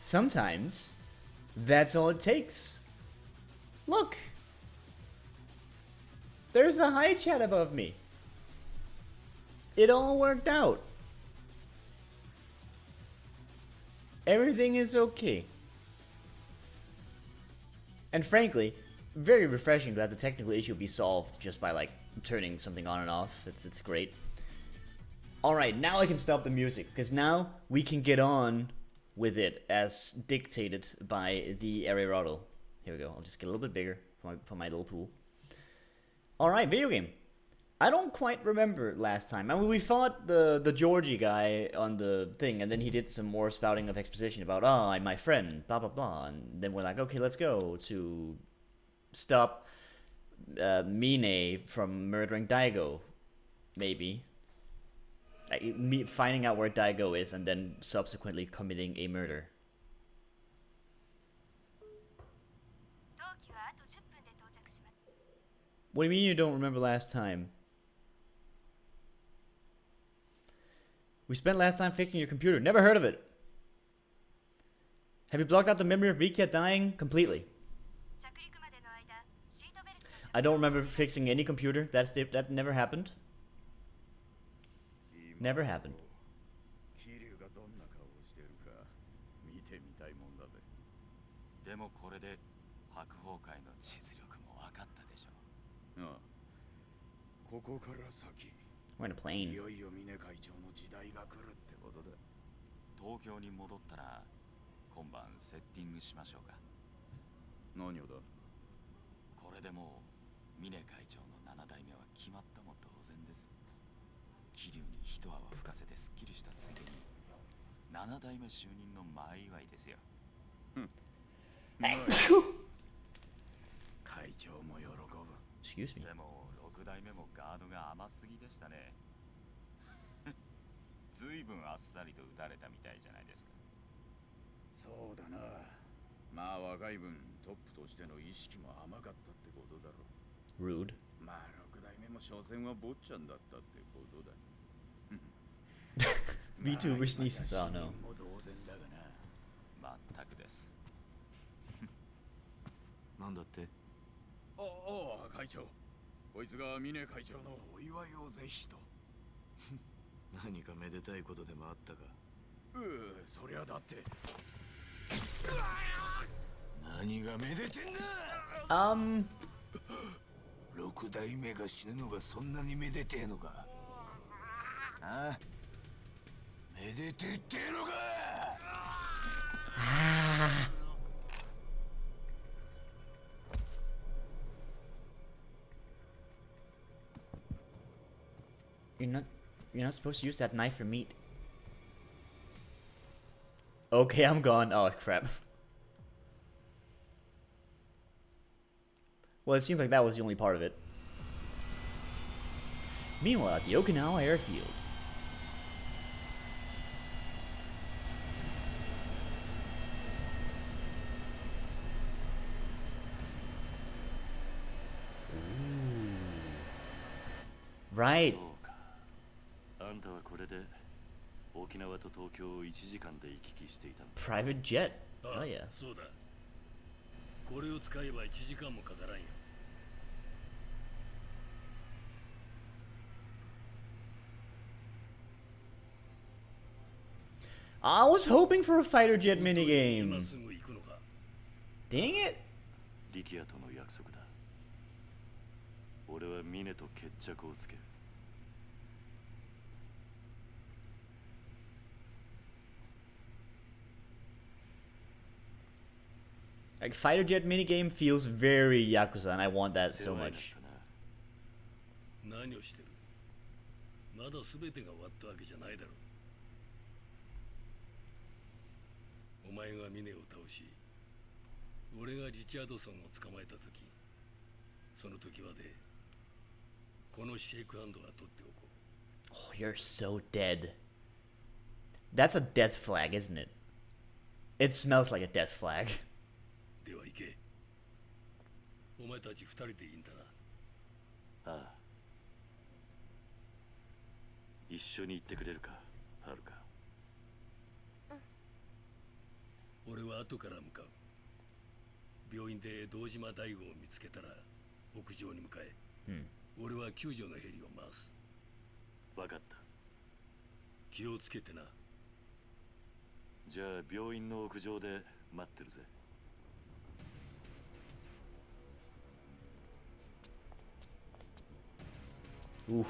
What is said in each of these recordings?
Sometimes, that's all it takes. Look! There's a high chat above me. It all worked out. Everything is okay. And frankly, very refreshing to have the technical issue be solved just by like turning something on and off. It's great. Alright, now I can stop the music, because now we can get on with it as dictated by the Aristotle. Here we go. I'll just get a little bit bigger for my little pool. Alright, video game. I don't quite remember last time. I mean, we fought the Georgie guy on the thing, and then he did some more spouting of exposition about, oh, I'm my friend, blah, blah, blah. And then we're like, okay, let's go to stop Mine from murdering Daigo. Maybe. Me finding out where Daigo is and then subsequently committing a murder. What do you mean you don't remember last time? We spent last time fixing your computer. Never heard of it. Have you blocked out the memory of Rikia dying completely? I don't remember fixing any computer. That never happened. Never happened. でもこれで白鵬会の実力も分かったでしょう。ああ、ここから先、 We're in a plane. いよいよ峰会長の時代が来るってことだ。東京に戻ったら今晩セッティングしましょうか。何をだ。これでもう峰会長の7代目は決まったも同然です。桐生に一泡吹かせてすっきりしたついでに7代目就任の前祝いですよ。会長も喜ぶ。 Excuse me. でも6代目もガードが甘すぎでしたね。ずいぶんあっさりと打たれたみたいじゃないですか。そうだな。まあ若い分トップとしての意識も甘かったってことだろう。 Rude. まあ6代目も所詮は坊ちゃんだったってことだ。VTubers nieces, I don't know. 全くです。なんだって。ああ、会長。こいつが峰会長のお祝いをぜひと。何かめでたいことでもあったか。そりゃだって。何がめでてんだ。6代目が死ぬのがそんなにめでてえのか。ああ、めでてってえのか。You're not supposed to use that knife for meat. Okay, I'm gone. Oh crap. Well, it seems like that was the only part of it. Meanwhile, at the Okinawa airfield. Right. Private jet. Oh yeah. I was hoping for a fighter jet minigame. Dang it. Like, fighter jet minigame feels very Yakuza, and I want that so much. Oh, you're so dead. That's a death flag, isn't it? It smells like a death flag. では行け。お前たち2人でいいんだな。ああ。一緒に行ってくれるか、はるか。うん。俺は後から向かう。病院で堂島大吾を見つけたら屋上に向かえ。俺は救助のヘリを回す。分かった。気をつけてな。じゃあ病院の屋上で待ってるぜ。Oof.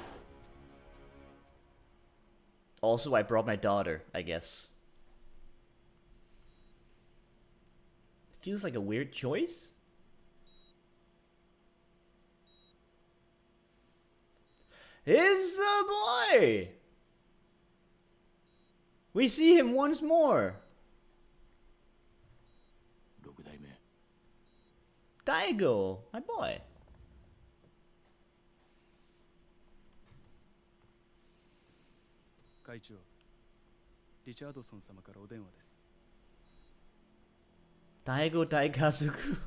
Also, I brought my daughter, I guess. Feels like a weird choice. It's the boy! We see him once more. 6代目。Daigo, my boy. 会長、リチャードソン様からお電話です。Daigo Daikazuku.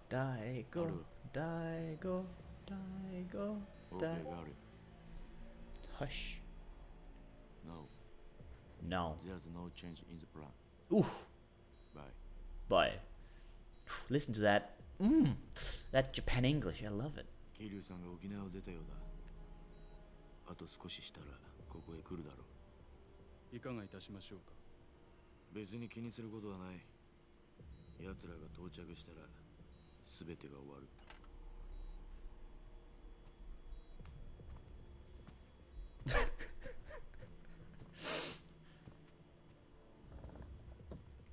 Daigo, Daigo, Daigo, Daigo. Hush. No. No. There's no change in the plan. Oof. Bye. Bye. Listen to that. That Japan English. I love it. 桐生さんが沖縄を出たようだ。あと少ししたらここへ来るだろいかがいたしましょうか。う。別に気にすることはない。奴らが到着したら全てが終わる。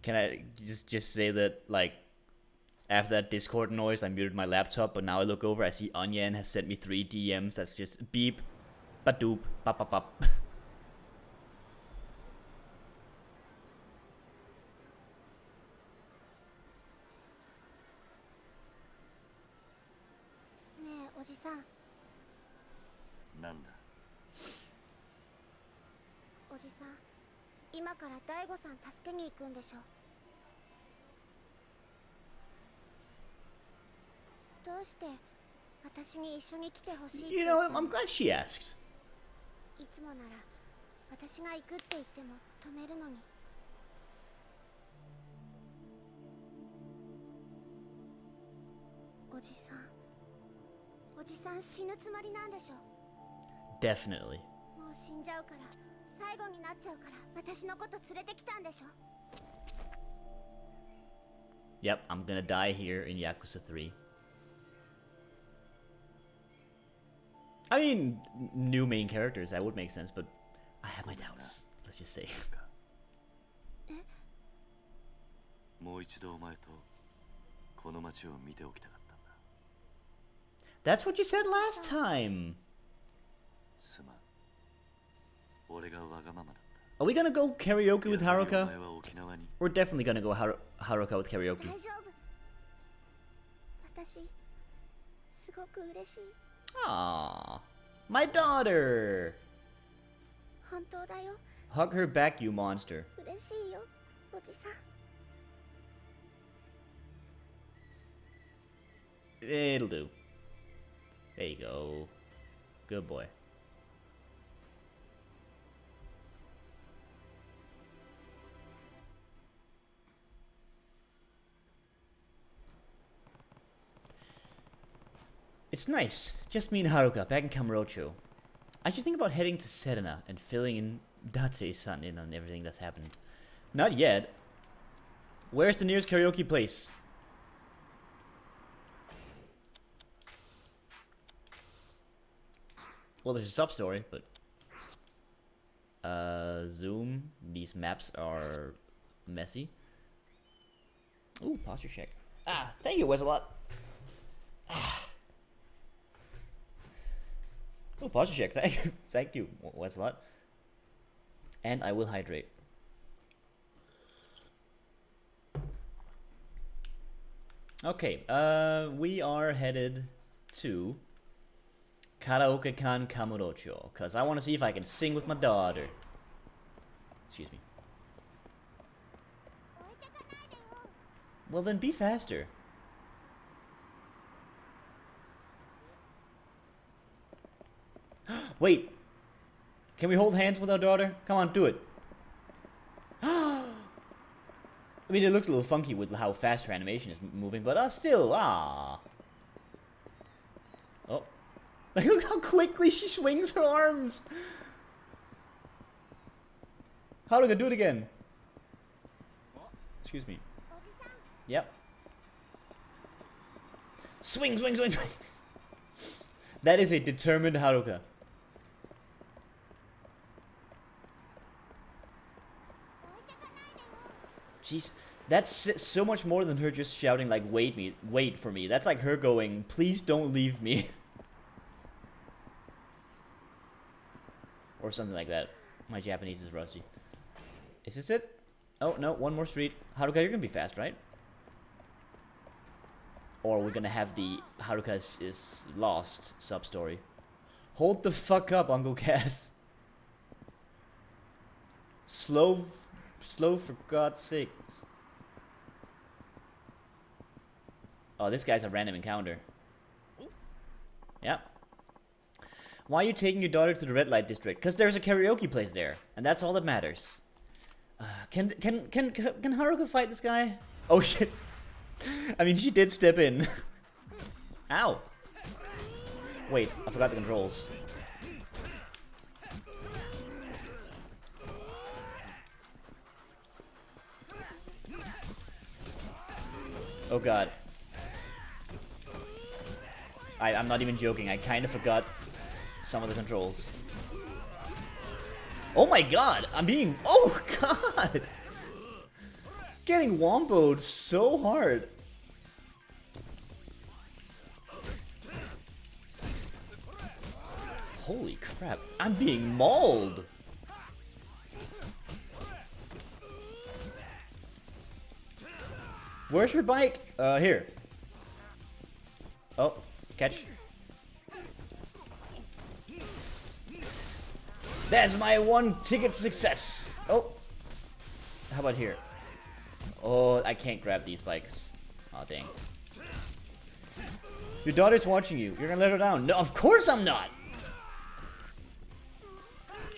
Can I just say that, like, after that Discord noise, I muted my laptop, but now I look over, I see Onion has sent me 3 DMs that's just beep, ba-doop, bop. ねえおじさん、なんだ。おじさん、今から大悟さん助けに行くんでしょ。どうして私に一緒に来てほしいって You 言っ know, たの？ I'm glad she asked. いつもなら私が行くって言っても止めるのに。おじさん、おじさん死ぬつもりなんでしょ。 Definitely. もう死んじゃうから最後になっちゃうから私のこと連れてきたんでしょ。 Yep, I'm gonna die here in Yakuza 3. I mean, new main characters, that would make sense, but I have my doubts. Let's just say. もう一度お前とこの街を見ておきたかったんだ。 That's what you said last time. すまん。俺がわがままだった。 Are we gonna go karaoke with やはりお Haruka? 前は沖縄に。 We're definitely gonna go Haruka with karaoke. 大丈夫。私すごく嬉しい。 Aww. My daughter! 本当だよ。 Hug her back, you monster. 嬉しいよ、おじさん。 It'll do. There you go. Good boy. It's nice. Just me and Haruka back in Kamurocho. I should think about heading to Serena and filling in Date-san in on everything that's happened. Not yet. Where's the nearest karaoke place? Well, there's a sub-story, but... Zoom. These maps are messy. Ooh, posture check. Ah, thank you, Wesalot. Oh, posture check. Thank you, Wesalot. And I will hydrate. Okay, we are headed to Karaoke-kan Kamurocho, because I want to see if I can sing with my daughter. Excuse me. Well then, be faster. Wait. Can we hold hands with our daughter? Come on, do it. I mean, it looks a little funky with how fast her animation is moving, but still, Oh. Like, look how quickly she swings her arms! How do I do it again? Excuse me. Yep. Swing, swing, swing, swing! That is a determined Haruka. Jeez, that's so much more than her just shouting like, wait for me. That's like her going, please don't leave me. Or something like that. My Japanese is rusty. Is this it? Oh, no, one more street. Haruka, you're gonna be fast, right? Or we're gonna have the Haruka is lost sub-story. Hold the fuck up, Uncle Cass. Slow for God's sake. Oh, this guy's a random encounter. Yeah. Why are you taking your daughter to the red light district? Because there's a karaoke place there, and that's all that matters. Can Haruka fight this guy? Oh shit! I mean, she did step in. Ow! Wait, I forgot the controls. Oh god. I'm not even joking. I kind of forgot some of the controls. Oh my god! I'm being... Oh god! Getting womboed so hard. Holy crap. I'm being mauled. Where's your bike? Here. Oh, catch. That's my one ticket success. Oh. How about here? Oh, I can't grab these bikes. Oh, dang. Your daughter's watching you. You're gonna let her down. No, of course I'm not.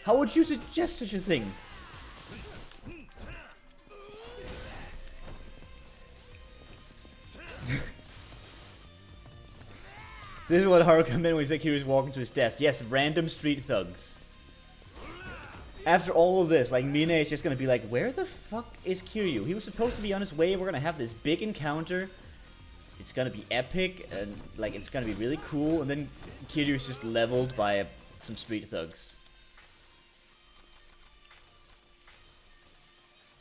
How would you suggest such a thing? This is what Haruka meant when he said he was walking to his death. Yes, random street thugs. After all of this, like, Mine is just gonna be like, where the fuck is Kiryu? He was supposed to be on his way, we're gonna have this big encounter. It's gonna be epic, and, like, it's gonna be really cool, and then Kiryu's just leveled by some street thugs.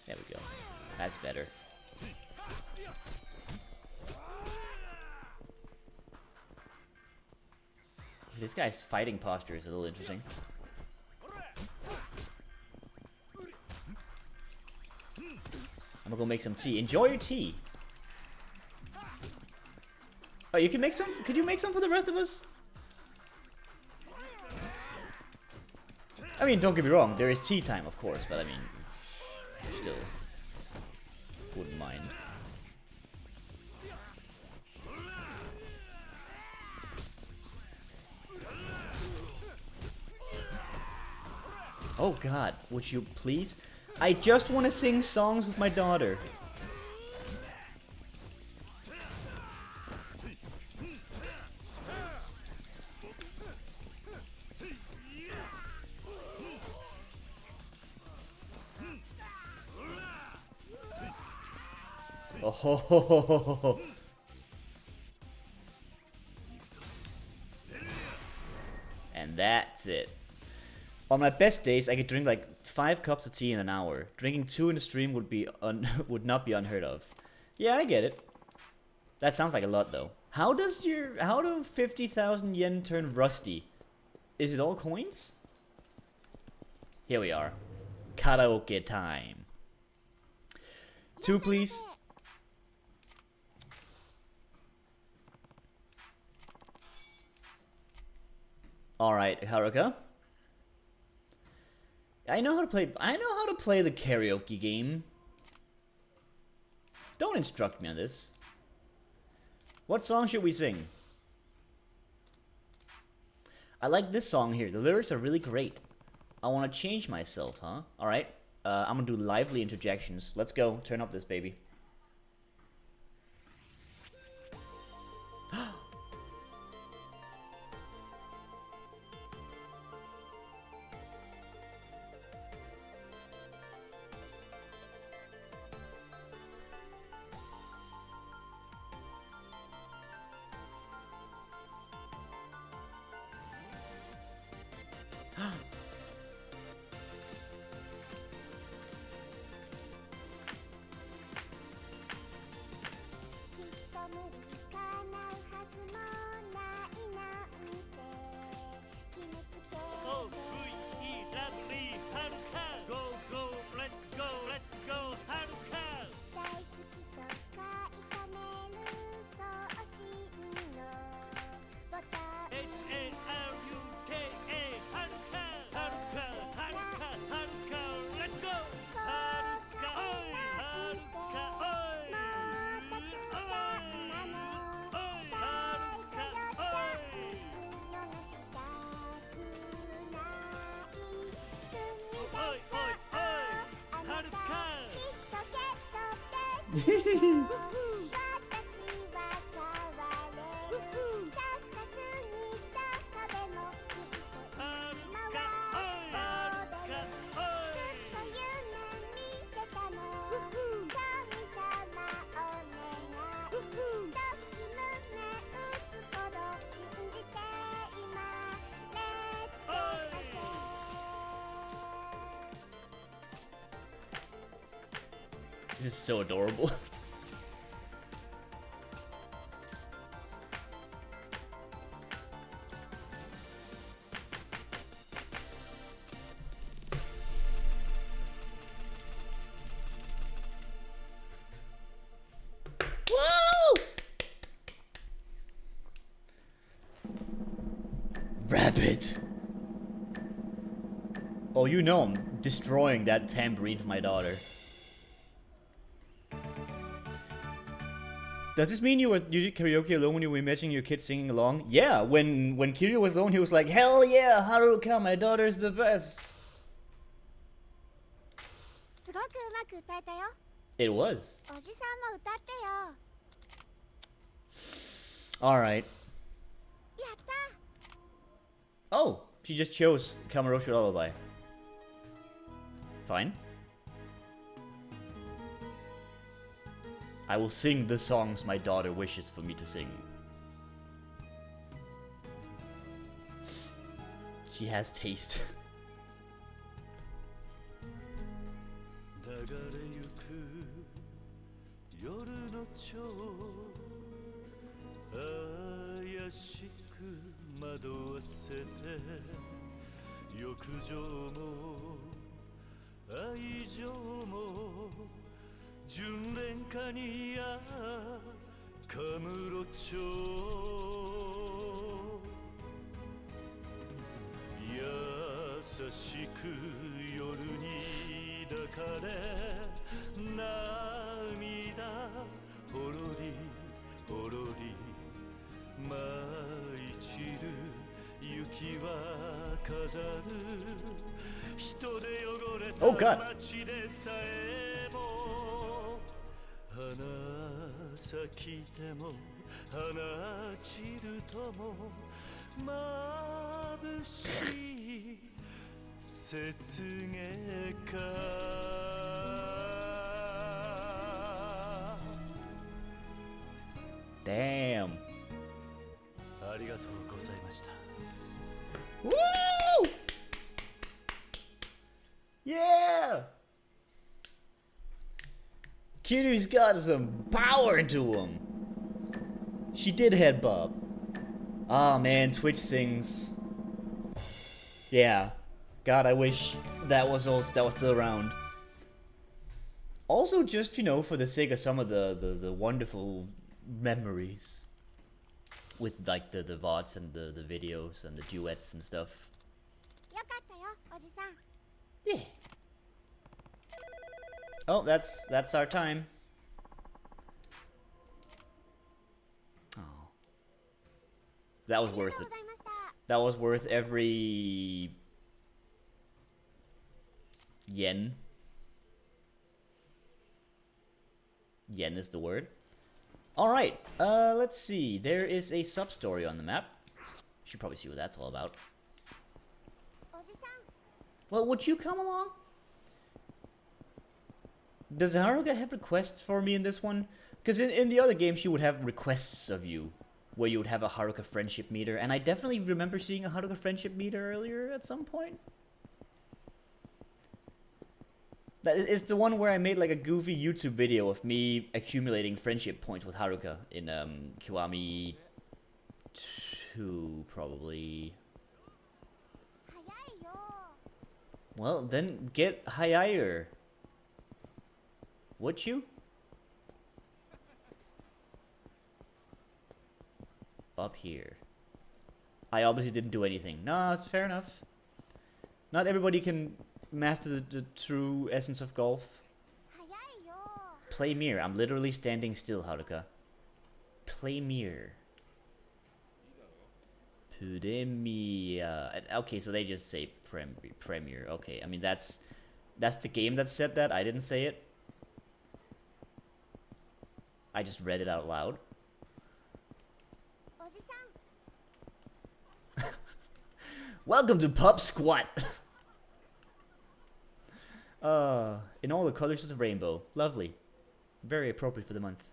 There we go. That's better. This guy's fighting posture is a little interesting. I'm gonna go make some tea. Enjoy your tea. Oh, you can make some? Could you make some for the rest of us? I mean, don't get me wrong. There is tea time, of course, but I mean, still, wouldn't mind. Oh god, would you please? I just want to sing songs with my daughter. Oh ho ho ho ho ho. And that's it. On my best days, I could drink like 5 cups of tea in an hour. Drinking 2 in the stream would be would not be unheard of. Yeah, I get it. That sounds like a lot though. How do 50,000 yen turn rusty? Is it all coins? Here we are. Karaoke time. 2 please. Alright, Haruka. I know how to play the karaoke game. Don't instruct me on this. What song should we sing? I like this song here. The lyrics are really great. I want to change myself, huh? Alright. I'm gonna do lively interjections. Let's go. Turn up this baby. This is so adorable. Woo! Rabbit. Oh, you know I'm destroying that tambourine for my daughter. Does this mean you did karaoke alone when you were imagining your kid singing along? Yeah, when Kiryu was alone, he was like, "Hell yeah, Haruka, my daughter's the best." すごくうまく歌えたよ。 It was. おじさんも歌ってよ。 Alright. やった。 Oh, she just chose Kamurocho Lullaby. Fine. I will sing the songs my daughter wishes for me to sing. She has taste. 流れゆく夜の蝶怪しく惑わせて浴場も愛情も純恋歌にカムロ町優しく夜に抱かれ涙ほろりほろり舞い散る雪は飾る人で汚れ Oh た God. 街でさえも花咲きても花散るとも眩しい雪月花 Damn. ありがとうございました Woo! Yeah! Kiryu's got some power to him. She did head bob. Ah man, Twitch sings. Yeah. God, I wish that was still around. Also, just for the sake of some of the wonderful memories with like the VODs and the videos and the duets and stuff. よかったよ、おじさん。 Yeah. Oh, that's our time. Oh. That was ありが worth とう it. ございました。 That was worth every yen. Yen is the word. Alright, let's see. There is a sub-story on the map. Should probably see what that's all about. Well, would you come along? Does Haruka have requests for me in this one? Because in the other game, she would have requests of you, where you would have a Haruka friendship meter, and I definitely remember seeing a Haruka friendship meter earlier at some point. That is the one where I made like a goofy YouTube video of me accumulating friendship points with Haruka in Kiwami 2, probably. Well, then get higher. Would you? Up here. I obviously didn't do anything. No, it's fair enough. Not everybody can master the true essence of golf. Play mirror. I'm literally standing still, Haruka. Play mirror. Pudemia. Okay, so they just say premiere. Okay, I mean that's the game that said that. I didn't say it. I just read it out loud. Welcome to Pub Squat. In all the colors of the rainbow. Lovely. Very appropriate for the month.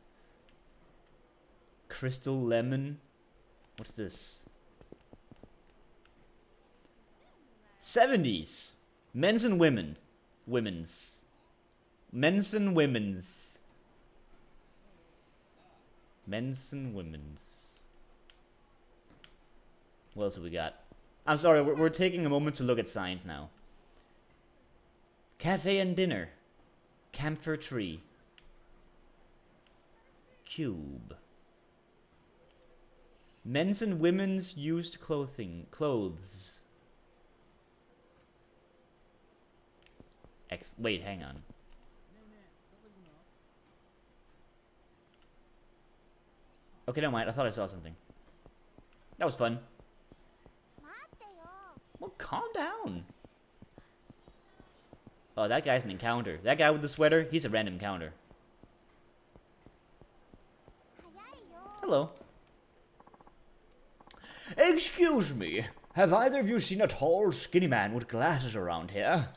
Crystal lemon. What's this? 70s. Men's and women's. Women's. Men's and women's. Men's and women's. What else have we got? I'm sorry, we're taking a moment to look at signs now. Cafe and dinner. Camphor tree. Cube. Men's and women's used clothing. Clothes. Wait, hang on. Okay, never mind. I thought I saw something. That was fun. Well, calm down. Oh, that guy's an encounter. That guy with the sweater, he's a random encounter. Hello. Excuse me. Have either of you seen a tall, skinny man with glasses around here?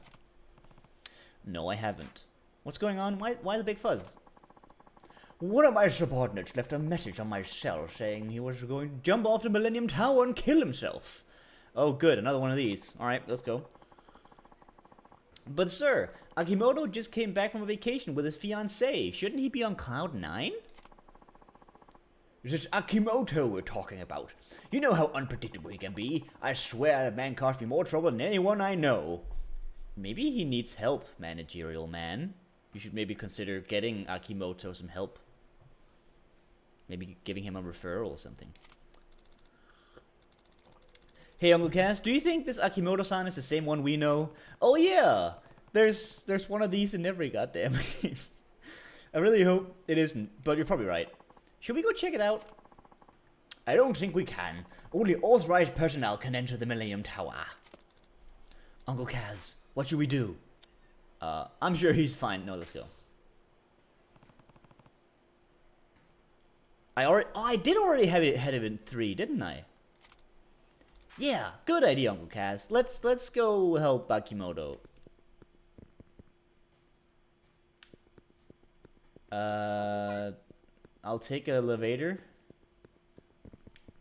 No, I haven't. What's going on? Why the big fuzz? One of my subordinates left a message on my cell saying he was going to jump off the Millennium Tower and kill himself. Oh, good. Another one of these. Alright, let's go. But, sir, Akimoto just came back from a vacation with his fiancée. Shouldn't he be on Cloud 9? This Akimoto we're talking about. You know how unpredictable he can be. I swear that man caused me more trouble than anyone I know. Maybe he needs help, managerial man. You should maybe consider getting Akimoto some help. Maybe giving him a referral or something. Hey, Uncle Cass, do you think this Akimoto-san is the same one we know? Oh yeah! There's one of these in every goddamn game. I really hope it isn't, but you're probably right. Should we go check it out? I don't think we can. Only authorized personnel can enter the Millennium Tower. Uncle Kaz, what should we do? I'm sure he's fine. No, let's go. I did already have it ahead of in 3, didn't I? Yeah, good idea, Uncle Kaz. Let's go help Akimoto. I'll take an elevator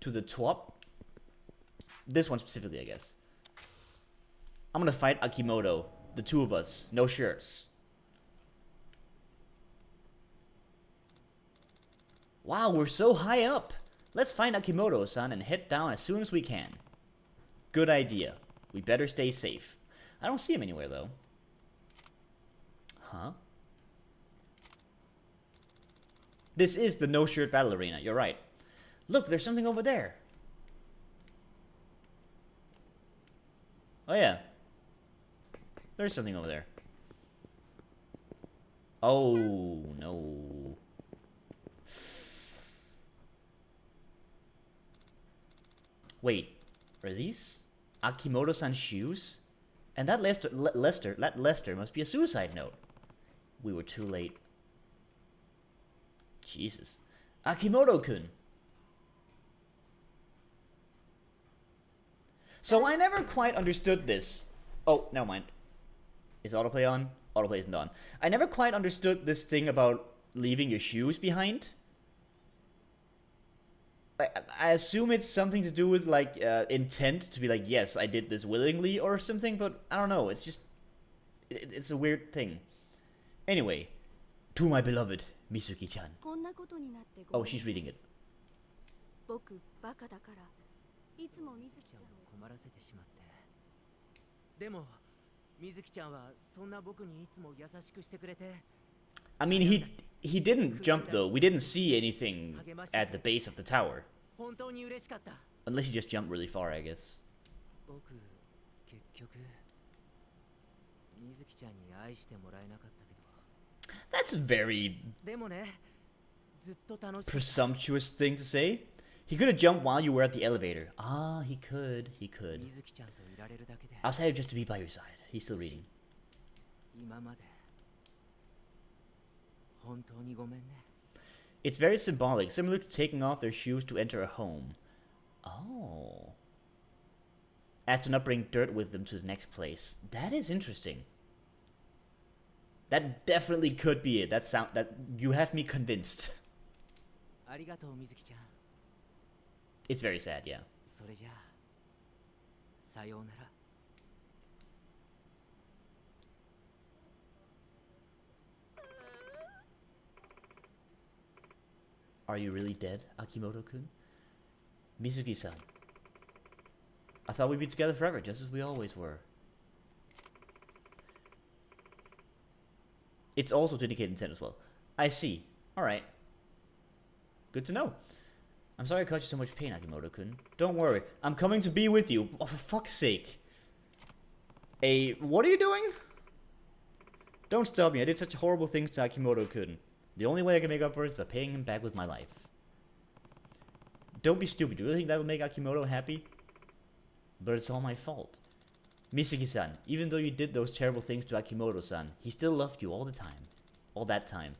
to the top. This one specifically, I guess. I'm gonna fight Akimoto. The two of us. No shirts. Wow, we're so high up. Let's find Akimoto-san and head down as soon as we can. Good idea. We better stay safe. I don't see him anywhere, though. Huh? This is the no-shirt battle arena. You're right. Look, there's something over there. Oh, yeah. There's something over there. Oh, no. Wait, are these Akimoto-san shoes? And that Lester must be a suicide note. We were too late. Jesus. Akimoto-kun. So I never quite understood this. Oh, never mind. Is autoplay on? Autoplay isn't on. I never quite understood this thing about leaving your shoes behind. I assume it's something to do with, like, intent to be like, yes, I did this willingly or something, but I don't know. It's just... It's a weird thing. Anyway, to my beloved Mizuki-chan. Oh, she's reading it. 僕バカだからいつも水木ちゃんを困らせてしまって。でも水木ちゃんはそんな僕にいつも優しくしてくれて。I mean, he didn't jump though. We didn't see anything at the base of the tower. 本当に嬉しかった。Unless he just jumped really far, I guess. 僕結局水木ちゃんに愛してもらえなかったけど。That's a very でもね、ずっと楽しい。 presumptuous thing to say. He could have jumped while you were at the elevator. Ah, he could. He could. 水木ちゃんといられるだけで。 Outside just to be by your side. He's still reading. 今まで本当にごめんね。 It's very symbolic, similar to taking off their shoes to enter a home. Oh. As to not bring dirt with them to the next place. That is interesting. That definitely could be it. That you have me convinced. ありがとう水木ちゃん。 It's very sad, yeah. それじゃあさようなら。 Are you really dead, Akimoto-kun? Mizuki-san. I thought we'd be together forever, just as we always were. It's also to indicate intent as well. I see. Alright. Good to know. I'm sorry I caused you so much pain, Akimoto-kun. Don't worry. I'm coming to be with you. Oh, for fuck's sake. What are you doing? Don't stop me. I did such horrible things to Akimoto-kun. The only way I can make up for it is by paying him back with my life. Don't be stupid. Do you really think that will make Akimoto happy? But it's all my fault. Mizuki-san, even though you did those terrible things to Akimoto-san, he still loved you all the time. All that time.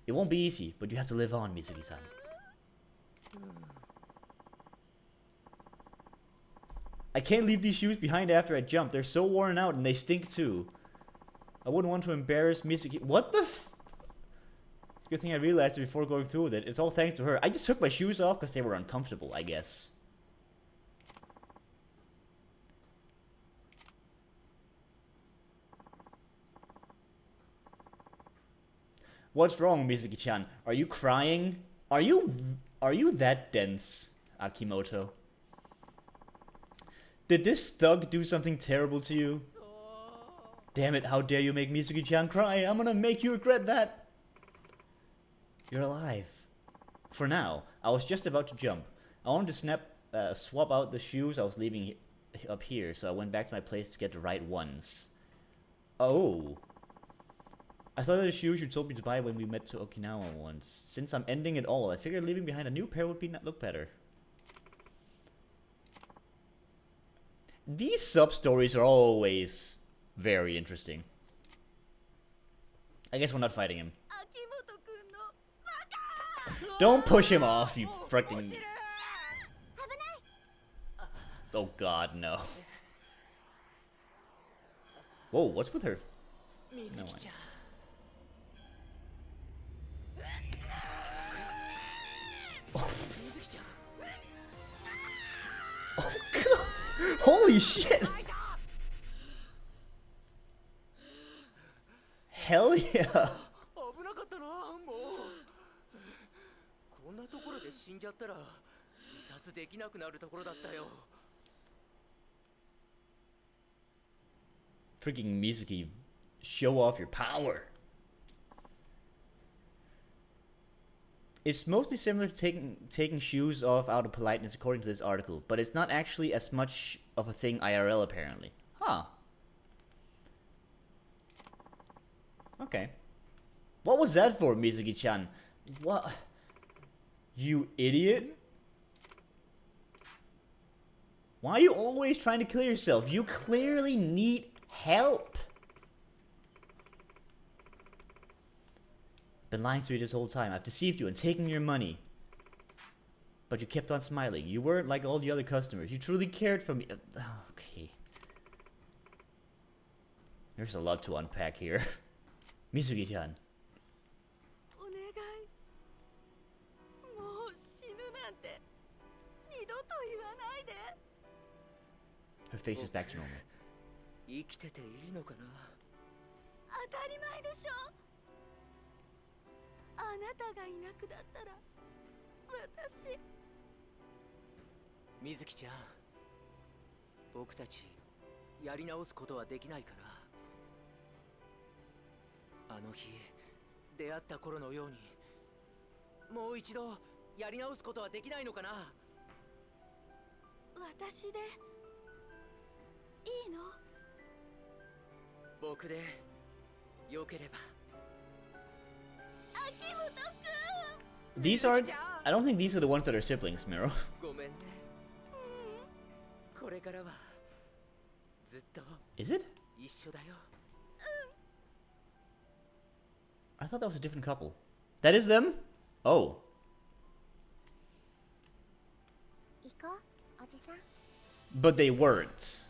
It won't be easy, but you have to live on, Mizuki-san. I can't leave these shoes behind after I jump. They're so worn out and they stink too. I wouldn't want to embarrass Mizuki. What the f... Good thing I realized it before going through with it. It's all thanks to her. I just took my shoes off because they were uncomfortable, I guess. What's wrong, Mizuki-chan? Are you crying? Are you that dense, Akimoto? Did this thug do something terrible to you? Damn it, how dare you make Mizuki-chan cry? I'm gonna make you regret that. You're alive. For now, I was just about to jump. I wanted to swap out the shoes I was leaving up here, so I went back to my place to get the right ones. Oh. I thought the shoes you told me to buy when we met to Okinawa once. Since I'm ending it all, I figured leaving behind a new pair would look better. These sub-stories are always very interesting. I guess we're not fighting him. Don't push him off, you frickin'... Oh god, no. Whoa, what's with her? No one. Oh god! Holy shit! Hell yeah! 危なかったな、もう。こんなところで死んじゃったら自殺できなくなるところだったよ。 Freaking Mizuki, show off your power. It's mostly similar to taking shoes off out of politeness according to this article, but it's not actually as much of a thing IRL apparently. Huh. Okay. What was that for, Mizuki-chan? What? You idiot? Why are you always trying to kill yourself? You clearly need help. Been lying to you this whole time. I've deceived you and taken your money. But you kept on smiling. You weren't like all the other customers. You truly cared for me. Okay. There's a lot to unpack here. Mizuki-chan. お願い。もう死ぬなんて二度と言わないで。 Her face is back to normal. 生きてていいのかな。当たり前でしょ。あなたがいなくなったら私。水木ちゃん、僕たちやり直すことはできないかな。あの日出会った頃のようにもう一度やり直すことはできないのかな。私でいいの？僕でよければ。秋元くん。 These aren't... I don't think these are the ones that are siblings, Miro. ごめんね。これからはずっと Is it? 一緒だよ。 I thought that was a different couple. That is them? Oh. 行こう、おじさん。 But they weren't.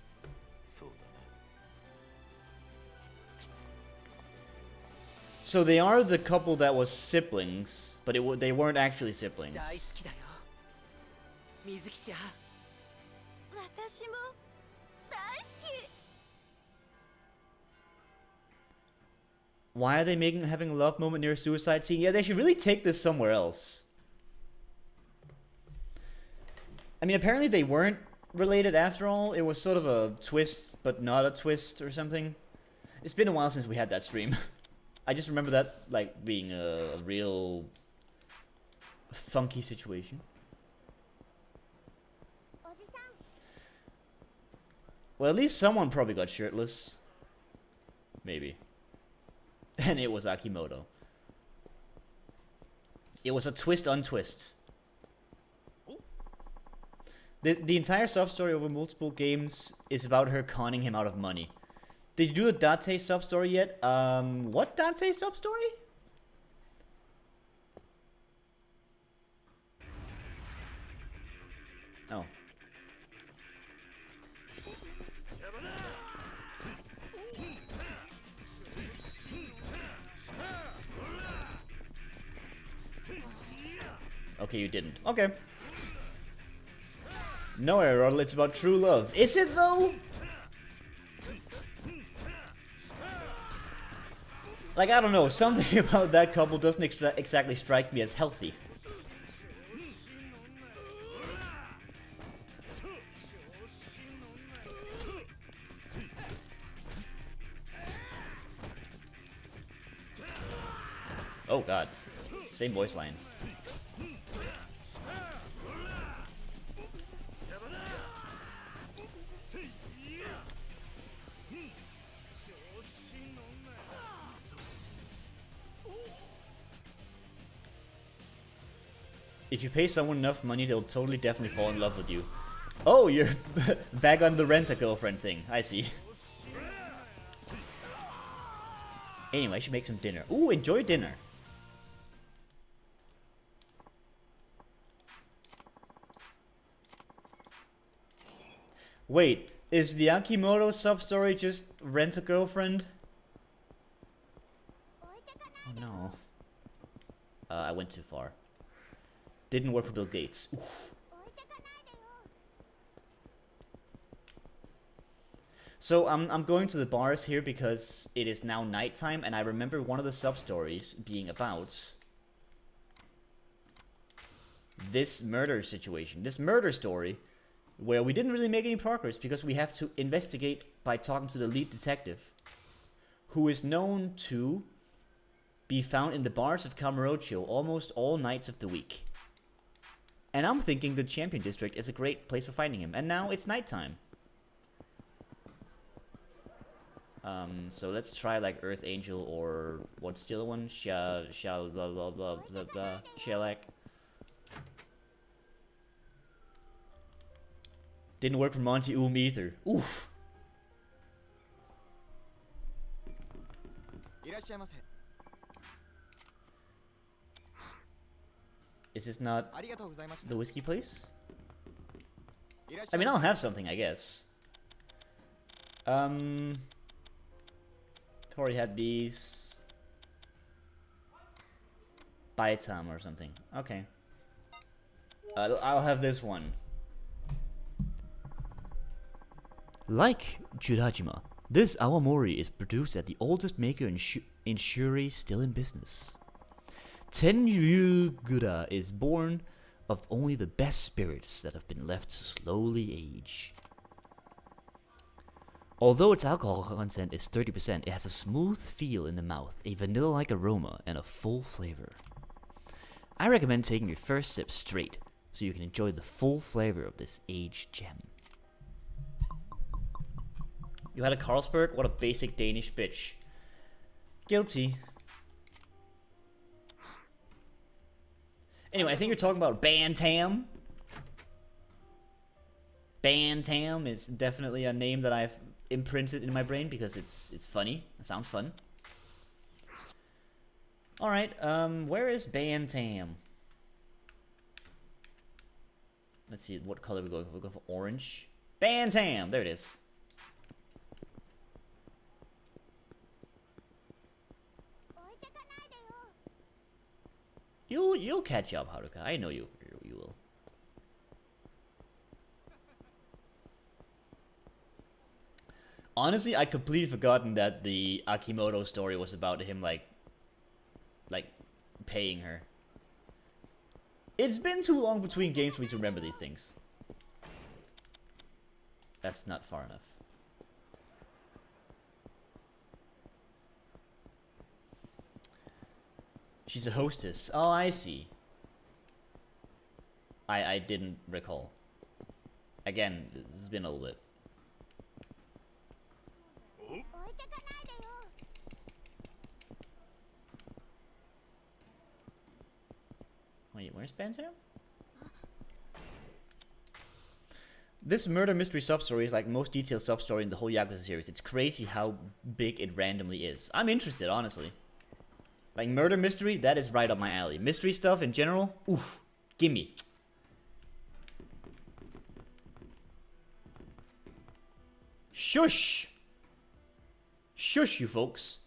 そうだ So they are the couple that was siblings, but they weren't actually siblings. 大好きだよ。水木ちゃん。私も大好き。 Why are they having a love moment near a suicide scene? Yeah, they should really take this somewhere else. I mean, apparently they weren't related after all. It was sort of a twist, but not a twist or something. It's been a while since we had that stream. I just remember that, like, being a real funky situation. おじさん。 Well, at least someone probably got shirtless. Maybe. And it was Akimoto. It was a twist untwist. The entire sub-story over multiple games is about her conning him out of money. Did you do the Date sub-story yet? What Date sub-story? Oh. Okay, you didn't. Okay. No, Ariel, it's about true love. Is it though? Like, I don't know, something about that couple doesn't exactly strike me as healthy. Oh god. Same voice line. If you pay someone enough money, they'll totally definitely fall in love with you. Oh, you're back on the rent-a-girlfriend thing. I see. Anyway, I should make some dinner. Ooh, enjoy dinner. Wait, is the Akimoto sub-story just rent-a-girlfriend? Oh no. I went too far. Didn't work for Bill Gates. Oof. So I'm going to the bars here because it is now nighttime, and I remember one of the sub-stories being about this murder situation, this murder story, where we didn't really make any progress because we have to investigate by talking to the lead detective, who is known to be found in the bars of Kamurocho almost all nights of the week. And I'm thinking the Champion District is a great place for finding him. And now it's nighttime. So let's try like Earth Angel or what's the other one? Blah blah blah blah blah. Shellac. Didn't work for Monty either. Oof. いらっしゃいませ。Is this not ありがとうございました the whiskey place? いらっし I ゃい mean, I'll have something, I guess. Already had these. Baitam or something. Okay. I'll have this one. Like Jurajima, this awamori is produced at the oldest maker in Shuri still in business. Tenryugura is born of only the best spirits that have been left to slowly age. Although its alcohol content is 30%, it has a smooth feel in the mouth, a vanilla-like aroma, and a full flavor. I recommend taking your first sip straight, so you can enjoy the full flavor of this aged gem. You had a Carlsberg? What a basic Danish bitch. Guilty. Anyway, I think you're talking about Bantam. Bantam is definitely a name that I've imprinted in my brain because it's funny. It sounds fun. Alright, where is Bantam? Let's see what color we go for. We'll go for orange. Bantam! There it is. You'll catch up, Haruka. I know you will. Honestly, I'd completely forgotten that the Akimoto story was about him like paying her. It's been too long between games for me to remember these things. That's not far enough. She's a hostess. Oh, I see. I didn't recall. Again, this has been a little bit. Wait, where's Bantam? This murder mystery substory is like most detailed substory in the whole Yakuza series. It's crazy how big it randomly is. I'm interested, honestly. Like murder mystery, that is right up my alley. Mystery stuff in general, oof, gimme. Shush! Shush, you folks.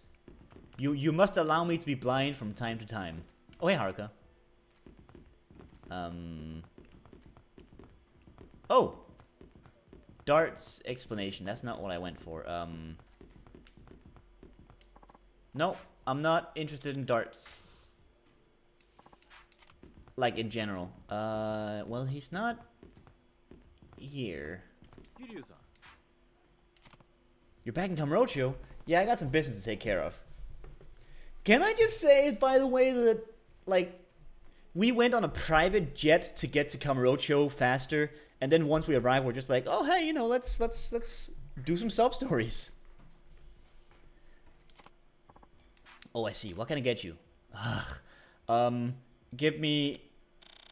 You must allow me to be blind from time to time. Oh, hey, Haruka. Oh! Darts explanation. That's not what I went for. No, I'm not interested in darts. Like, in general. Well, he's not here. You're back in Kamurocho? Yeah, I got some business to take care of. Can I just say, by the way, that, like, we went on a private jet to get to Kamurocho faster, and then once we arrived, we're just like, oh, hey, you know, let's do some sub-stories. Oh, I see. What can I get you? Give me...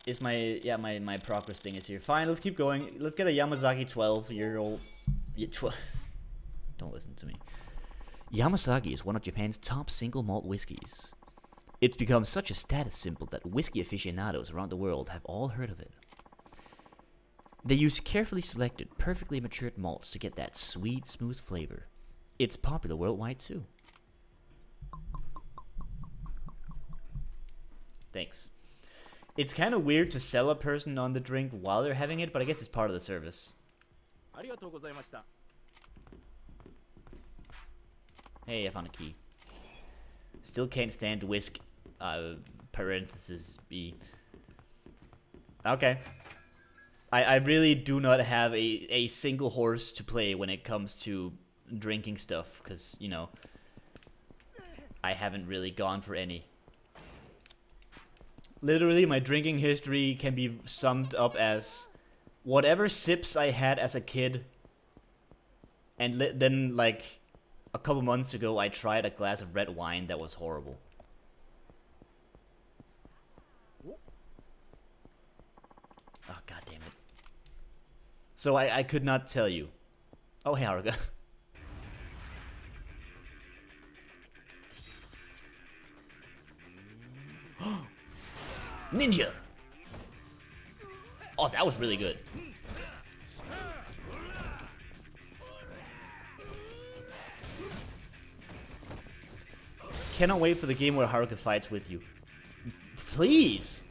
Is my... Yeah, my progress thing is here. Fine, let's keep going. Let's get a Yamazaki 12-year-old... Yeah, 12... Don't listen to me. Yamazaki is one of Japan's top single malt whiskeys. It's become such a status symbol that whiskey aficionados around the world have all heard of it. They use carefully selected, perfectly matured malts to get that sweet, smooth flavor. It's popular worldwide too. Thanks. It's kind of weird to sell a person on the drink while they're having it, but I guess it's part of the service. Hey, I found a key. Still can't stand whisk. Parenthesis B. Okay. I really do not have a single horse to play when it comes to drinking stuff, because, you know, I haven't really gone for any. Literally, my drinking history can be summed up as whatever sips I had as a kid, and then, like, a couple months ago, I tried a glass of red wine that was horrible. Oh, god damn it. So I could not tell you. Oh, hey, Haruka. Ninja! Oh, that was really good. Cannot wait for the game where Haruka fights with you. Please!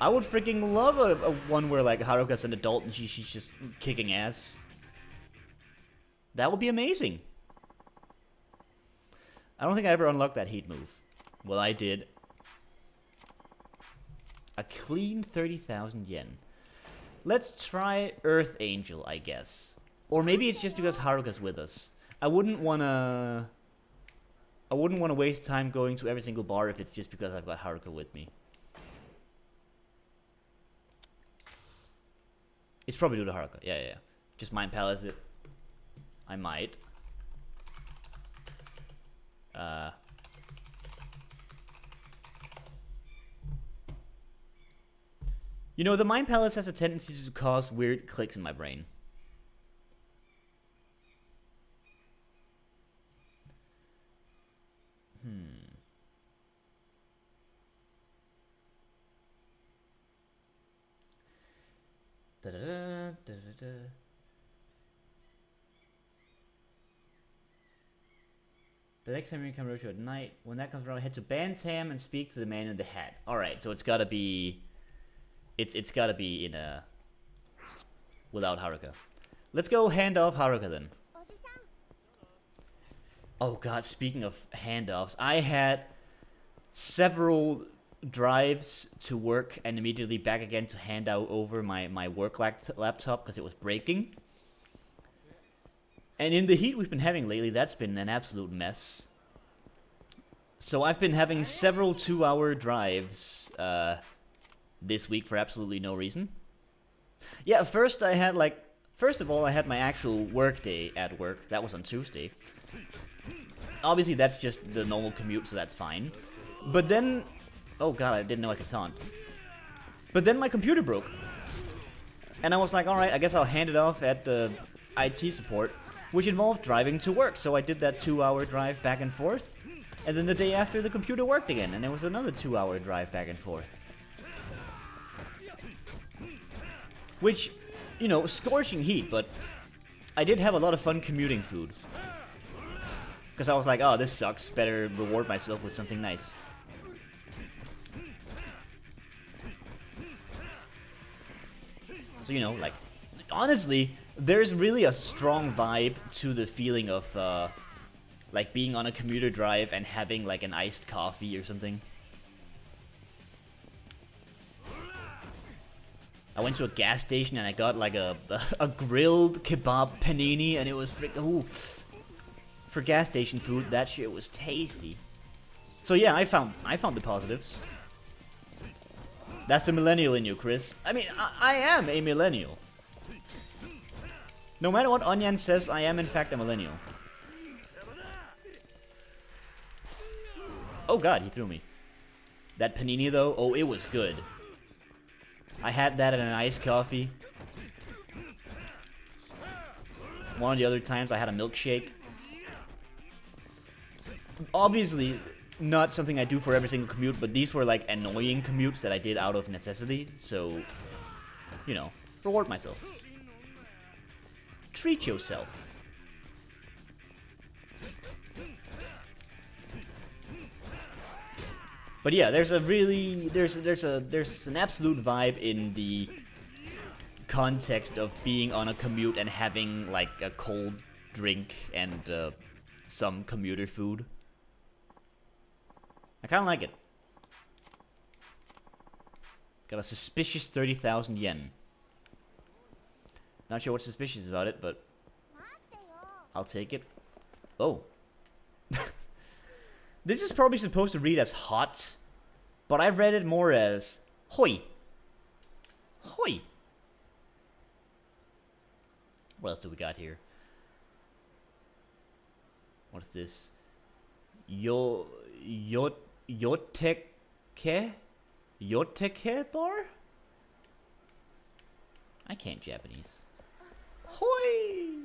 I would freaking love a one where like Haruka's an adult and she's just kicking ass. That would be amazing. I don't think I ever unlocked that heat move. Well, I did. A clean 30,000 yen. Let's try Earth Angel, I guess. Or maybe it's just because Haruka's with us. I wouldn't wanna waste time going to every single bar if it's just because I've got Haruka with me. It's probably due to Haruka. Yeah. Just Mind Palace it. I might. You know, the Mind Palace has a tendency to cause weird clicks in my brain. The next time you come roadshow at night, when that comes around, head to Bantam and speak to the man in the hat. Alright, so it's gotta be... It's gotta be in a... without Haruka. Let's go hand off Haruka then. Oh god, speaking of handoffs, I had several drives to work and immediately back again to hand out over my work laptop because it was breaking. And in the heat we've been having lately, that's been an absolute mess. So I've been having several 2-hour drives this week for absolutely no reason. Yeah, first of all, I had my actual work day at work. That was on Tuesday. Obviously, that's just the normal commute, so that's fine. But then... Oh god, I didn't know I could taunt. But then my computer broke. And I was like, alright, I guess I'll hand it off at the IT support, which involved driving to work. So I did that 2-hour drive back and forth. And then the day after, the computer worked again, and it was another 2-hour drive back and forth. Which, you know, scorching heat, but I did have a lot of fun commuting food. Because I was like, oh, this sucks, better reward myself with something nice. So, you know, like, honestly, there's really a strong vibe to the feeling of, like, being on a commuter drive and having, like, an iced coffee or something. I went to a gas station and I got, like, a grilled kebab panini, and it was ooh. For gas station food, that shit was tasty. So yeah, I found the positives. That's the millennial in you, Chris. I mean, I am a millennial. No matter what Onyan says, I am in fact a millennial. Oh god, he threw me. That panini though, oh, it was good. I had that in an iced coffee. One of the other times I had a milkshake. Obviously, not something I do for every single commute, but these were like annoying commutes that I did out of necessity, so, you know, reward myself. Treat yourself. But yeah, there's an absolute vibe in the context of being on a commute and having like a cold drink and some commuter food. I kind of like it. Got a suspicious 30,000 yen. Not sure what's suspicious about it, but I'll take it. Oh. This is probably supposed to read as hot, but I read it more as hoi. Hoi. What else do we got here? What's this? Yoteke bar? I can't Japanese. Hoi!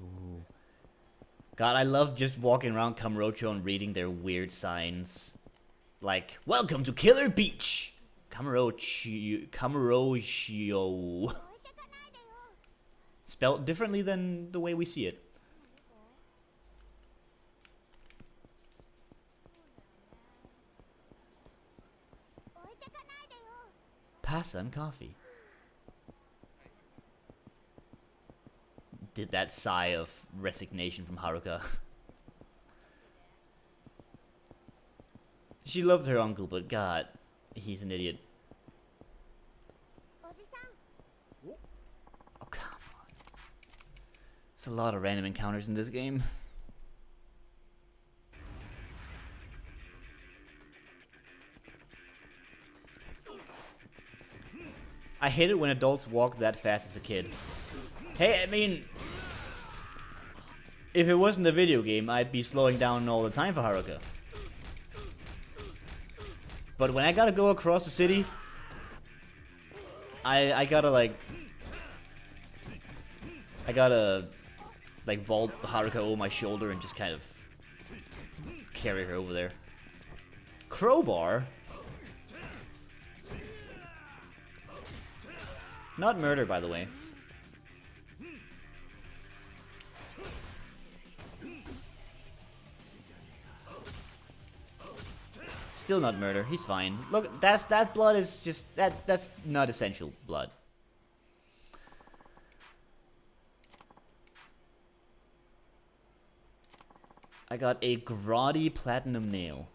Ooh. God, I love just walking around Kamurocho and reading their weird signs. Like, welcome to Killer Beach! Kamurocho. Spelled differently than the way we see it. Pasta and coffee. Did that sigh of resignation from Haruka. She loves her uncle, but God, he's an idiot. Oh, come on. It's a lot of random encounters in this game. I hate it when adults walk that fast as a kid. Hey, I mean, if it wasn't a video game, I'd be slowing down all the time for Haruka. But when I gotta go across the city, I gotta like vault Haruka over my shoulder and just kind of carry her over there. Crowbar? Not murder, by the way. Still not murder. He's fine. Look, that blood is just that's not essential blood. I got a Grotty Platinum Nail.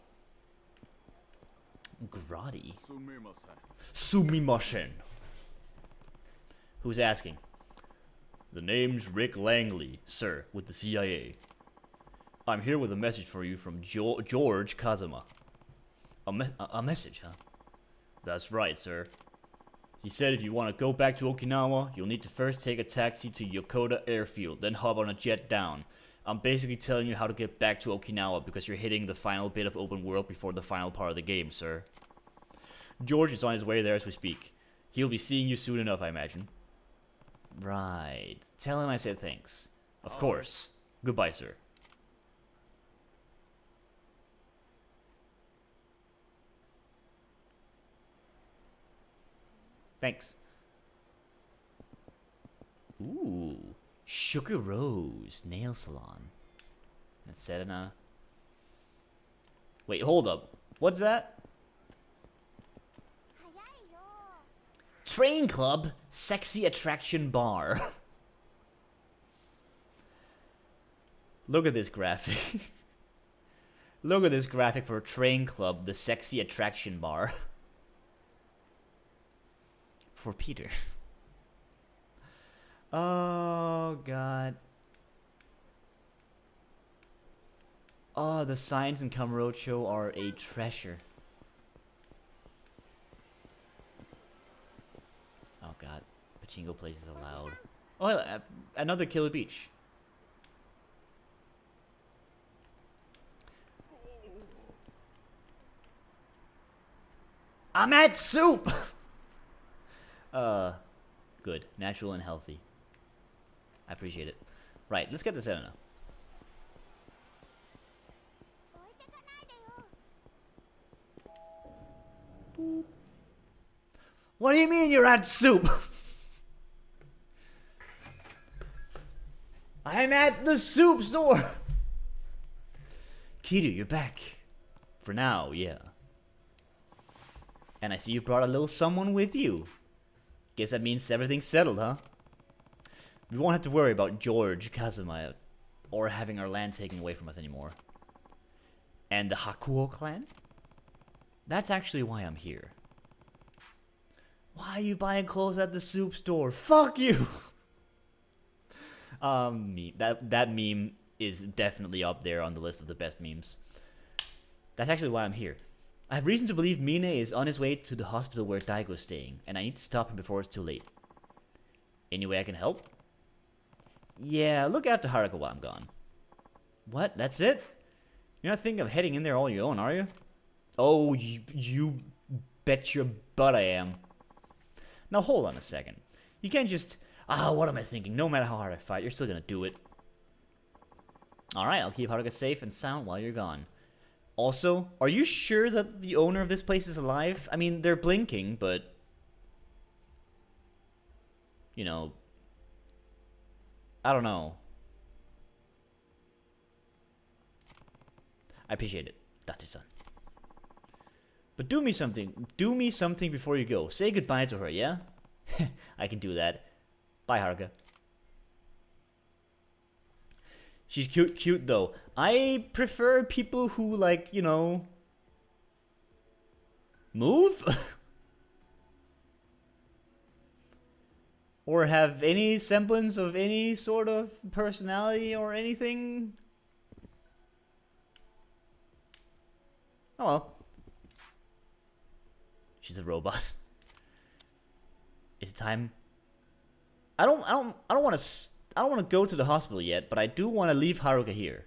Grotty? Sumimasen. Who's asking? The name's Rick Langley, sir, with the CIA. I'm here with a message for you from George Kazama. A message, huh? That's right, sir. He said if you want to go back to Okinawa, you'll need to first take a taxi to Yokota Airfield, then hop on a jet down. I'm basically telling you how to get back to Okinawa because you're hitting the final bit of open world before the final part of the game, sir. George is on his way there as we speak. He'll be seeing you soon enough, I imagine. Right. Tell him I said thanks. Of course. Goodbye, sir. Thanks. Ooh. Sugar Rose Nail Salon. That's Sedona. Wait, hold up. What's that? Train Club Sexy Attraction Bar. Look at this graphic. Look at this graphic for Train Club, the Sexy Attraction Bar. For Peter. Oh, God. Oh, the signs in Kamurocho are a treasure. Oh, God. Pachinko places allowed. Oh, another Killer Beach. I'm at soup! Good. Natural and healthy. I appreciate it. Right, let's get to Sedona. Boop. What do you mean you're at soup? I'm at the soup store! Kiru, you're back. For now, yeah. And I see you brought a little someone with you. Guess that means everything's settled, huh? We won't have to worry about George Kazuma or having our land taken away from us anymore. And the Hakuo clan? That's actually why I'm here. Why are you buying clothes at the soup store? Fuck you! That meme is definitely up there on the list of the best memes. That's actually why I'm here. I have reason to believe Mine is on his way to the hospital where Daigo's staying, and I need to stop him before it's too late. Any way I can help? Yeah, look after Haruka while I'm gone. What? That's it? You're not thinking of heading in there all your own, are you? Oh, you bet your butt I am. Now hold on a second. You can't just... what am I thinking? No matter how hard I fight, you're still gonna do it. Alright, I'll keep Haruka safe and sound while you're gone. Also, are you sure that the owner of this place is alive? I mean, they're blinking, but... You know... I don't know. I appreciate it, Date-san. But do me something. Do me something before you go. Say goodbye to her, yeah? I can do that. Bye, Haruka. She's cute though. I prefer people who, like, you know, move? Or have any semblance of any sort of personality or anything. Oh well. She's a robot. It's time. I don't want to go to the hospital yet, but I do want to leave Haruka here.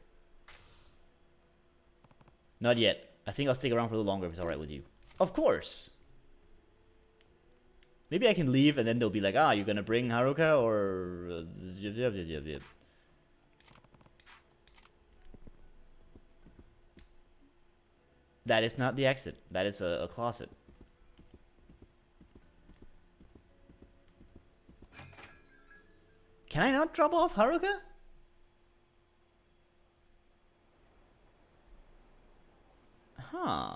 Not yet. I think I'll stick around for a little longer if it's alright with you. Of course. Maybe I can leave and then they'll be like, ah, you're gonna bring Haruka or... That is not the exit. That is a closet. Can I not drop off Haruka? Huh.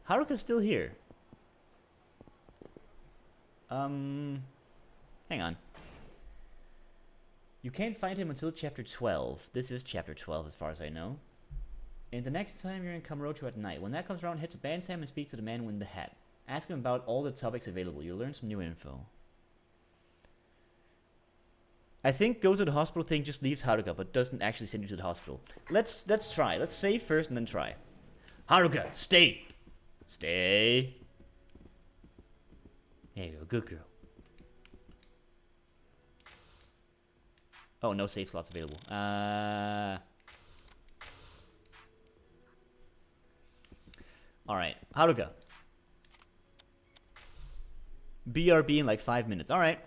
Haruka's still here. Hang on. You can't find him until chapter 12. This is chapter 12 as far as I know. And the next time you're in Kamurocho at night, when that comes around, head to Bansam and speak to the man with the hat. Ask him about all the topics available. You'll learn some new info. I think go to the hospital thing just leaves Haruka, but doesn't actually send you to the hospital. Let's try. Let's save first and then try. Haruka, stay! Stay. There you go, good girl. Oh, no save slots available. Alright, Haruka. BRB in like 5 minutes. Alright.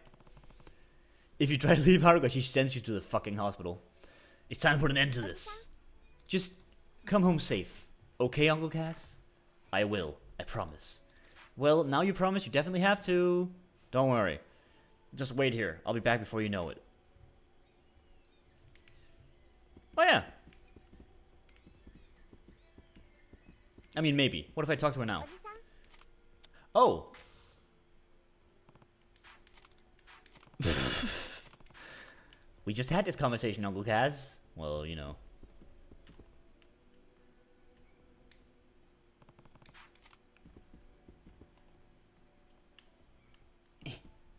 If you try to leave Haruka, she sends you to the fucking hospital. It's time to put an end to this. Just come home safe. Okay, Uncle Cass? I will. I promise. Well, now you promise, you definitely have to. Don't worry. Just wait here. I'll be back before you know it. Oh, yeah. I mean, maybe. What if I talk to her now? Oh. We just had this conversation, Uncle Kaz. Well, you know.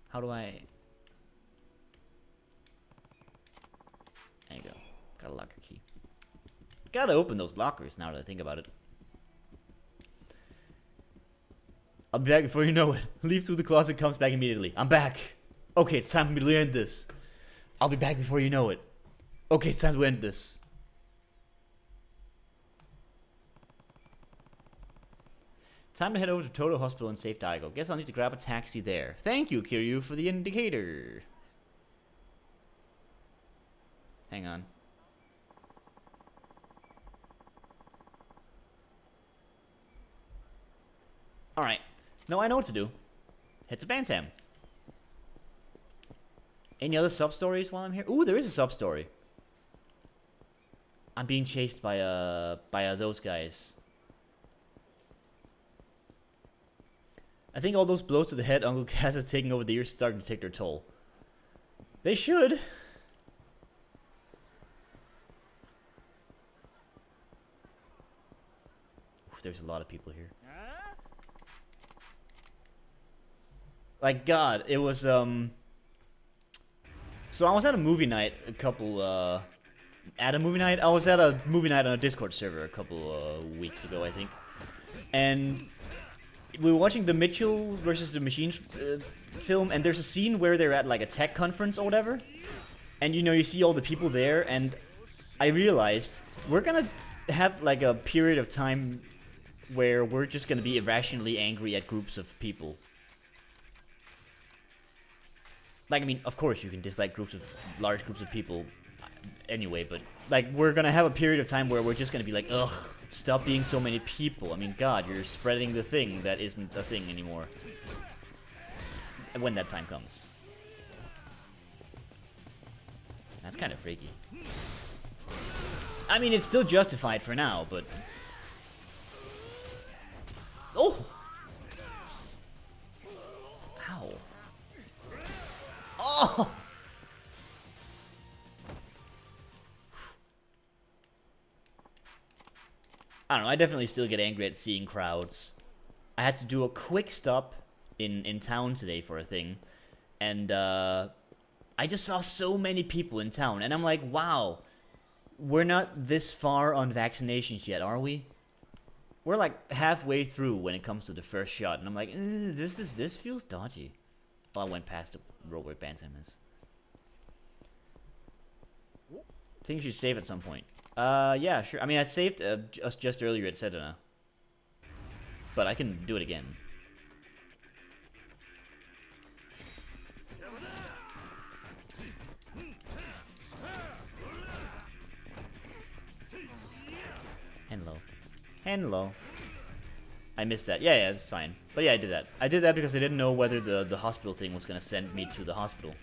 How do I... There you go. Got a locker key. Gotta open those lockers now that I think about it. I'll be back before you know it. Leaves through the closet, comes back immediately. I'm back. Okay, it's time for me to end this. I'll be back before you know it. Okay, it's time to end this. Time to head over to Toto Hospital and save Daigo. Guess I'll need to grab a taxi there. Thank you, Kiryu, for the indicator. Hang on. Alright. No, I know what to do. Head to Bansam. Any other sub-stories while I'm here? Ooh, there is a sub-story. I'm being chased by those guys. I think all those blows to the head Uncle Cass is taking over the years starting to take their toll. They should. Oof, there's a lot of people here. Like, God, it was, So I was at a movie night I was at a movie night on a Discord server a couple weeks ago, I think. And we were watching the Mitchell versus the Machines film, and there's a scene where they're at like a tech conference or whatever. And you know, you see all the people there, and I realized we're gonna have like a period of time where we're just gonna be irrationally angry at groups of people. Like, I mean, of course you can dislike large groups of people. anyway, but like we're gonna have a period of time where we're just gonna be like, ugh, stop being so many people. I mean, God, you're spreading the thing that isn't a thing anymore. When that time comes. That's kind of freaky. I mean, it's still justified for now, but... Oh! Ow. Oh! I don't know, I definitely still get angry at seeing crowds. I had to do a quick stop in town today for a thing, and I just saw so many people in town, and I'm like, wow, we're not this far on vaccinations yet, are we? We're like halfway through when it comes to the first shot, and I'm like, this feels dodgy. Well, I went past the road where Bantam is. Think you should save at some point. Yeah, sure. I mean, I saved just earlier at Sedona, but I can do it again. Hello. Hello. I missed that. Yeah, it's fine. But yeah, I did that. I did that because I didn't know whether the hospital thing was gonna send me to the hospital.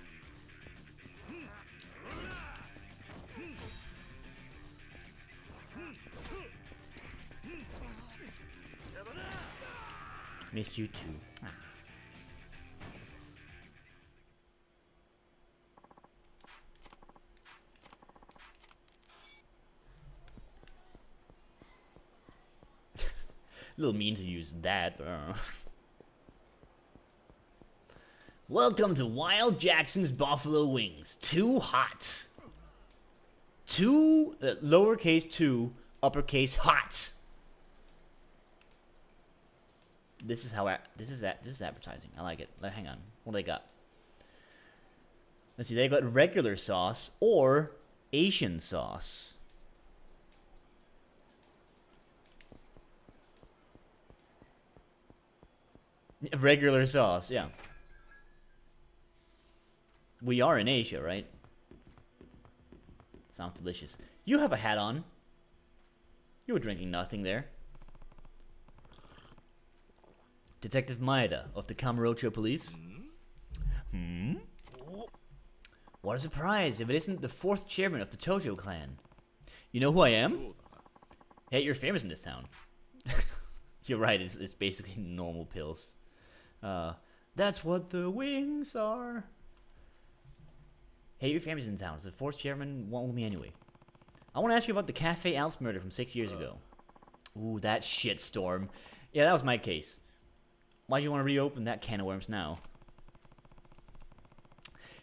Missed you too. Ah. A little mean to use that, but I don't know. Welcome to Wild Jackson's Buffalo Wings. Too hot. Lowercase 2, uppercase hot. This is how this is advertising. I like it. Hang on. What do they got? Let's see. They got regular sauce or Asian sauce. Regular sauce, yeah. We are in Asia, right? Sounds delicious. You have a hat on. You were drinking nothing there. Detective Maeda of the Kamurocho Police. Hmm? What a surprise if it isn't the 4th chairman of the Tojo clan. You know who I am? Hey, you're famous in this town. You're right, it's basically normal pills. That's what the wings are. Hey, you're famous in town. So the 4th chairman won't with me anyway. I want to ask you about the Cafe Alps murder from 6 years ago. Ooh, that shitstorm. Yeah, that was my case. Why do you want to reopen that can of worms now?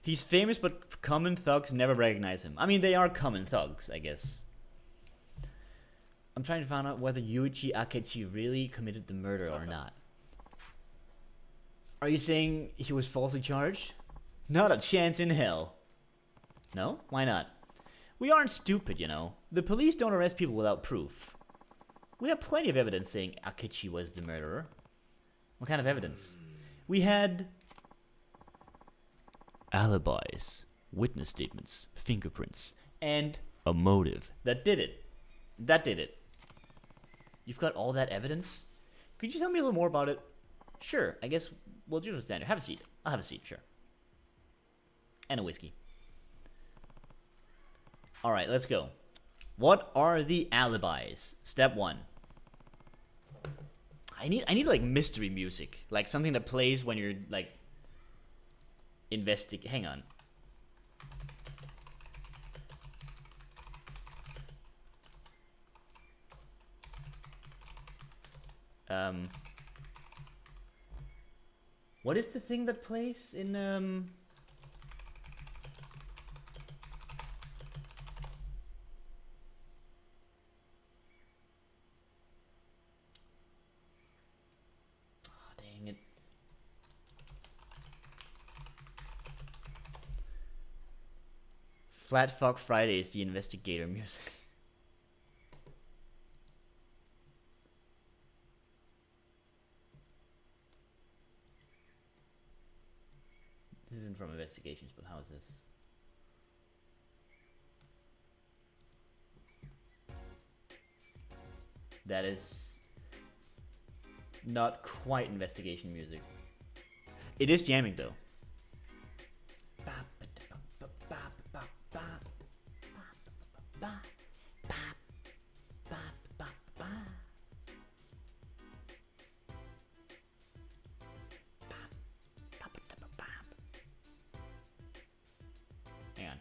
He's famous, but common thugs never recognize him. I mean, they are common thugs, I guess. I'm trying to find out whether Yuichi Akechi really committed the murder or not. Are you saying he was falsely charged? Not a chance in hell. No? Why not? We aren't stupid, you know. The police don't arrest people without proof. We have plenty of evidence saying Akechi was the murderer. What kind of evidence? We had alibis, witness statements, fingerprints, and a motive. That did it. That did it. You've got all that evidence? Could you tell me a little more about it? Sure, I guess we'll do the standard. Have a seat. I'll have a seat, sure. And a whiskey. Alright, let's go. What are the alibis? Step 1. I need like mystery music. Like something that plays when you're like hang on. What is the thing that plays in dang it. Flat Fuck Friday is the investigator music. This isn't from investigations, but how is this? That is not quite investigation music. It is jamming though. Hang on.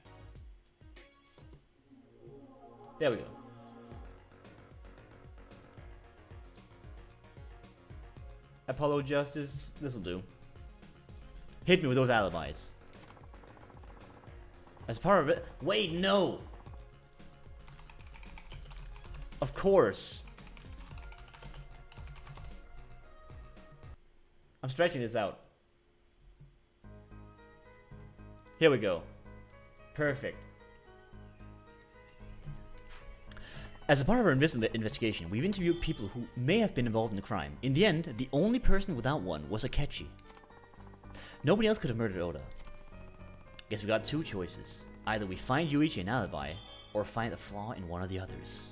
There we go. Apollo Justice, this'll do. Hit me with those alibis. As part of it. Wait, no! Of course. I'm stretching this out. Here we go. Perfect. As a part of our investigation, we've interviewed people who may have been involved in the crime. In the end, the only person without one was Akechi. Nobody else could have murdered Oda. Guess we got two choices. Either we find Yuichi an alibi, or find a flaw in one of the others.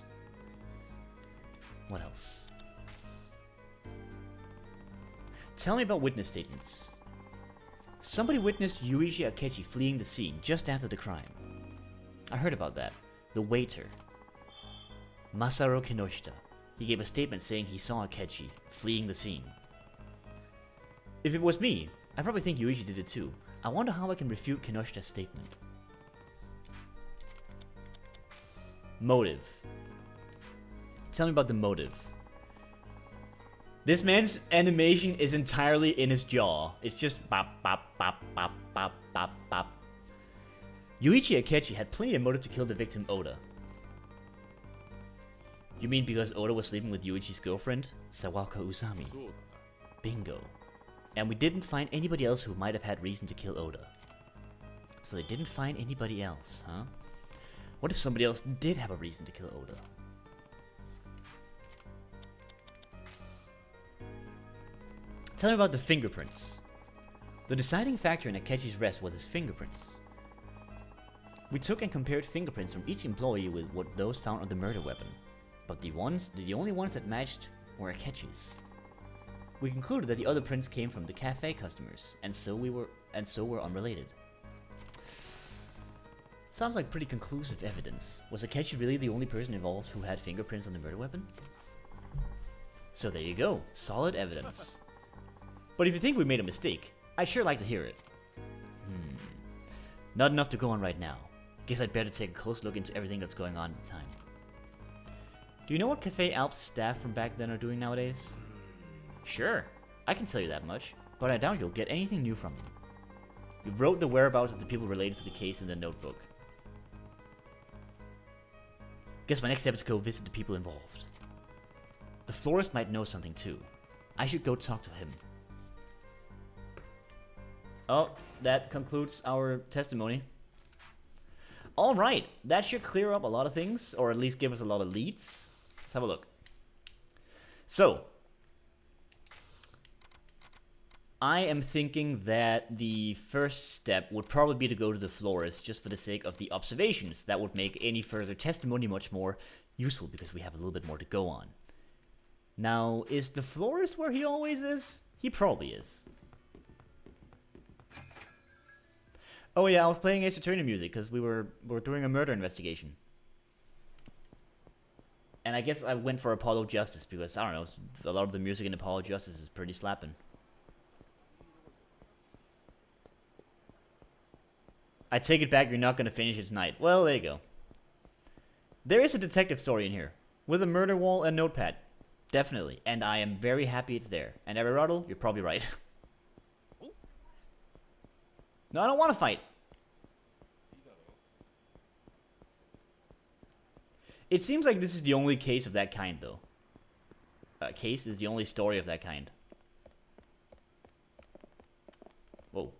What else? Tell me about witness statements. Somebody witnessed Yuichi Akechi fleeing the scene just after the crime. I heard about that. The waiter. Masaru Kinoshita. He gave a statement saying he saw Akechi fleeing the scene. If it was me, I probably think Yuichi did it too. I wonder how I can refute Kinoshita's statement. Motive. Tell me about the motive. This man's animation is entirely in his jaw. It's just bop, bop, bop, bop, bop, bop, bop. Yuichi Akechi had plenty of motive to kill the victim Oda. You mean because Oda was sleeping with Yuichi's girlfriend, Sawaka Usami? Bingo. And we didn't find anybody else who might have had reason to kill Oda. So they didn't find anybody else, huh? What if somebody else did have a reason to kill Oda? Tell me about the fingerprints. The deciding factor in Akechi's arrest was his fingerprints. We took and compared fingerprints from each employee with what those found on the murder weapon. But the only ones that matched were Akechi's. We concluded that the other prints came from the cafe customers, and so were unrelated. Sounds like pretty conclusive evidence. Was Akechi really the only person involved who had fingerprints on the murder weapon? So there you go, solid evidence. But if you think we made a mistake, I'd sure like to hear it. Not enough to go on right now. Guess I'd better take a close look into everything that's going on at the time. Do you know what Cafe Alp's staff from back then are doing nowadays? Sure, I can tell you that much, but I doubt you'll get anything new from them. You wrote the whereabouts of the people related to the case in the notebook. Guess my next step is to go visit the people involved. The florist might know something too. I should go talk to him. Oh, that concludes our testimony. Alright, that should clear up a lot of things, or at least give us a lot of leads. Let's have a look. So, I am thinking that the first step would probably be to go to the florist just for the sake of the observations. That would make any further testimony much more useful because we have a little bit more to go on. Now, is the florist where he always is? He probably is. Oh yeah, I was playing Ace Attorney music because we were doing a murder investigation. And I guess I went for Apollo Justice because, I don't know, a lot of the music in Apollo Justice is pretty slapping. I take it back, you're not going to finish it tonight. Well, there you go. There is a detective story in here, with a murder wall and notepad. Definitely, and I am very happy it's there. And Aristotle, you're probably right. No, I don't want to fight. It seems like this is the only case of that kind, though. Case is the only story of that kind. Whoa.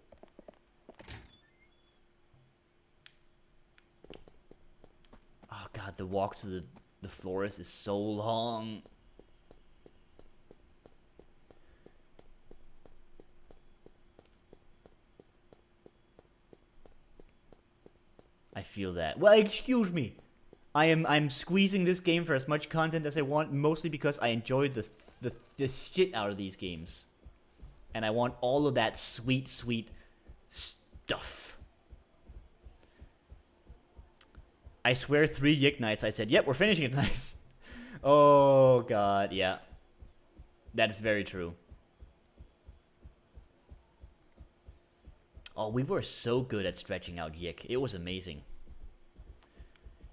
Oh god, the walk to the florist is so long. I feel that. Well, excuse me. I'm squeezing this game for as much content as I want, mostly because I enjoy the shit out of these games. And I want all of that sweet, sweet stuff. I swear 3 Yik nights I said, yep, we're finishing it tonight. Oh, God, yeah. That is very true. Oh, we were so good at stretching out Yik. It was amazing.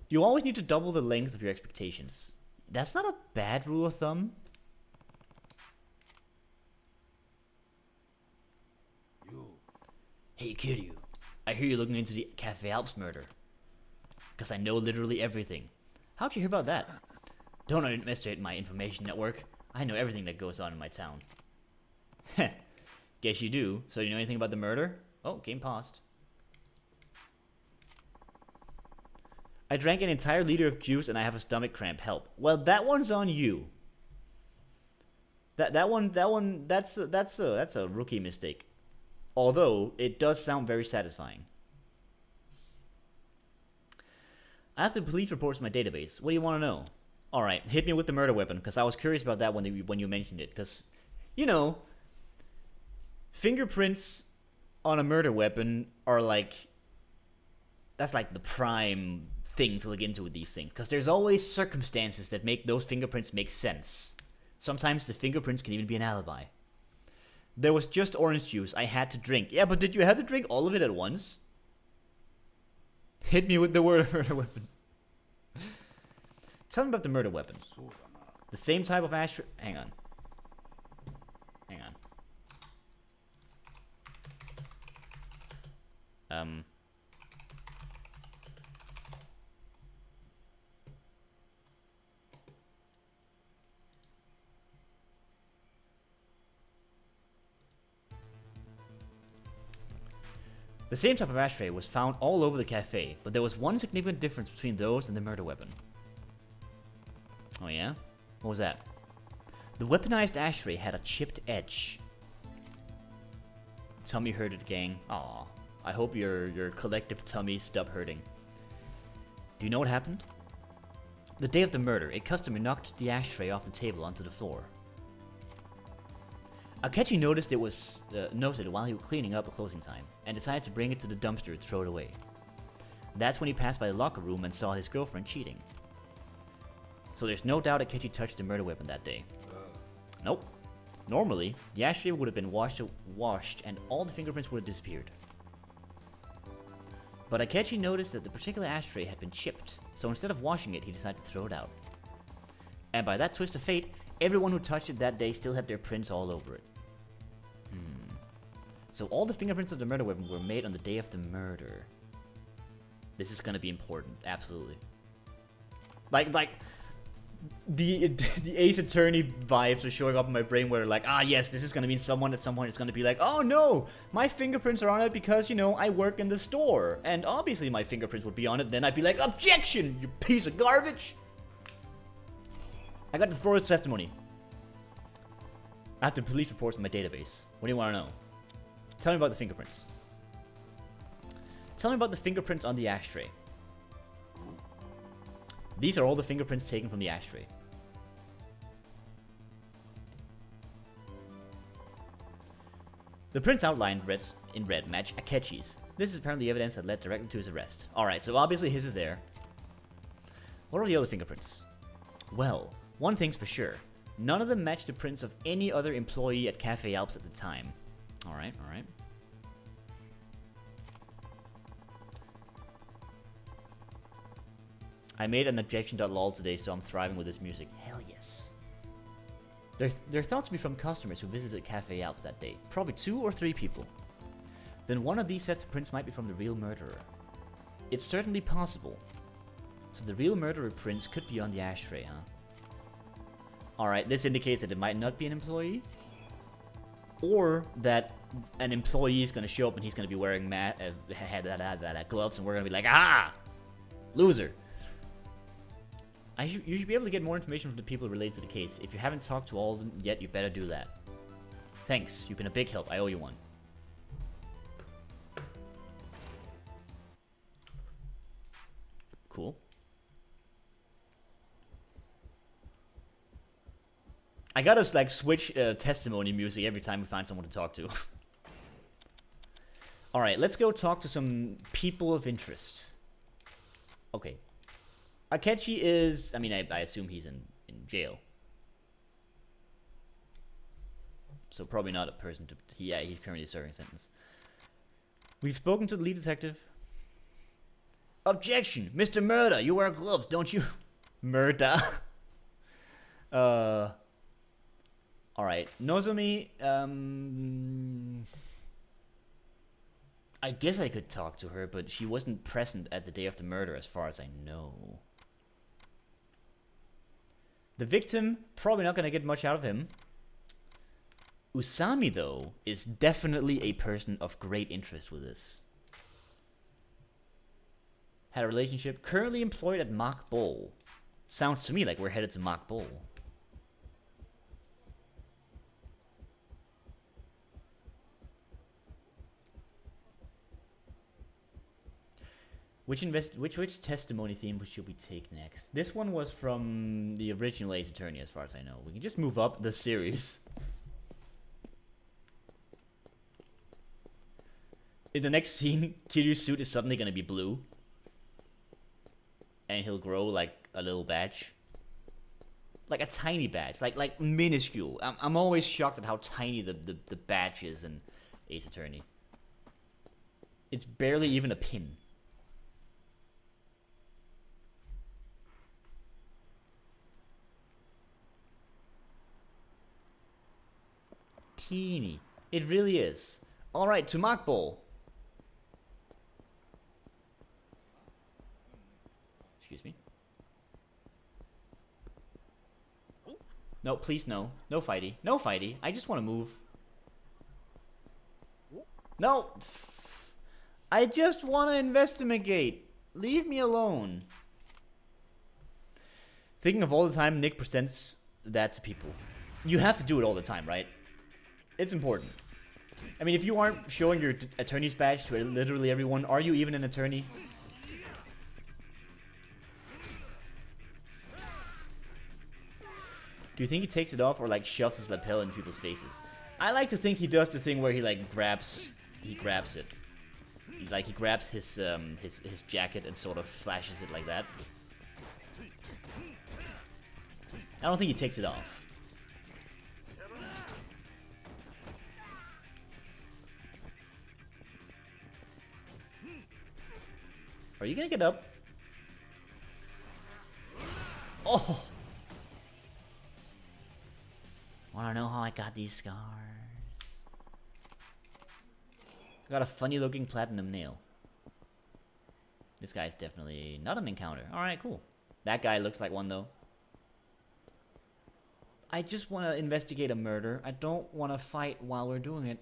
You always need to double the length of your expectations. That's not a bad rule of thumb. Hey, Kiryu. I hear you're looking into the Cafe Alps murder. Because I know literally everything. How'd you hear about that? Don't underestimate my information network. I know everything that goes on in my town. Heh. Guess you do. So you know anything about the murder? Oh, game paused. I drank an entire liter of juice and I have a stomach cramp. Help. Well, that one's on you. That's a rookie mistake. Although it does sound very satisfying. I have the police reports in my database. What do you want to know? All right, hit me with the murder weapon because I was curious about that when you mentioned it. Because, you know, fingerprints on a murder weapon are like, that's like the prime thing to look into with these things. Because there's always circumstances that make those fingerprints make sense. Sometimes the fingerprints can even be an alibi. There was just orange juice I had to drink. Yeah, but did you have to drink all of it at once? Hit me with the word murder weapon. Tell me about the murder weapon. The same type of ashtray. Hang on. The same type of ashtray was found all over the cafe, but there was one significant difference between those and the murder weapon. Oh yeah? What was that? The weaponized ashtray had a chipped edge. Tummy hurted, gang. Aw. I hope your collective tummies stop hurting. Do you know what happened? The day of the murder, a customer knocked the ashtray off the table onto the floor. Akechi noticed it while he was cleaning up at closing time, and decided to bring it to the dumpster to throw it away. That's when he passed by the locker room and saw his girlfriend cheating. So there's no doubt Akechi touched the murder weapon that day. Nope. Normally, the ashtray would have been washed and all the fingerprints would have disappeared. But Akechi noticed that the particular ashtray had been chipped, so instead of washing it, he decided to throw it out. And by that twist of fate, everyone who touched it that day still had their prints all over it. So all the fingerprints of the murder weapon were made on the day of the murder. This is gonna be important, absolutely. Like the Ace Attorney vibes are showing up in my brain where like, ah yes, this is gonna mean someone at some point is gonna be like, oh no, my fingerprints are on it because, you know, I work in the store. And obviously my fingerprints would be on it, then I'd be like, objection, you piece of garbage! I got the Forrest testimony. I have the police reports in my database. What do you want to know? Tell me about the fingerprints. Tell me about the fingerprints on the ashtray. These are all the fingerprints taken from the ashtray. The prints outlined in red match Akechi's. This is apparently evidence that led directly to his arrest. Alright, so obviously his is there. What are the other fingerprints? Well, one thing's for sure. None of them match the prints of any other employee at Cafe Alps at the time. Alright, alright. I made an objection.lol today, so I'm thriving with this music. Hell yes. They're thought to be from customers who visited Cafe Alps that day. Probably 2 or 3 people. Then one of these sets of prints might be from the real murderer. It's certainly possible. So the real murderer prints could be on the ashtray, huh? Alright, this indicates that it might not be an employee. Or that an employee is going to show up and he's going to be wearing gloves and we're going to be like, ah! Loser. You should be able to get more information from the people related to the case. If you haven't talked to all of them yet, you better do that. Thanks, you've been a big help. I owe you one. Cool. I gotta like switch testimony music every time we find someone to talk to. Alright, let's go talk to some people of interest. Okay. Akechi is... I mean, I assume he's in jail. So probably not a person to... Yeah, he's currently serving a sentence. We've spoken to the lead detective. Objection! Mr. Murder, you wear gloves, don't you? Murder. Alright. Nozomi, I guess I could talk to her, but she wasn't present at the day of the murder as far as I know. The victim, probably not gonna get much out of him. Usami, though, is definitely a person of great interest with this. Had a relationship, currently employed at Mach Bowl. Sounds to me like we're headed to Mach Bowl. Which testimony theme should we take next? This one was from the original Ace Attorney, as far as I know. We can just move up the series. In the next scene, Kiryu's suit is suddenly gonna be blue. And he'll grow like a little badge. Like a tiny badge. Like minuscule. I'm always shocked at how tiny the badge is in Ace Attorney. It's barely even a pin. Teeny. It really is. Alright, to Mach Bowl. Excuse me. No, please no. No fighty. No fighty. I just want to move. No! I just want to investigate. Leave me alone. Thinking of all the time Nick presents that to people. You have to do it all the time, right? It's important. I mean, if you aren't showing your attorney's badge to literally everyone, are you even an attorney? Do you think he takes it off or like shoves his lapel in people's faces? I like to think he does the thing where he like grabs it. Like he grabs his jacket and sort of flashes it like that. I don't think he takes it off. Are you gonna get up? Oh! Wanna know how I got these scars? Got a funny looking platinum nail. This guy's definitely not an encounter. Alright, cool. That guy looks like one though. I just want to investigate a murder. I don't want to fight while we're doing it.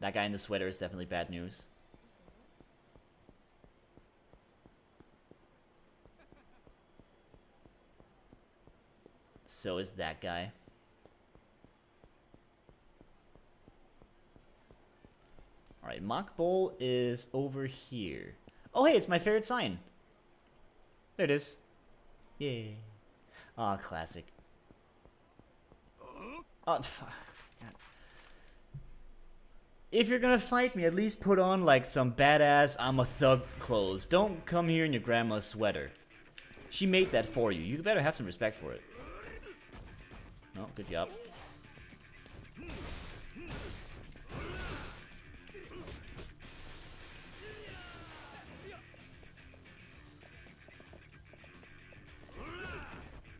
That guy in the sweater is definitely bad news. So is that guy. Alright, Mach Bowl is over here. Oh hey, it's my favorite sign. There it is. Yay. Aw, classic. Oh, fuck. If you're gonna fight me, at least put on like some badass I'm a thug clothes. Don't come here in your grandma's sweater. She made that for you. You better have some respect for it. Oh, good job.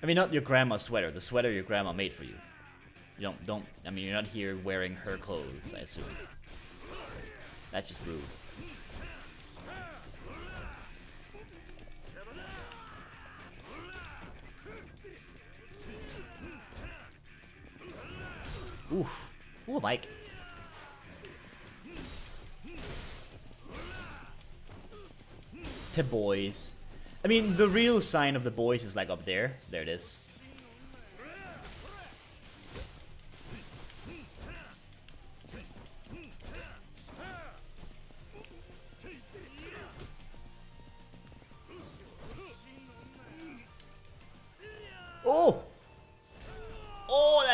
I mean, not your grandma's sweater. The sweater your grandma made for you. You don't. I mean, you're not here wearing her clothes, I assume. That's just rude. Oof. Ooh, Mike. To boys. I mean, the real sign of the boys is like up there. There it is.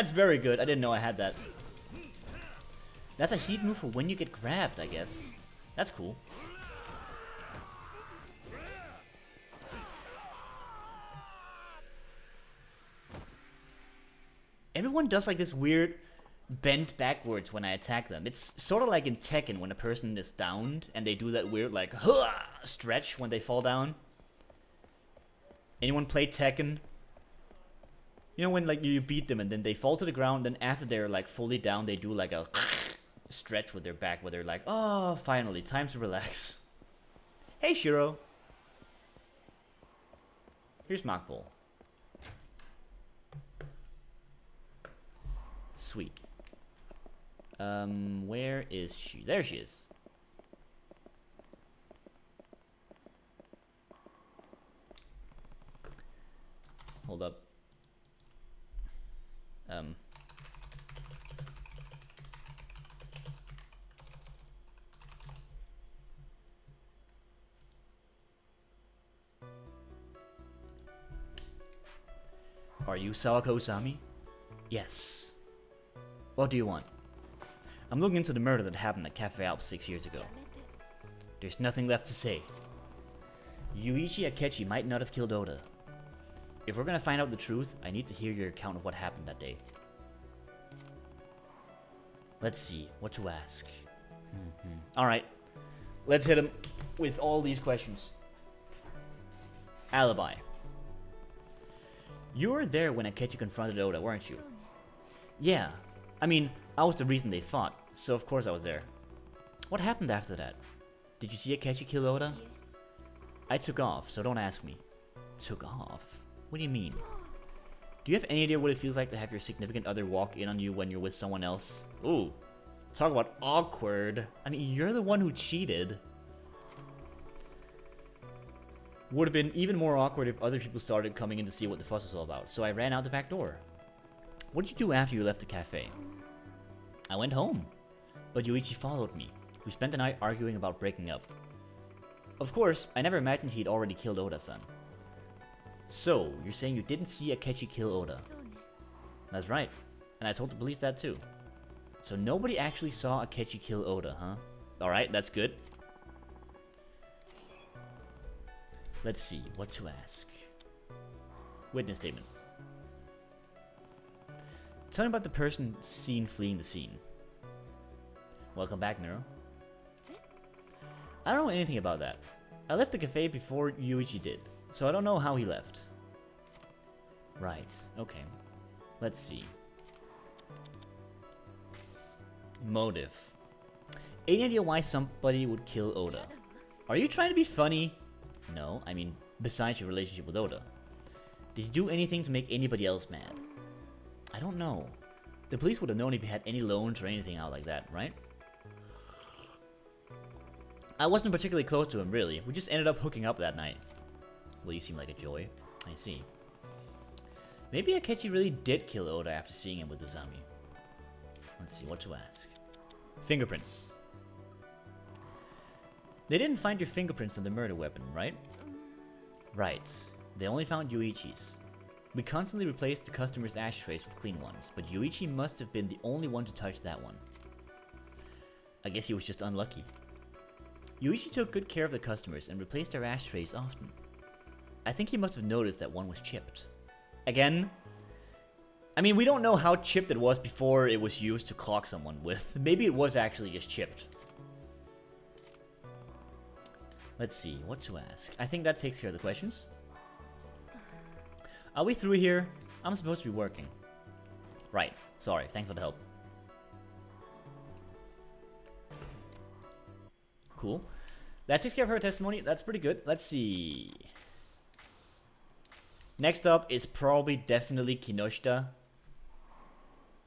that's very good. I didn't know I had that. That's a heat move for when you get grabbed, I guess. That's cool. Everyone does like this weird bend backwards when I attack them. It's sort of like in Tekken when a person is downed and they do that weird like stretch when they fall down. Anyone play Tekken? You know when like you beat them and then they fall to the ground, then after they're like fully down they do like a stretch with their back where they're like, oh, finally, time to relax. Hey Shiro. Here's Mach Ball. Sweet. Where is she? There she is. Hold up. Are you Sawako Usami? Yes. What do you want? I'm looking into the murder that happened at Cafe Alps 6 years ago. There's nothing left to say. Yuichi Akechi might not have killed Oda. If we're gonna find out the truth, I need to hear your account of what happened that day. Let's see, what to ask. Alright, let's hit him with all these questions. Alibi. You were there when Akechi confronted Oda, weren't you? Yeah. I mean, I was the reason they fought, so of course I was there. What happened after that? Did you see Akechi kill Oda? I took off, so don't ask me. Took off? What do you mean? Do you have any idea what it feels like to have your significant other walk in on you when you're with someone else? Ooh. Talk about awkward. I mean, you're the one who cheated. Would have been even more awkward if other people started coming in to see what the fuss was all about, so I ran out the back door. What did you do after you left the cafe? I went home, but Yuichi followed me. We spent the night arguing about breaking up. Of course, I never imagined he'd already killed Oda-san. So, you're saying you didn't see Akechi kill Oda? That's right, and I told the police that too. So nobody actually saw Akechi kill Oda, huh? Alright, that's good. Let's see, what to ask. Witness statement. Tell me about the person seen fleeing the scene. Welcome back, Nero. I don't know anything about that. I left the cafe before Yuichi did, so I don't know how he left. Right, okay. Let's see. Motive. Any idea why somebody would kill Oda? Are you trying to be funny? No, I mean, besides your relationship with Oda. Did you do anything to make anybody else mad? I don't know. The police would have known if you had any loans or anything out like that, right? I wasn't particularly close to him, really. We just ended up hooking up that night. Well, you seem like a joy. I see. Maybe Akechi really did kill Oda after seeing him with Uzami. Let's see, what to ask. Fingerprints. They didn't find your fingerprints on the murder weapon, right? Right. They only found Yuichi's. We constantly replaced the customer's ashtrays with clean ones, but Yuichi must have been the only one to touch that one. I guess he was just unlucky. Yuichi took good care of the customers and replaced their ashtrays often. I think he must have noticed that one was chipped. Again, I mean, we don't know how chipped it was before it was used to clock someone with. Maybe it was actually just chipped. Let's see, what to ask. I think that takes care of the questions. Are we through here? I'm supposed to be working. Right, sorry, thanks for the help. Cool. That takes care of her testimony. That's pretty good. Let's see. Next up is probably definitely Kinoshita,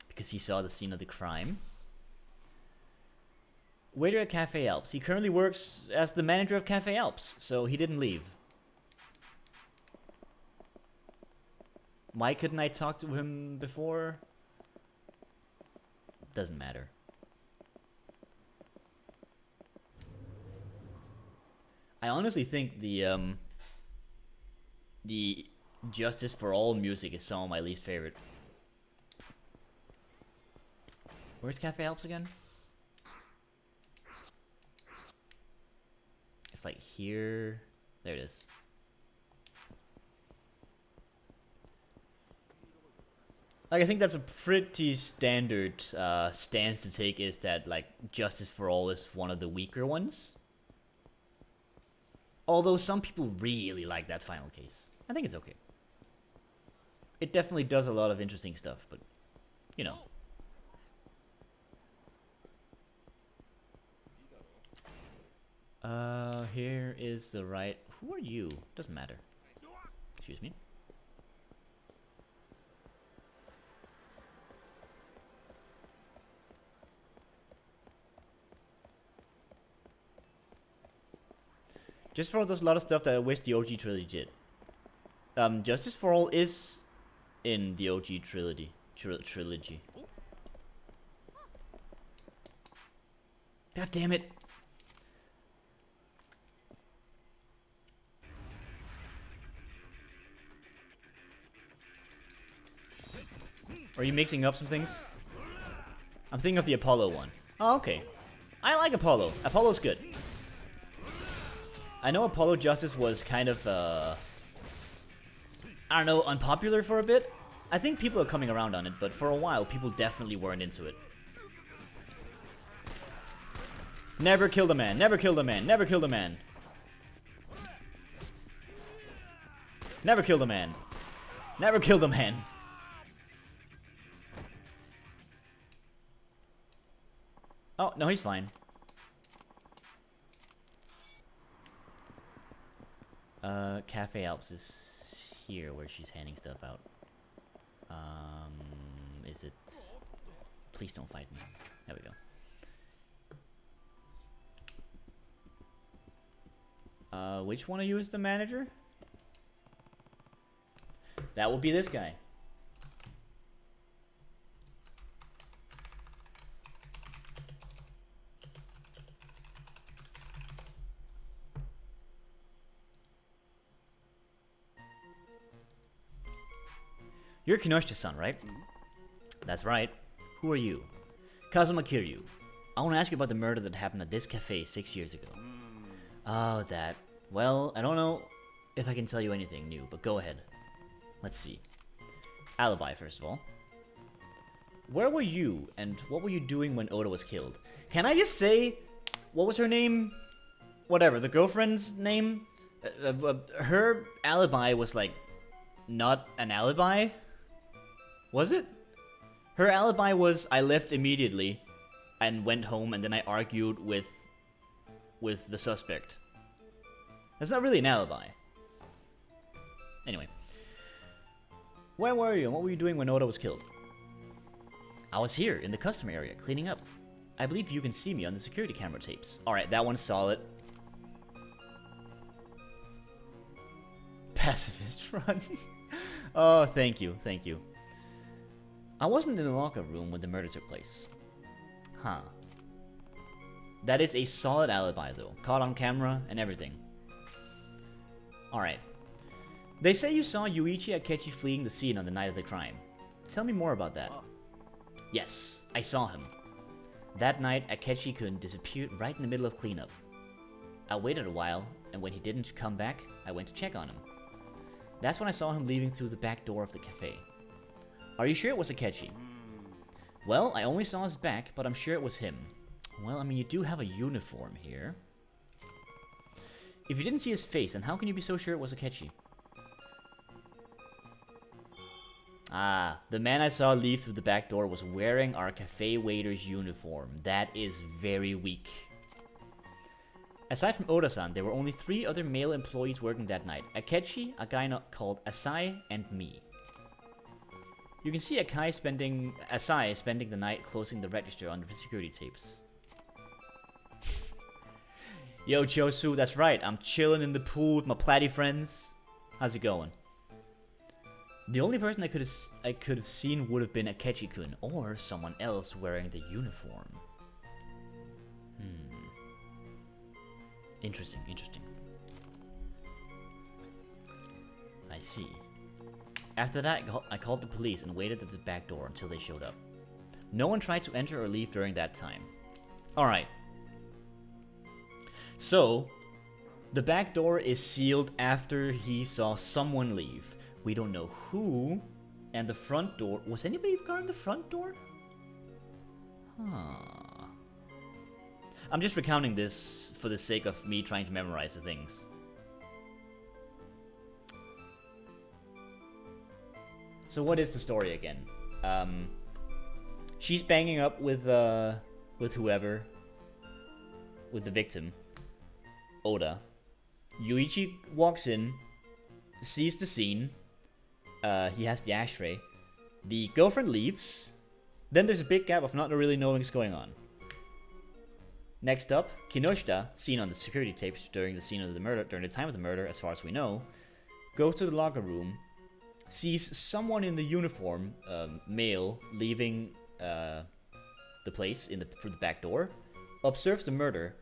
because he saw the scene of the crime. Waiter at Cafe Alps. He currently works as the manager of Cafe Alps, so he didn't leave. Why couldn't I talk to him before? Doesn't matter. I honestly think the Justice for All music is some of my least favorite. Where's Cafe Alps again? It's like here. There it is. Like, I think that's a pretty standard stance to take, is that, like, Justice for All is one of the weaker ones. Although some people really like that final case. I think it's okay. It definitely does a lot of interesting stuff, but, you know. Here is the right... Who are you? Doesn't matter. Excuse me. Just for all, there's a lot of stuff that I wish the OG trilogy did. Justice for All is in the OG trilogy. God damn it. Are you mixing up some things? I'm thinking of the Apollo one. Oh, okay. I like Apollo. Apollo's good. I know Apollo Justice was kind of, I don't know, unpopular for a bit. I think people are coming around on it, but for a while, people definitely weren't into it. Never kill the man, never kill the man, never kill the man. Never kill the man. Never kill the man. Oh, no, he's fine. Cafe Alps is here where she's handing stuff out. Is it... Please don't fight me. There we go. Which one of you is the manager? That will be this guy. You're Kinoshita-san, right? That's right. Who are you? Kazuma Kiryu. I want to ask you about the murder that happened at this cafe 6 years ago. Oh, that. Well, I don't know if I can tell you anything new, but go ahead. Let's see. Alibi, first of all. Where were you, and what were you doing when Oda was killed? Can I just say, what was her name? Whatever, the girlfriend's name? Her alibi was, like, not an alibi? Was it? Her alibi was, I left immediately and went home, and then I argued with the suspect. That's not really an alibi. Anyway. Where were you and what were you doing when Oda was killed? I was here in the customer area cleaning up. I believe you can see me on the security camera tapes. Alright, that one's solid. Pacifist run. Oh, thank you, thank you. I wasn't in the locker room when the murder took place. Huh. That is a solid alibi though. Caught on camera and everything. Alright. They say you saw Yuichi Akechi fleeing the scene on the night of the crime. Tell me more about that. Yes, I saw him. That night, Akechi-kun disappeared right in the middle of cleanup. I waited a while, and when he didn't come back, I went to check on him. That's when I saw him leaving through the back door of the cafe. Are you sure it was Akechi? Well, I only saw his back, but I'm sure it was him. Well, I mean, you do have a uniform here. If you didn't see his face, then how can you be so sure it was Akechi? Ah, the man I saw leave through the back door was wearing our cafe waiter's uniform. That is very weak. Aside from Oda-san, there were only 3 other male employees working that night. Akechi, a guy called Asai, and me. You can see Asai spending the night closing the register on the security tapes. Yo, Chosu, that's right. I'm chilling in the pool with my platy friends. How's it going? The only person I could have seen would have been Akechi-kun, or someone else wearing the uniform. Interesting, interesting. I see. After that, I called the police and waited at the back door until they showed up. No one tried to enter or leave during that time. Alright. So, the back door is sealed after he saw someone leave. We don't know who. And the front door... Was anybody guarding the front door? Huh. I'm just recounting this for the sake of me trying to memorize the things. So what is the story again? She's banging up with whoever. With the victim. Oda. Yuichi walks in, sees the scene. He has the ashtray. The girlfriend leaves. Then there's a big gap of not really knowing what's going on. Next up, Kinoshita, seen on the security tapes during the scene of the murder, during the time of the murder, as far as we know, goes to the locker room, sees someone in the uniform, male, leaving the place through the back door, observes the murder,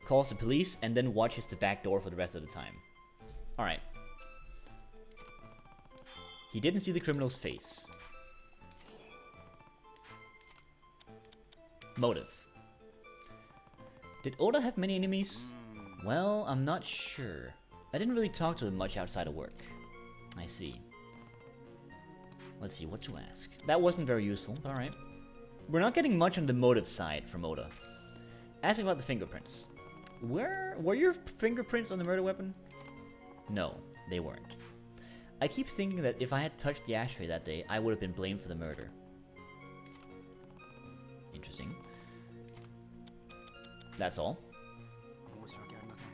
calls the police, and then watches the back door for the rest of the time. Alright. He didn't see the criminal's face. Motive. Did Oda have many enemies? Well, I'm not sure. I didn't really talk to him much outside of work. I see. Let's see, what to ask. That wasn't very useful, but alright. We're not getting much on the motive side from Oda. Asking about the fingerprints. Were your fingerprints on the murder weapon? No, they weren't. I keep thinking that if I had touched the ashtray that day, I would have been blamed for the murder. Interesting. That's all.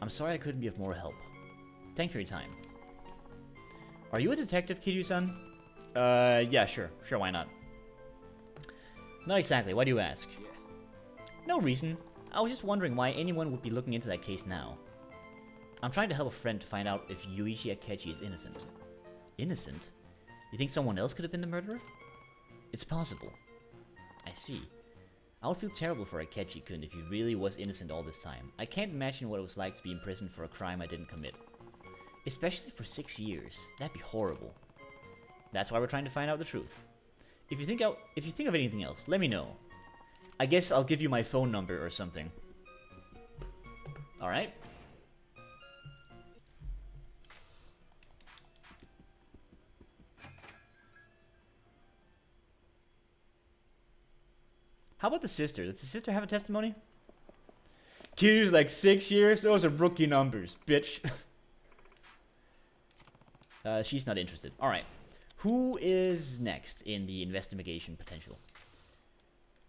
I'm sorry I couldn't be of more help. Thanks for your time. Are you a detective, Kiryu-san? Yeah, sure. Sure, why not? Not exactly. Why do you ask? No reason. I was just wondering why anyone would be looking into that case now. I'm trying to help a friend to find out if Yuichi Akechi is innocent. Innocent? You think someone else could have been the murderer? It's possible. I see. I would feel terrible for Akechi-kun if he really was innocent all this time. I can't imagine what it was like to be imprisoned for a crime I didn't commit. Especially for 6 years. That'd be horrible. That's why we're trying to find out the truth. If you think of anything else, let me know. I guess I'll give you my phone number or something. Alright. How about the sister? Does the sister have a testimony? Kiryu's like 6 years? Those are rookie numbers, bitch. She's not interested. Alright. Who is next in the investigation potential?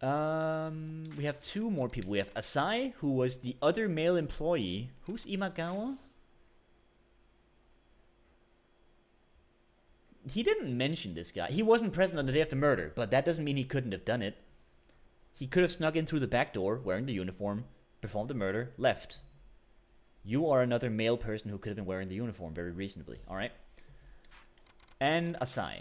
We have two more people. We have Asai, who was the other male employee. Who's Imagawa? He didn't mention this guy. He wasn't present on the day of the murder, but that doesn't mean he couldn't have done it. He could have snuck in through the back door, wearing the uniform, performed the murder, left. You are another male person who could have been wearing the uniform very reasonably. Alright. And Asai.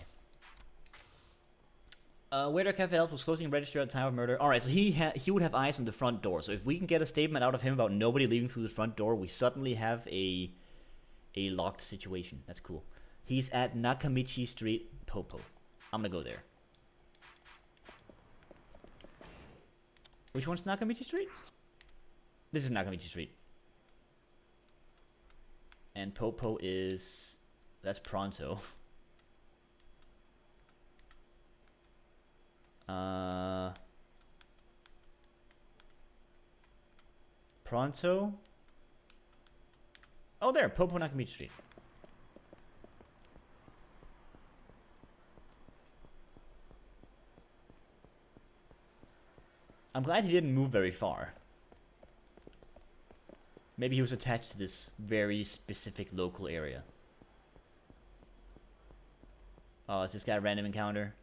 Waiter Cafe Help was closing a register at the time of murder. Alright, so he would have eyes on the front door. So if we can get a statement out of him about nobody leaving through the front door, we suddenly have a locked situation. That's cool. He's at Nakamichi Street, Popo. I'm gonna go there. Which one's Nakamichi Street? This is Nakamichi Street. And Popo is... That's Pronto. Pronto? Oh, there. Popo Nakamichi Street. I'm glad he didn't move very far. Maybe he was attached to this very specific local area. Oh, is this guy a random encounter?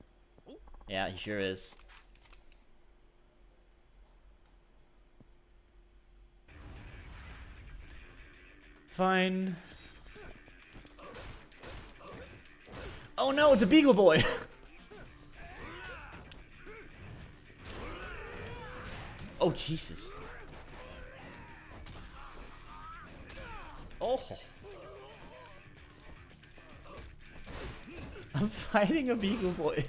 Yeah, he sure is. Fine. Oh no, it's a Beagle Boy! Oh, Jesus. Oh. I'm fighting a Beagle Boy.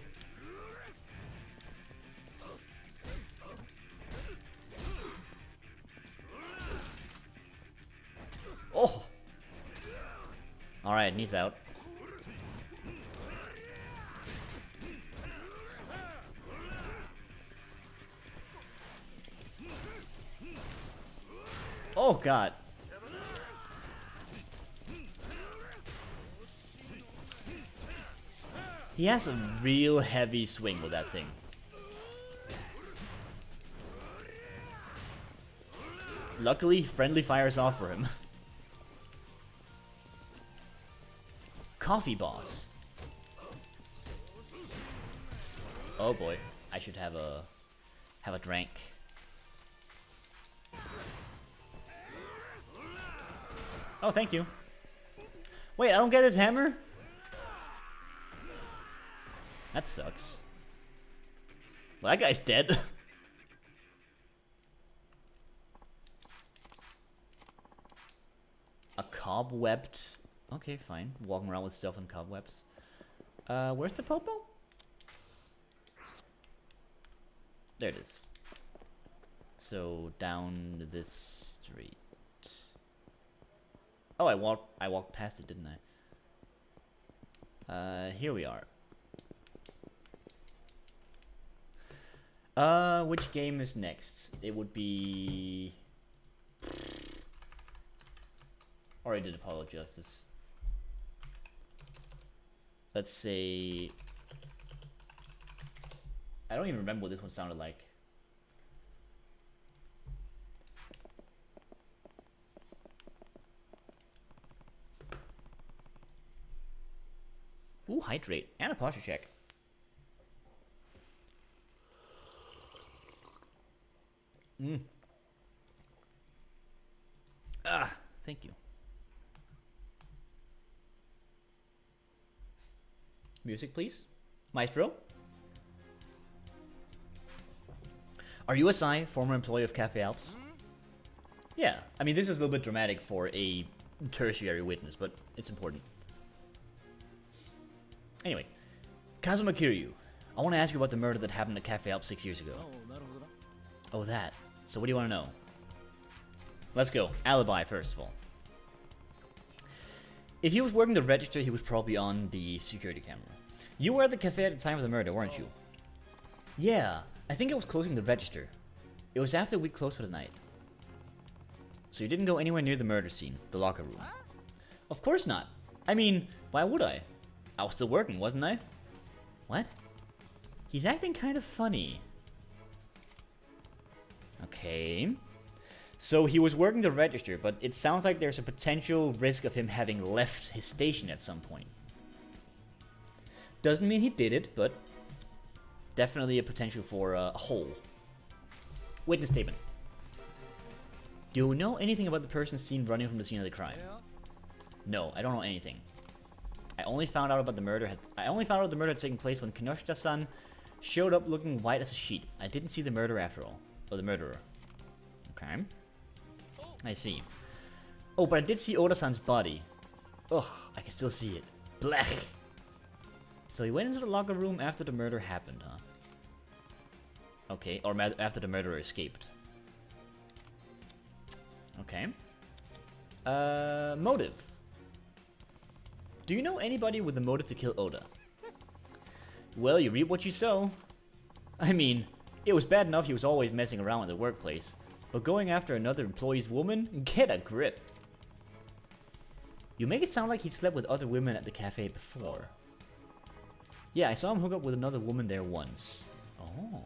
Alright, he's out. Oh god. He has a real heavy swing with that thing. Luckily, friendly fires off for him. Coffee boss. Oh boy, I should have a drink. Oh, thank you. Wait, I don't get his hammer? That sucks. Well, that guy's dead. A cobwebbed... Okay, fine. Walking around with stuff and cobwebs. Where's the popo? There it is. So, down this street. Oh, I walked past it, didn't I? Here we are. Which game is next? It would be... Already did Apollo Justice. Let's say... I don't even remember what this one sounded like. Ooh, hydrate. And a posture check. Ah, thank you. Music, please. Maestro. Are you a Sai, former employee of Cafe Alps? Yeah, I mean, this is a little bit dramatic for a tertiary witness, but it's important. Anyway, Kazuma Kiryu, I want to ask you about the murder that happened at Cafe Alps 6 years ago. Oh, that. So what do you want to know? Let's go. Alibi, first of all. If he was working the register, he was probably on the security camera. You were at the cafe at the time of the murder, weren't you? Yeah, I think I was closing the register. It was after we closed for the night. So you didn't go anywhere near the murder scene, the locker room? Of course not. I mean, why would I? I was still working, wasn't I? What? He's acting kind of funny. Okay. So he was working the register, but it sounds like there's a potential risk of him having left his station at some point. Doesn't mean he did it, but definitely a potential for a hole. Witness statement. Do you know anything about the person seen running from the scene of the crime? No, I don't know anything. I only found out about the murder had taken place when Kinoshita-san showed up looking white as a sheet. I didn't see the murder after all. Or the murderer. Okay. I see. Oh, but I did see Oda-san's body. Ugh, I can still see it. Blech! So he went into the locker room after the murder happened, huh? Okay, or after the murderer escaped. Okay. Motive. Do you know anybody with a motive to kill Oda? Well, you reap what you sow. I mean, it was bad enough he was always messing around in the workplace, but going after another employee's woman? Get a grip. You make it sound like he'd slept with other women at the cafe before. Yeah, I saw him hook up with another woman there once. Oh.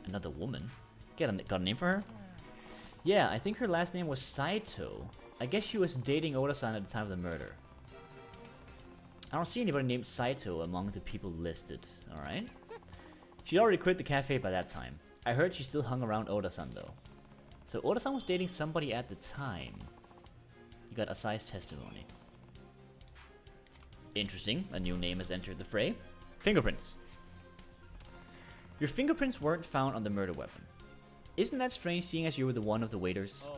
Another woman? Got a name for her? Yeah, I think her last name was Saito. I guess she was dating Oda-san at the time of the murder. I don't see anybody named Saito among the people listed. Alright. She'd already quit the cafe by that time. I heard she still hung around Oda-san though. So Oda-san was dating somebody at the time. You got Asai's testimony. Interesting, a new name has entered the fray. Fingerprints. Your fingerprints weren't found on the murder weapon. Isn't that strange seeing as you were the one of the waiters?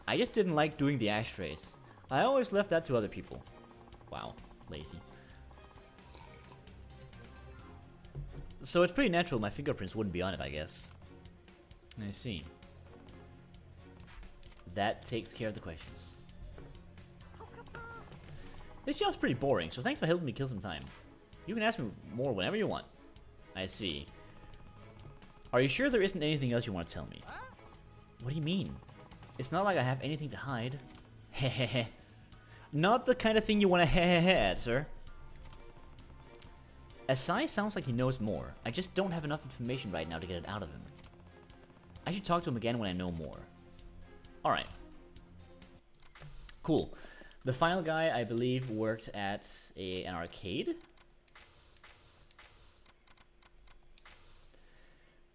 I just didn't like doing the ashtrays. I always left that to other people. Wow, lazy. So it's pretty natural my fingerprints wouldn't be on it, I guess. I see. That takes care of the questions. This job's pretty boring, so thanks for helping me kill some time. You can ask me more whenever you want. I see. Are you sure there isn't anything else you want to tell me? What do you mean? It's not like I have anything to hide. Hehehe. Not the kind of thing you want to hehehe at, sir. Asai sounds like he knows more. I just don't have enough information right now to get it out of him. I should talk to him again when I know more. Alright. Cool. The final guy, I believe, worked at an arcade?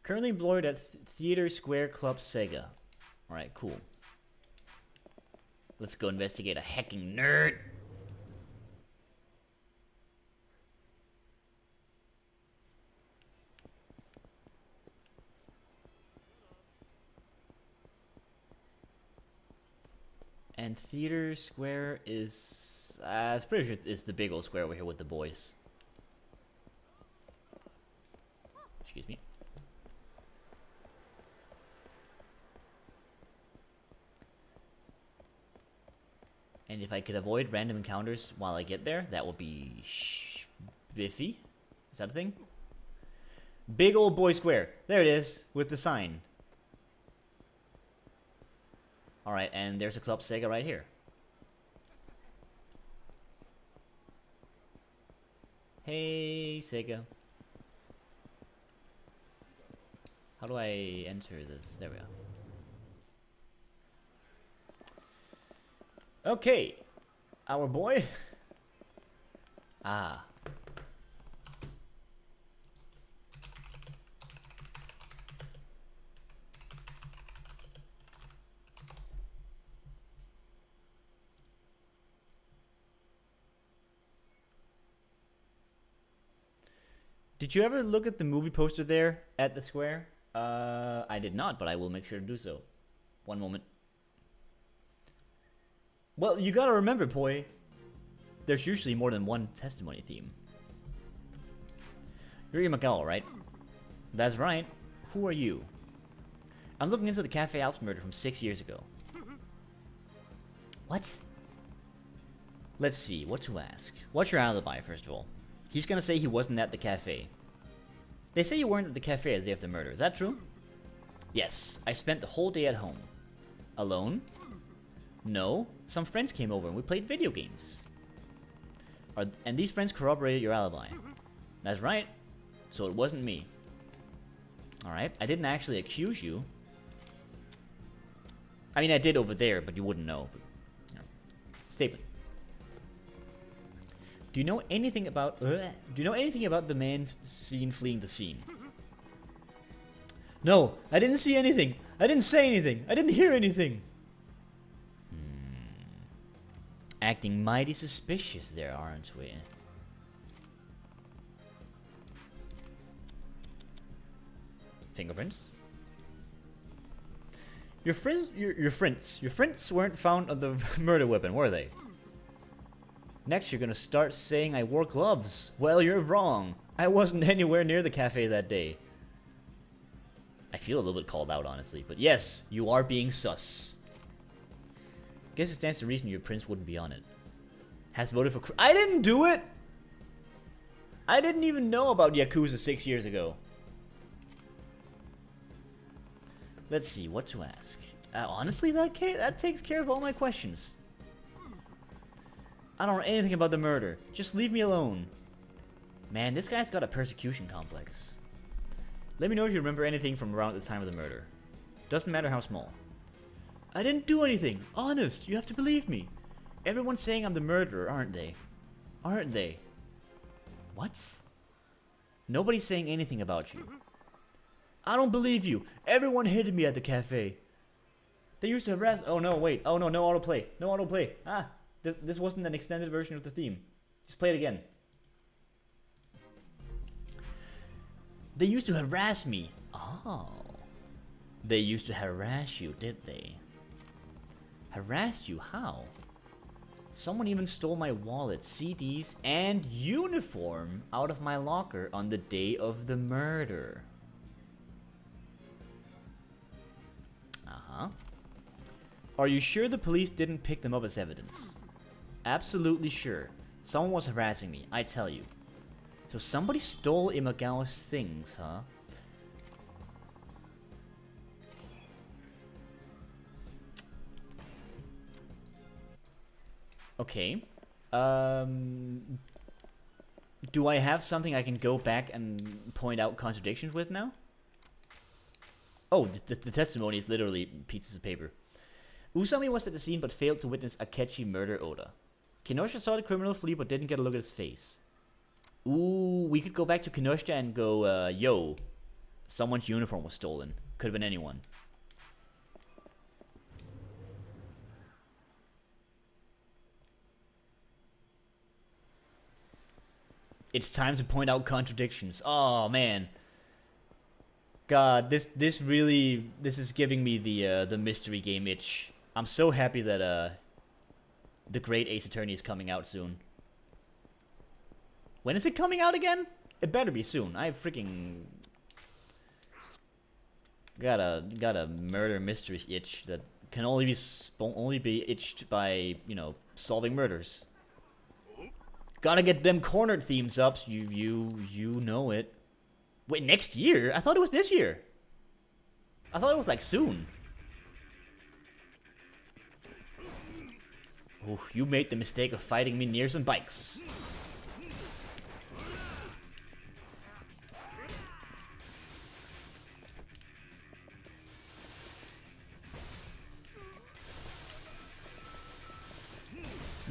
Currently employed at Theater Square Club Sega. Alright, cool. Let's go investigate a hacking nerd. And Theater Square is... I'm pretty sure it's the big old square over here with the boys. Excuse me. And if I could avoid random encounters while I get there, that would be spiffy. Is that a thing? Big old boy square. There it is, with the sign. Alright, and there's a Club Sega right here. Hey, Sega. How do I enter this? There we go. Okay, our boy. Ah. Did you ever look at the movie poster there at the square? I did not, but I will make sure to do so. One moment. Well, you gotta remember, boy, there's usually more than one testimony theme. You're Imagawa, right? That's right. Who are you? I'm looking into the Cafe Alps murder from 6 years ago. What? Let's see, what to ask. What's your alibi, first of all? He's gonna say he wasn't at the cafe. They say you weren't at the cafe the day of the murder, is that true? Yes, I spent the whole day at home. Alone? No, some friends came over and we played video games. And these friends corroborated your alibi. That's right. So it wasn't me. Alright, I didn't actually accuse you. I mean, I did over there, but you wouldn't know. But, you know. Statement. Do you know anything about the man seen fleeing the scene? No, I didn't see anything. I didn't say anything. I didn't hear anything. Acting mighty suspicious there, aren't we? Fingerprints. Your friends weren't found on the murder weapon, were they? Next, you're gonna start saying I wore gloves. Well, you're wrong. I wasn't anywhere near the cafe that day. I feel a little bit called out, honestly. But yes, you are being sus. Guess it stands to reason your prints wouldn't be on it. Has voted for... I didn't do it! I didn't even know about Yakuza 6 years ago. Let's see, what to ask. Honestly, that takes care of all my questions. I don't know anything about the murder. Just leave me alone. Man, this guy's got a persecution complex. Let me know if you remember anything from around the time of the murder. Doesn't matter how small. I didn't do anything. Honest, you have to believe me. Everyone's saying I'm the murderer, aren't they? Aren't they? What? Nobody's saying anything about you. I don't believe you. Everyone hated me at the cafe. They used to harass... Oh no, wait. Oh no, no autoplay. No autoplay. Ah, this wasn't an extended version of the theme. Just play it again. They used to harass me. Oh. They used to harass you, did they? Harassed you? How? Someone even stole my wallet, CDs, and uniform out of my locker on the day of the murder. Uh-huh. Are you sure the police didn't pick them up as evidence? Absolutely sure. Someone was harassing me, I tell you. So somebody stole Imagawa's things, huh? Okay. Do I have something I can go back and point out contradictions with now? Oh, the testimony is literally pieces of paper. Usami was at the scene but failed to witness Akechi murder Oda. Kinoshita saw the criminal flee but didn't get a look at his face. Ooh, we could go back to Kinoshita and go, yo, someone's uniform was stolen. Could have been anyone. It's time to point out contradictions. Oh man. God, this is giving me the mystery game itch. I'm so happy that the Great Ace Attorney is coming out soon. When is it coming out again? It better be soon. I freaking got a murder mystery itch that can only be itched by, you know, solving murders. Gotta get them cornered themes up. So you know it. Wait, next year? I thought it was this year. I thought it was like soon. Oh, you made the mistake of fighting me near some bikes.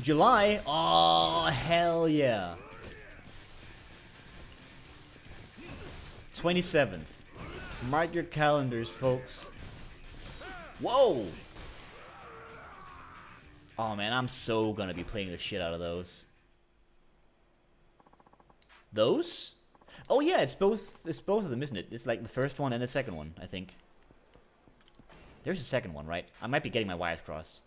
July? Oh, hell yeah. 27th. Mark your calendars, folks. Whoa! Oh man, I'm so gonna be playing the shit out of those. Those? Oh yeah, it's both of them, isn't it? It's like the first one and the second one, I think. There's a second one, right? I might be getting my wires crossed.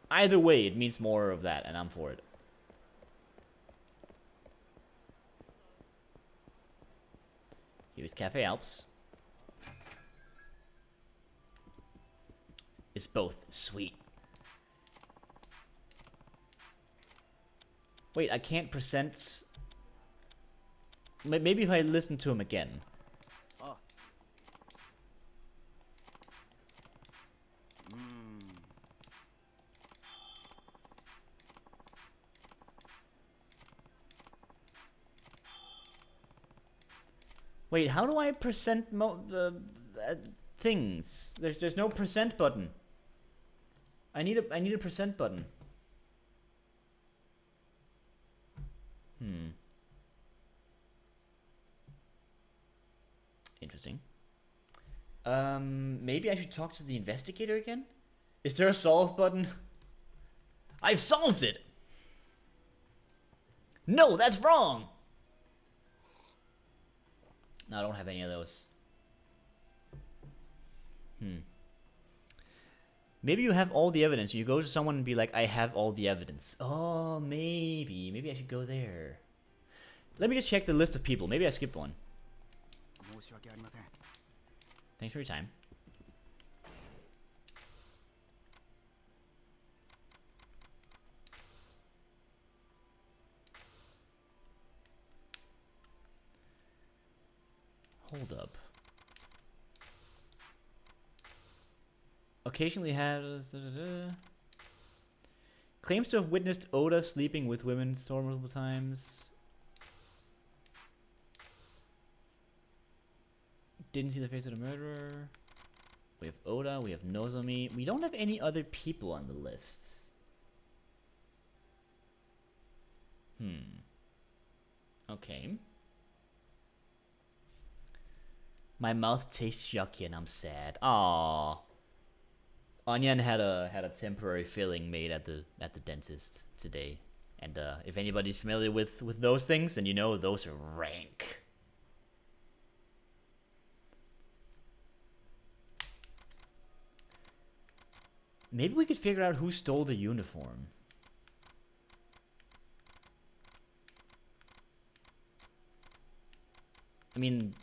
Either way, it means more of that, and I'm for it. Here's Cafe Alps. It's both sweet. Wait, I can't present. Maybe if I listen to him again. Wait, how do I present the things? There's no present button. I need a present button. Interesting. Maybe I should talk to the investigator again? Is there a solve button? I've solved it! No, that's wrong! No, I don't have any of those. Maybe you have all the evidence. You go to someone and be like, I have all the evidence. Oh, maybe. Maybe I should go there. Let me just check the list of people. Maybe I skipped one. Thanks for your time. Hold up. Occasionally has claims to have witnessed Oda sleeping with women multiple times. Didn't see the face of the murderer. We have Oda, we have Nozomi. We don't have any other people on the list. Okay. My mouth tastes yucky and I'm sad. Aww. Onion had a temporary filling made at the dentist today. And if anybody's familiar with those things, then you know those are rank. Maybe we could figure out who stole the uniform. I mean,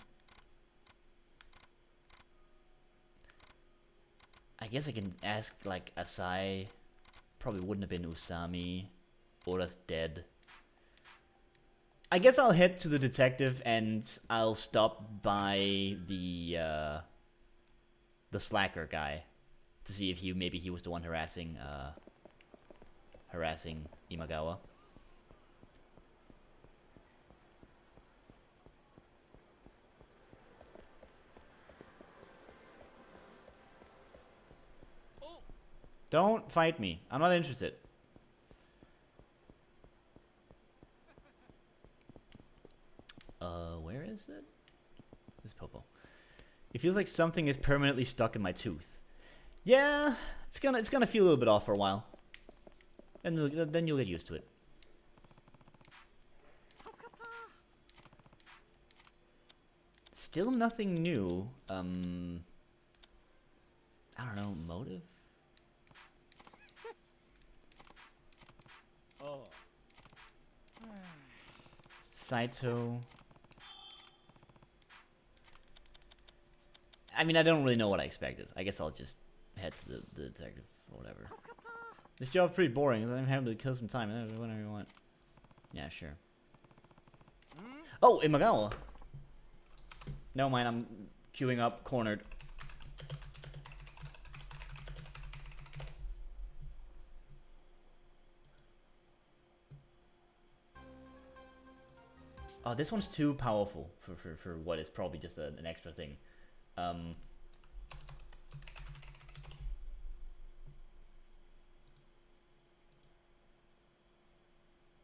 I guess I can ask like Asai Probably wouldn't have been Usami. Ora's dead. I guess I'll head to the detective and I'll stop by the slacker guy to see if maybe he was the one harassing Imagawa. Don't fight me. I'm not interested. Where is it? This is Popo. It feels like something is permanently stuck in my tooth. Yeah, it's gonna feel a little bit off for a while. And then you'll get used to it. Still nothing new. I don't know, motive? Saito. I mean, I don't really know what I expected. I guess I'll just head to the detective or whatever. This job's pretty boring. I'm having to kill some time. Whatever you want. Yeah, sure. Oh, Imagawa. Never mind, I'm queuing up, cornered. Oh, this one's too powerful for what is probably just an extra thing. How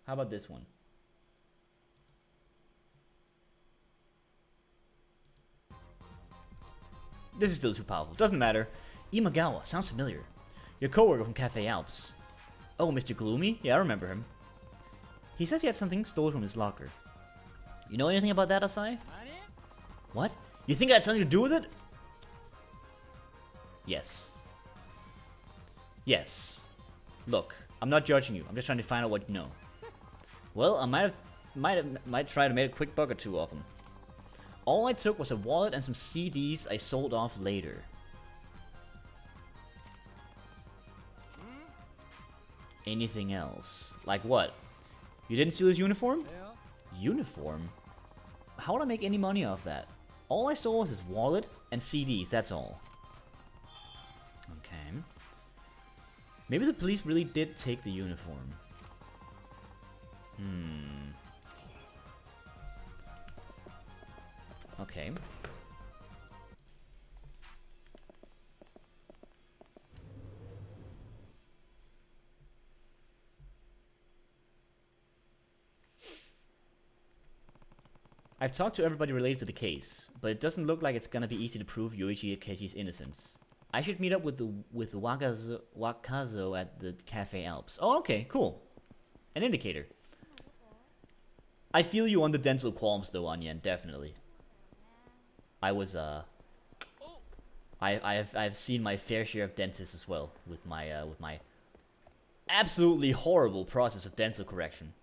about this one? This is still too powerful. Doesn't matter. Imagawa, sounds familiar. Your coworker from Cafe Alps. Oh, Mr. Gloomy? Yeah, I remember him. He says he had something stolen from his locker. You know anything about that, Asai? What? You think I had something to do with it? Yes. Yes. Look, I'm not judging you. I'm just trying to find out what you know. Well, I might try to make a quick buck or two off him. All I took was a wallet and some CDs I sold off later. Anything else? Like what? You didn't steal his uniform? Uniform? How would I make any money off that? All I stole was his wallet and CDs, that's all. Okay. Maybe the police really did take the uniform. Okay. I've talked to everybody related to the case, but it doesn't look like it's gonna be easy to prove Yoichi Akechi's innocence. I should meet up with Wakazo at the Cafe Alps. Oh, okay, cool. An indicator. I feel you on the dental qualms though, Anyan, definitely. I've seen my fair share of dentists as well with my absolutely horrible process of dental correction.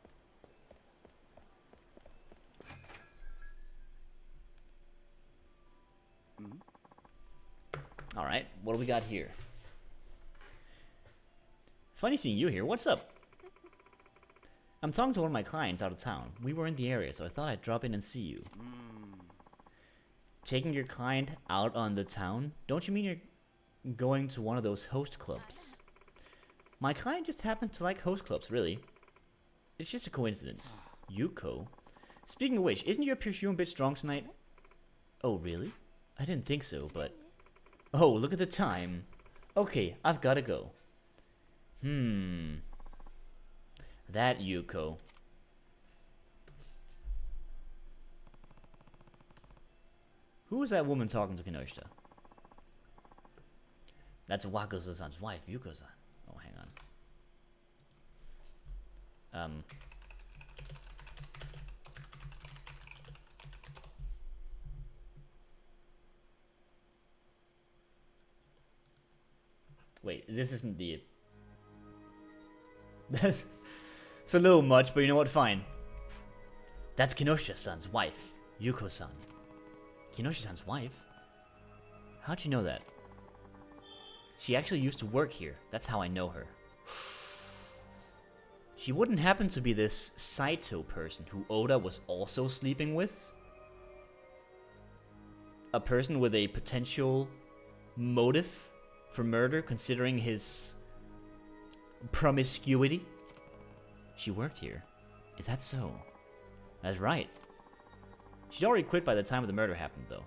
Alright, what do we got here? Funny seeing you here, what's up? I'm talking to one of my clients out of town. We were in the area, so I thought I'd drop in and see you. Taking your client out on the town? Don't you mean you're going to one of those host clubs? My client just happens to like host clubs, really. It's just a coincidence. Yuko? Speaking of which, isn't your perfume a bit strong tonight? Oh, really? I didn't think so, but... Oh, look at the time. Okay, I've gotta go. That Yuko. Who was that woman talking to Kinoshita? That's Wakazo-san's wife, Yuko-san. Oh, hang on. Wait, this isn't the... It's a little much, but you know what? Fine. That's Kinoshita-san's wife, Yuko-san. Kinoshita-san's wife? How'd you know that? She actually used to work here. That's how I know her. She wouldn't happen to be this Saito person who Oda was also sleeping with? A person with a potential motive for murder, considering his promiscuity? She worked here. Is that so? That's right. She'd already quit by the time of the murder happened, though.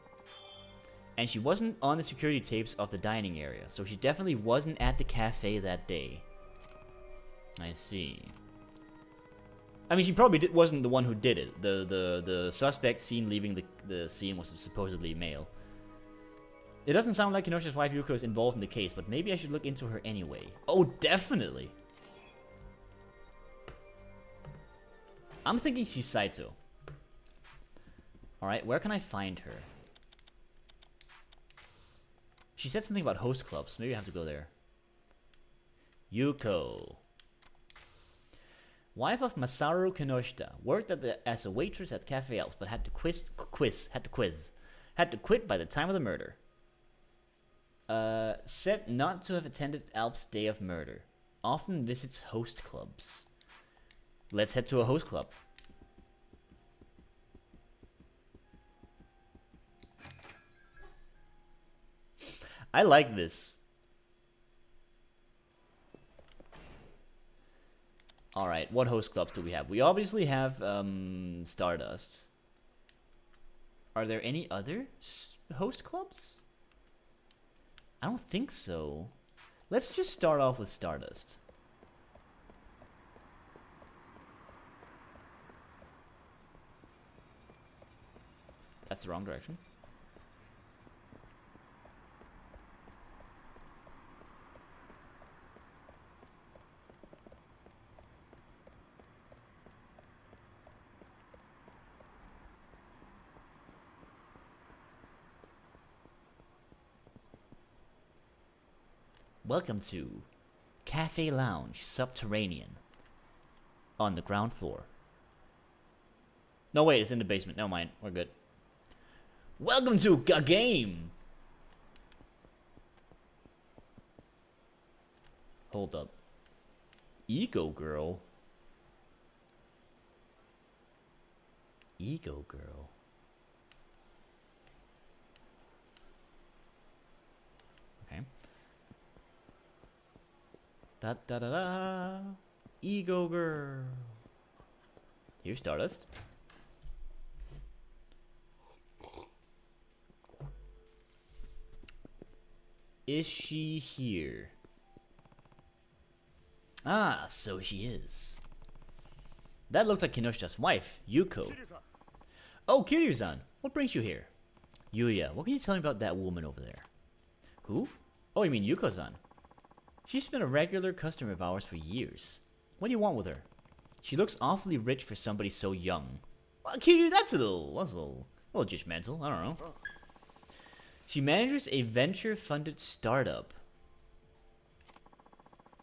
And she wasn't on the security tapes of the dining area, so she definitely wasn't at the cafe that day. I see. I mean, she probably wasn't the one who did it. The suspect seen leaving the scene was supposedly male. It doesn't sound like Kenosha's wife Yuko is involved in the case, but maybe I should look into her anyway. Oh, definitely! I'm thinking she's Saito. Alright, where can I find her? She said something about host clubs. Maybe I have to go there. Yuko. Wife of Masaru Kinoshita. Worked as a waitress at Cafe Alps, but had to quit by the time of the murder. Said not to have attended Alps' day of murder. Often visits host clubs. Let's head to a host club. I like this. Alright, what host clubs do we have? We obviously have Stardust. Are there any other host clubs? I don't think so. Let's just start off with Stardust. That's the wrong direction. Welcome to Cafe Lounge Subterranean on the ground floor. No, wait, it's in the basement. Never mind. We're good. Welcome to a game. Hold up. Ego Girl. Ego Girl. Okay. Da da da da. Ego Girl. Here's Stardust. Is she here? Ah, so she is. That looks like Kinoshita's wife, Yuko. Oh, Kiryu-san, what brings you here? Yuya, what can you tell me about that woman over there? Who? Oh, you mean Yuko-san. She's been a regular customer of ours for years. What do you want with her? She looks awfully rich for somebody so young. Well, Kiryu, that's a little judgmental. I don't know. She manages a venture-funded startup.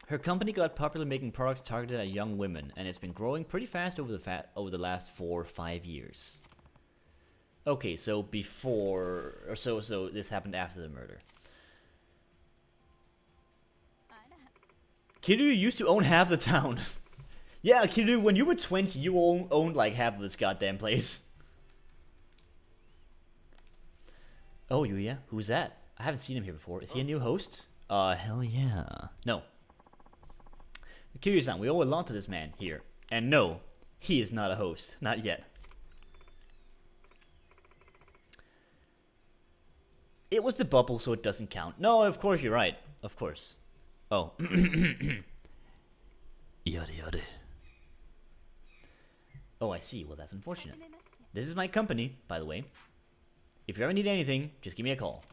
Her company got popular making products targeted at young women, and it's been growing pretty fast over the last 4 or 5 years. Okay, so before, or so this happened after the murder. Kiryu used to own half the town. Yeah, Kiryu, when you were 20, you owned like half of this goddamn place. Oh, Yuya, who's that? I haven't seen him here before. Is he a new host? Hell yeah. No. Kiryu-san, we owe a lot to this man here. And no, he is not a host. Not yet. It was the bubble, so it doesn't count. No, of course, you're right. Of course. Oh. Yada yada. Oh, I see. Well, that's unfortunate. This is my company, by the way. If you ever need anything, just give me a call.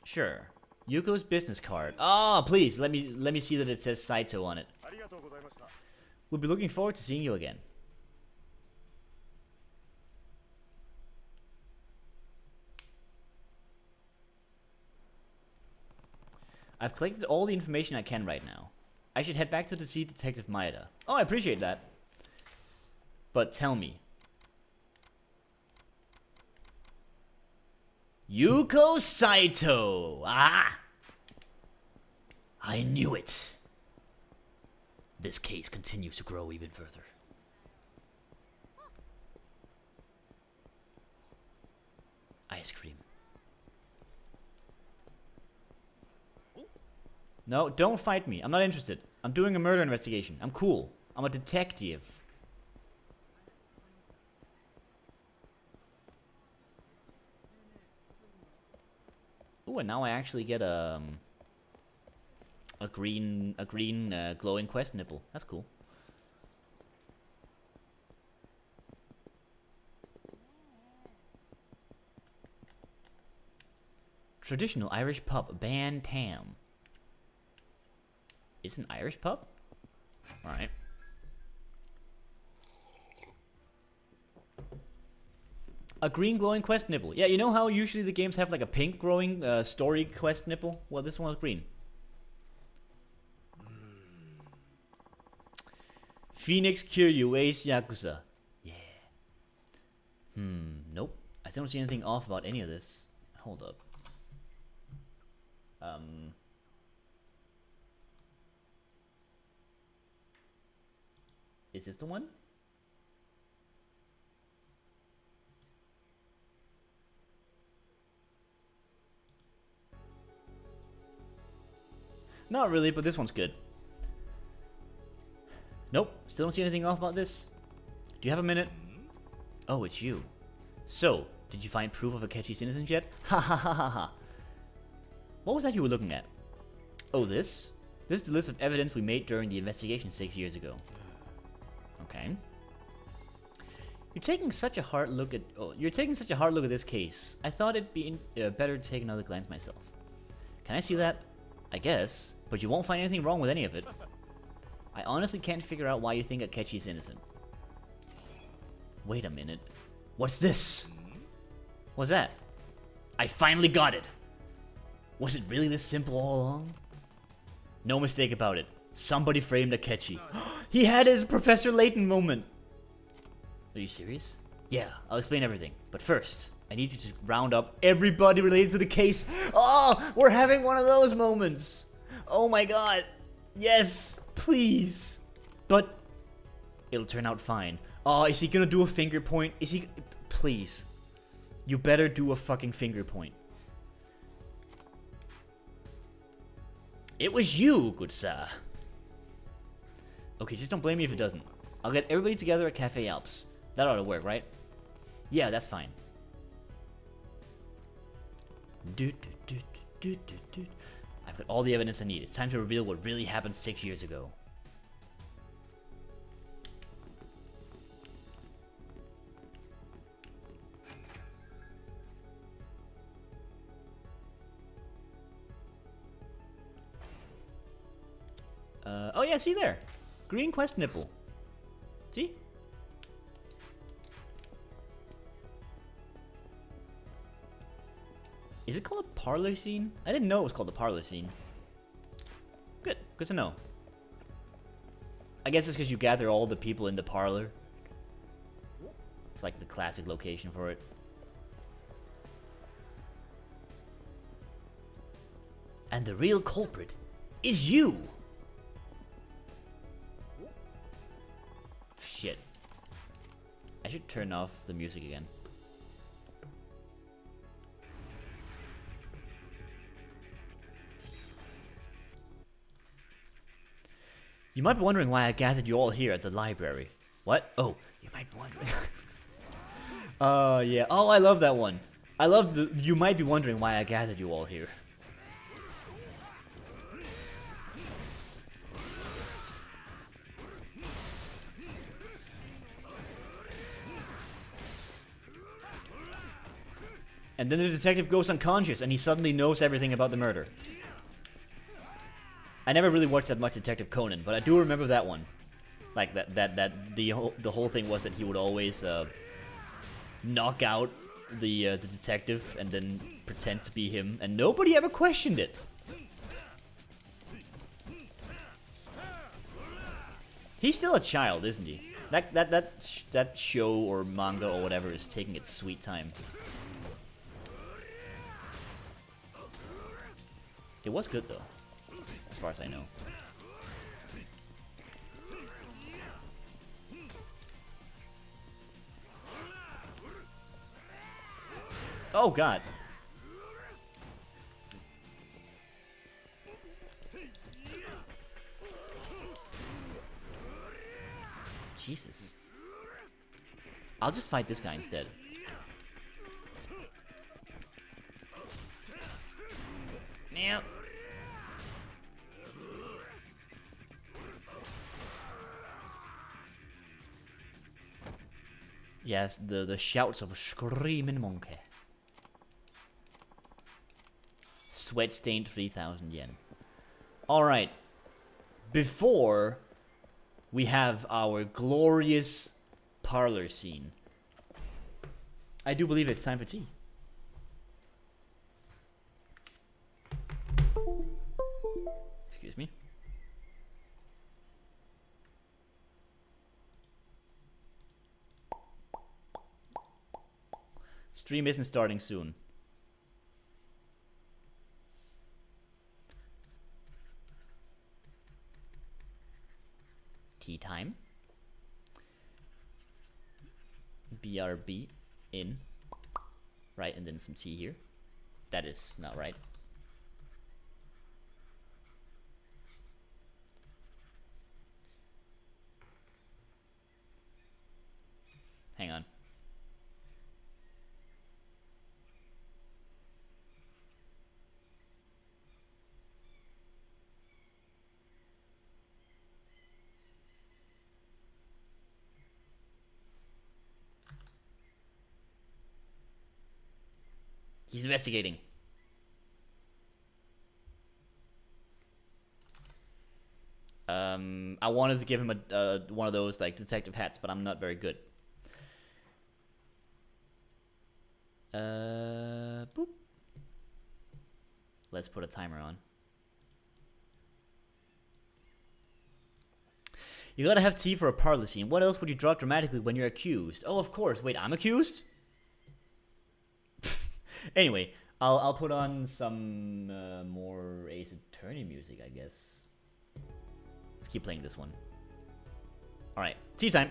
Sure. Yuko's business card. Ah, oh, please, let me see that it says Saito on it. We'll be looking forward to seeing you again. I've collected all the information I can right now. I should head back to see Detective Maeda. Oh, I appreciate that. But tell me. Yuko Saito! Ah! I knew it. this case continues to grow even further. Ice cream. No, don't fight me. I'm not interested. I'm doing a murder investigation. I'm cool. I'm a detective. Ooh, and now I actually get a green glowing quest nipple. That's cool. Traditional Irish pub, Bantam. It's an Irish pub? Alright. A green glowing quest nipple. Yeah, you know how usually the games have like a pink glowing story quest nipple? Well, this one was green. Phoenix Kiryu, Ace Yakuza. Yeah. Nope. I still don't see anything off about any of this. Hold up. Is this the one? Not really, but this one's good. Nope, still don't see anything off about this. Do you have a minute? Oh, it's you. So, did you find proof of Akechi's innocence yet? Ha ha ha ha ha. What was that you were looking at? Oh, this? This is the list of evidence we made during the investigation 6 years ago. Okay. You're taking such a hard look at this case. I thought it'd be better to take another glance myself. Can I see that? I guess, but you won't find anything wrong with any of it. I honestly can't figure out why you think Akechi's innocent. Wait a minute. What's this? What's that? I finally got it! Was it really this simple all along? No mistake about it. Somebody framed Akechi. He had his Professor Layton moment! Are you serious? Yeah, I'll explain everything. But first, I need you to round up everybody related to the case. Oh, we're having one of those moments. Oh my god. Yes, please. But it'll turn out fine. Oh, is he gonna do a finger point? Is he? Please. You better do a fucking finger point. It was you, good sir. Okay, just don't blame me if it doesn't. I'll get everybody together at Cafe Alps. That ought to work, right? Yeah, that's fine. I've got all the evidence I need. It's time to reveal what really happened 6 years ago. Oh yeah, see there. Green quest nipple. See? Is it called a parlor scene? I didn't know it was called a parlor scene. Good. Good to know. I guess it's because you gather all the people in the parlor. It's like the classic location for it. And the real culprit is you! Shit. I should turn off the music again. You might be wondering why I gathered you all here at the library. What? Oh, you might be wondering. Yeah. Oh, I love that one. I love the you might be wondering why I gathered you all here. And then the detective goes unconscious and he suddenly knows everything about the murder. I never really watched that much Detective Conan, but I do remember that one. Like the whole thing was that he would always knock out the detective and then pretend to be him, and nobody ever questioned it. He's still a child, isn't he? That show or manga or whatever is taking its sweet time. It was good though, as far as I know. Oh god. Jesus. I'll just fight this guy instead. Yep. Yes, the shouts of a screaming monkey. Sweat stained 3,000 yen. Alright. Before we have our glorious parlor scene, I do believe it's time for tea. Excuse me. Stream isn't starting soon. Tea time. BRB in. Right, and then some tea here. That is not right. Hang on. He's investigating. I wanted to give him a one of those like detective hats, but I'm not very good. Boop. Let's put a timer on. You gotta have tea for a parlor scene. What else would you drop dramatically when you're accused? Oh, of course. Wait, I'm accused? Anyway, I'll put on some more Ace Attorney music, I guess. Let's keep playing this one. Alright, tea time.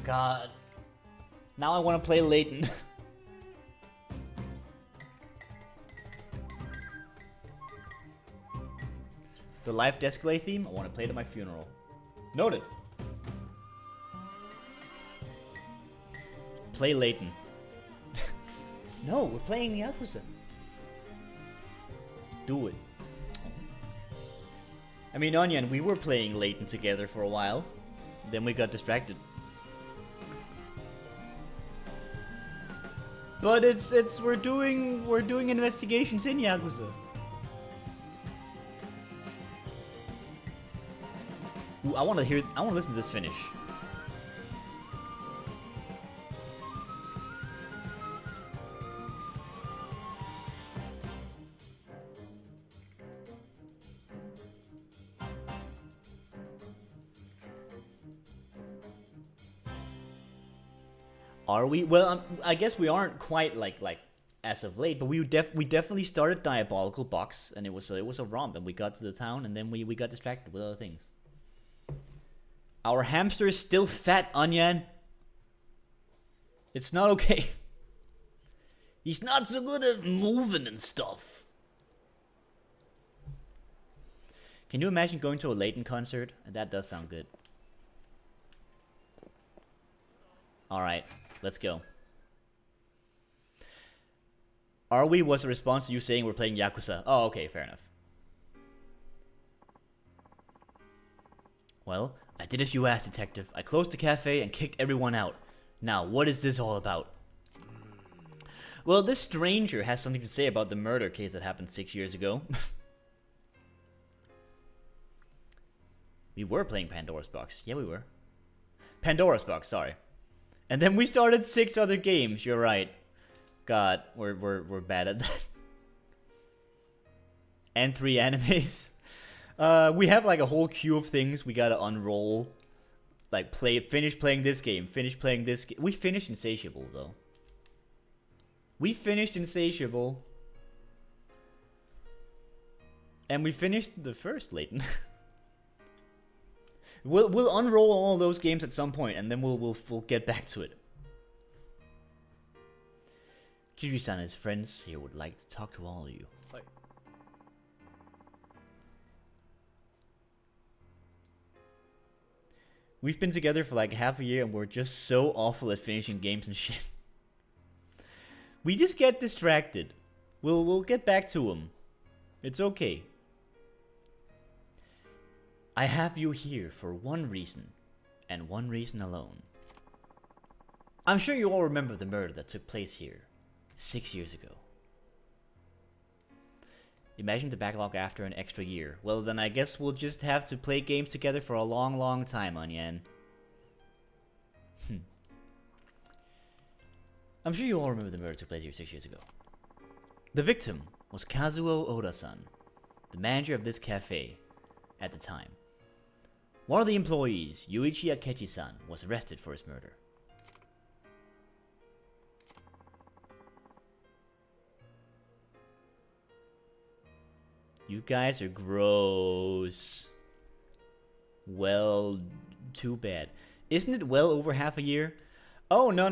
God. Now I want to play Layton. The Life Descalay theme, I want to play it at my funeral. Noted. Play Layton. No, we're playing Yakuza. Do it. I mean, Onion, we were playing Layton together for a while. Then we got distracted. But we're doing investigations in Yakuza. Ooh, I want to listen to this finish. Are we? Well, I guess we aren't quite like as of late, but we definitely started Diabolical Box, and it was a romp, and we got to the town, and then we got distracted with other things. Our hamster is still fat, Onion. It's not okay. He's not so good at moving and stuff. Can you imagine going to a Layton concert? That does sound good. Alright, let's go. Are we was a response to you saying we're playing Yakuza. Oh, okay, fair enough. Well, I did as you asked, detective. I closed the cafe and kicked everyone out. Now, what is this all about? Well, this stranger has something to say about the murder case that happened 6 years ago. We were playing Pandora's Box. Yeah, we were. Pandora's Box, sorry. And then we started 6 other games. You're right. God, we're bad at that. And 3 animes. We have like a whole queue of things we gotta unroll. Like finish playing this game, finish playing this game. We finished Insatiable though. We finished Insatiable. And we finished the first Layton. We'll unroll all those games at some point, and then we'll get back to it. Kiryu-san and his friends here would like to talk to all of you. Hi. We've been together for like half a year, and we're just so awful at finishing games and shit. We just get distracted. We'll get back to them. It's okay. I have you here for one reason, and one reason alone. I'm sure you all remember the murder that took place here 6 years ago. Imagine the backlog after an extra year. Well, then I guess we'll just have to play games together for a long, long time, Onion. I'm sure you all remember the murder that took place here 6 years ago. The victim was Kazuo Oda-san, the manager of this cafe at the time. One of the employees, Yuichi Akechi-san, was arrested for his murder. You guys are gross. Well, too bad. Isn't it well over half a year? Oh, no.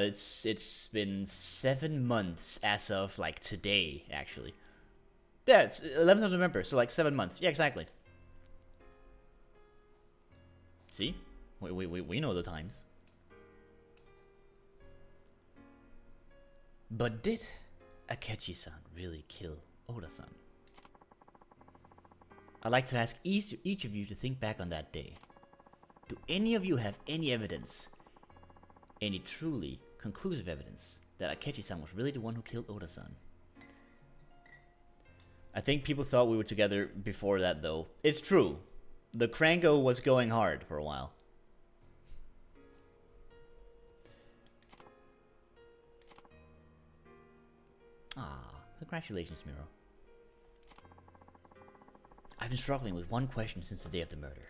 It's been 7 months as of, like, today, actually. Yeah, it's 11th of November, so, like, 7 months. Yeah, exactly. See? We know the times. But did Akechi-san really kill Oda-san? I'd like to ask each of you to think back on that day. Do any of you have any evidence, any truly conclusive evidence, that Akechi-san was really the one who killed Oda-san? I think people thought we were together before that, though. It's true. The Cranko was going hard for a while. Ah, congratulations, Miro. I've been struggling with one question since the day of the murder.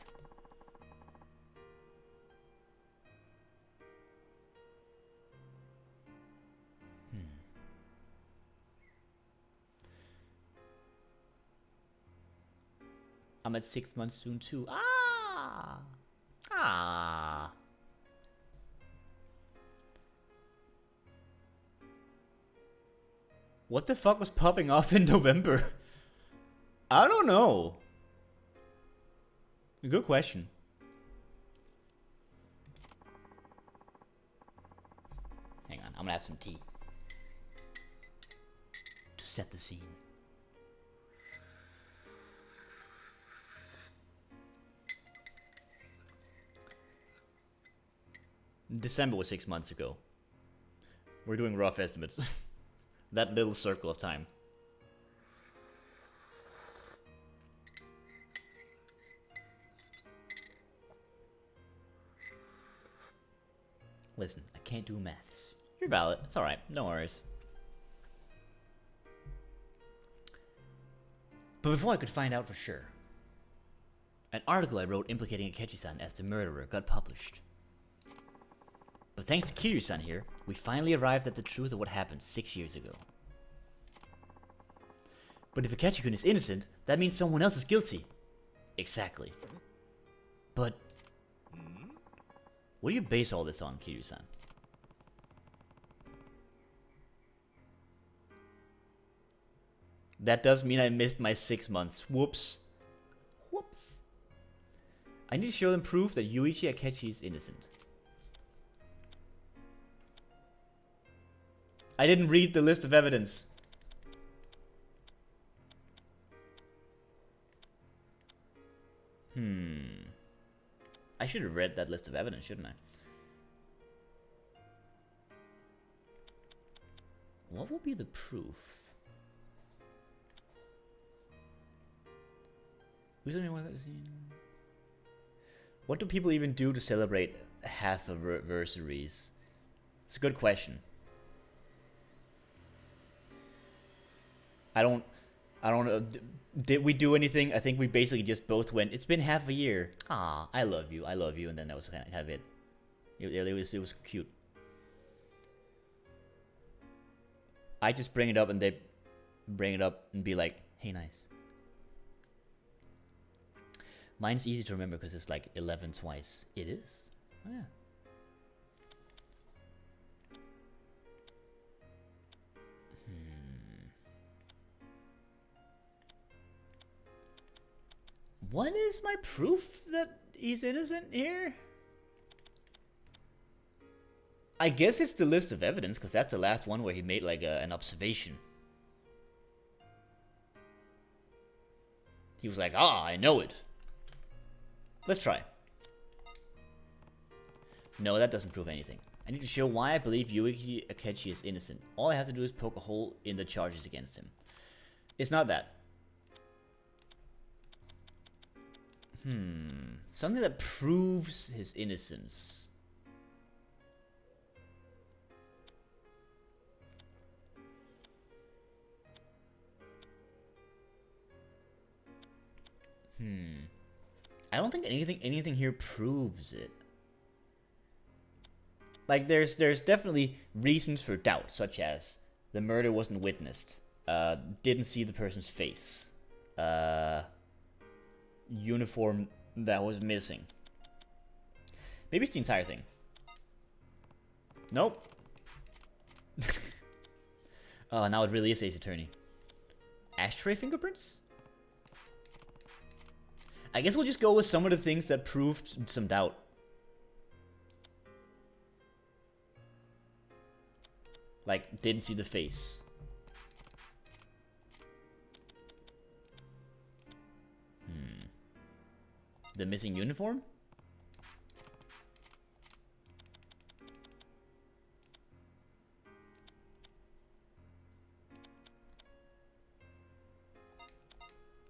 I'm at 6 months soon too. Ah! What the fuck was popping off in November? I don't know. Good question. Hang on, I'm gonna have some tea to set the scene. December was 6 months ago. We're doing rough estimates. That little circle of time. Listen, I can't do maths. You're valid. It's alright. No worries. But before I could find out for sure, an article I wrote implicating Akechi-san as the murderer got published. But thanks to Kiryu-san here, we finally arrived at the truth of what happened 6 years ago. But if Akechi-kun is innocent, that means someone else is guilty. Exactly. But what do you base all this on, Kiryu-san? That does mean I missed my 6 months. Whoops. Whoops. I need to show them proof that Yuichi Akechi is innocent. I didn't read the list of evidence. I should have read that list of evidence, shouldn't I? What will be the proof? What do people even do to celebrate half anniversaries? It's a good question. I don't know. Did we do anything? I think we basically just both went, it's been half a year. Ah, I love you, and then that was kind of it. It was cute. I just bring it up and they bring it up and be like, hey, nice. Mine's easy to remember because it's like 11 twice. It is? Oh, yeah. What is my proof that he's innocent here? I guess it's the list of evidence, because that's the last one where he made like an observation. He was like, ah, I know it. Let's try. No, that doesn't prove anything. I need to show why I believe Yuichi Akechi is innocent. All I have to do is poke a hole in the charges against him. It's not that. Something that proves his innocence. I don't think anything here proves it. Like there's definitely reasons for doubt, such as the murder wasn't witnessed, didn't see the person's face, uniform that was missing. Maybe it's the entire thing. Nope. Oh, now it really is Ace Attorney. Ashtray fingerprints? I guess we'll just go with some of the things that proved some doubt. Like, didn't see the face. The missing uniform?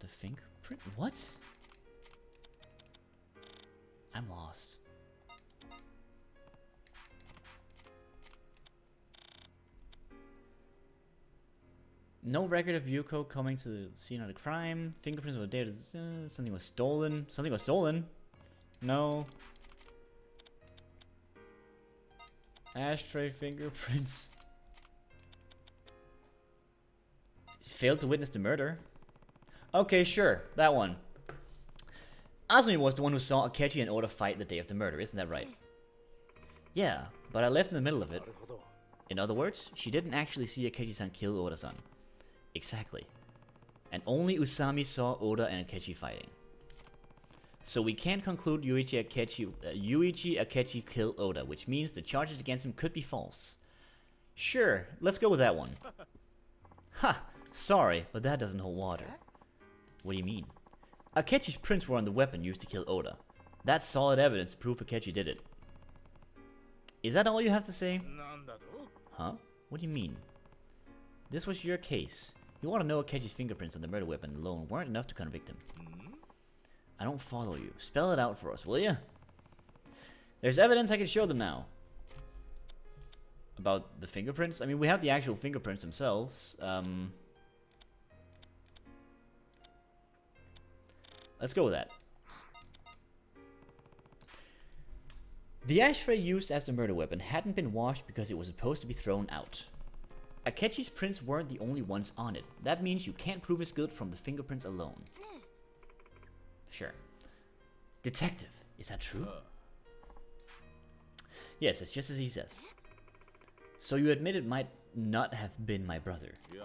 The fingerprint? What? I'm lost. No record of Yuko coming to the scene of the crime. Fingerprints were dated. Something was stolen. Something was stolen. No. Ashtray fingerprints. Failed to witness the murder. Okay, sure. That one. Azumi was the one who saw Akechi and Oda fight the day of the murder, isn't that right? Yeah, but I left in the middle of it. In other words, she didn't actually see Akechi-san kill Oda-san. Exactly. And only Usami saw Oda and Akechi fighting. So we can't conclude Yuichi Akechi killed Oda, which means the charges against him could be false. Sure, let's go with that one. Ha! Sorry, but that doesn't hold water. What do you mean? Akechi's prints were on the weapon used to kill Oda. That's solid evidence to prove Akechi did it. Is that all you have to say? Huh? What do you mean? This was your case. You want to know Akechi's fingerprints on the murder weapon alone weren't enough to convict him. I don't follow you. Spell it out for us, will ya? There's evidence I can show them now. About the fingerprints? I mean, we have the actual fingerprints themselves. Let's go with that. The ashtray used as the murder weapon hadn't been washed because it was supposed to be thrown out. Akechi's prints weren't the only ones on it. That means you can't prove his guilt from the fingerprints alone. Sure. Detective, is that true? Yes, it's just as he says. So you admit it might not have been my brother. Yeah.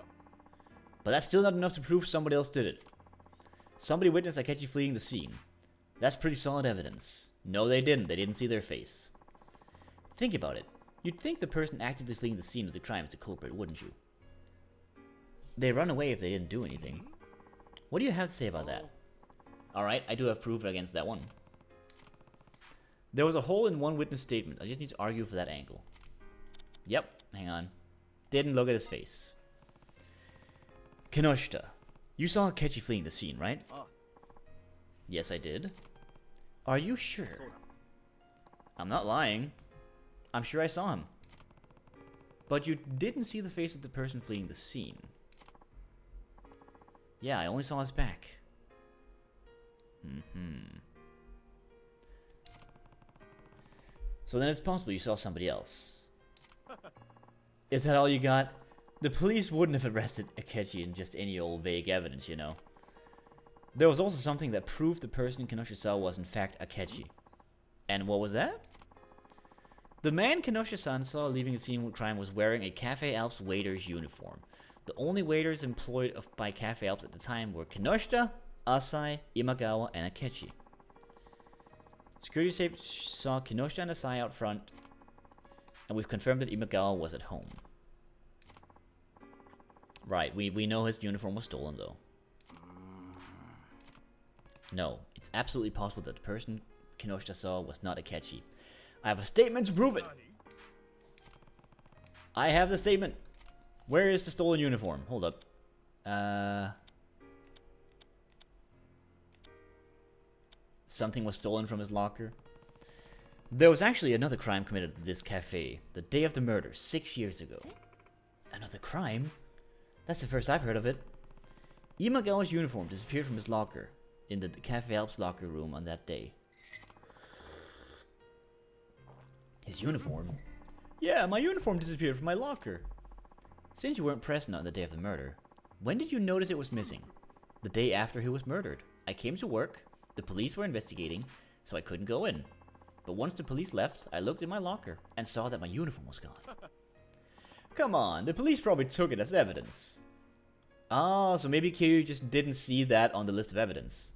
But that's still not enough to prove somebody else did it. Somebody witnessed Akechi fleeing the scene. That's pretty solid evidence. No, they didn't. They didn't see their face. Think about it. You'd think the person actively fleeing the scene of the crime is the culprit, wouldn't you? They'd run away if they didn't do anything. What do you have to say about that? Alright, I do have proof against that one. There was a hole in one witness statement. I just need to argue for that angle. Yep, hang on. Didn't look at his face. Kinoshita, you saw Akechi fleeing the scene, right? Yes, I did. Are you sure? I'm not lying. I'm sure I saw him. But you didn't see the face of the person fleeing the scene. Yeah, I only saw his back. So then it's possible you saw somebody else. Is that all you got? The police wouldn't have arrested Akechi in just any old vague evidence, you know. There was also something that proved the person Kinoshita saw was in fact Akechi. And what was that? The man Kinoshita-san saw leaving the scene of crime was wearing a Cafe Alps waiter's uniform. The only waiters employed by Cafe Alps at the time were Kinoshita, Asai, Imagawa, and Akechi. Security tape saw Kinoshita and Asai out front, and we've confirmed that Imagawa was at home. Right, we know his uniform was stolen though. No, it's absolutely possible that the person Kinoshita saw was not Akechi. I have a statement to prove it! I have the statement! Where is the stolen uniform? Hold up. Something was stolen from his locker. There was actually another crime committed at this cafe, the day of the murder, 6 years ago. Another crime? That's the first I've heard of it. Imagawa's uniform disappeared from his locker in the Cafe Alps locker room on that day. His uniform? Yeah, my uniform disappeared from my locker. Since you weren't present on the day of the murder, when did you notice it was missing? The day after he was murdered. I came to work, the police were investigating, so I couldn't go in. But once the police left, I looked in my locker and saw that my uniform was gone. Come on, the police probably took it as evidence. Ah, so maybe Kiryu just didn't see that on the list of evidence.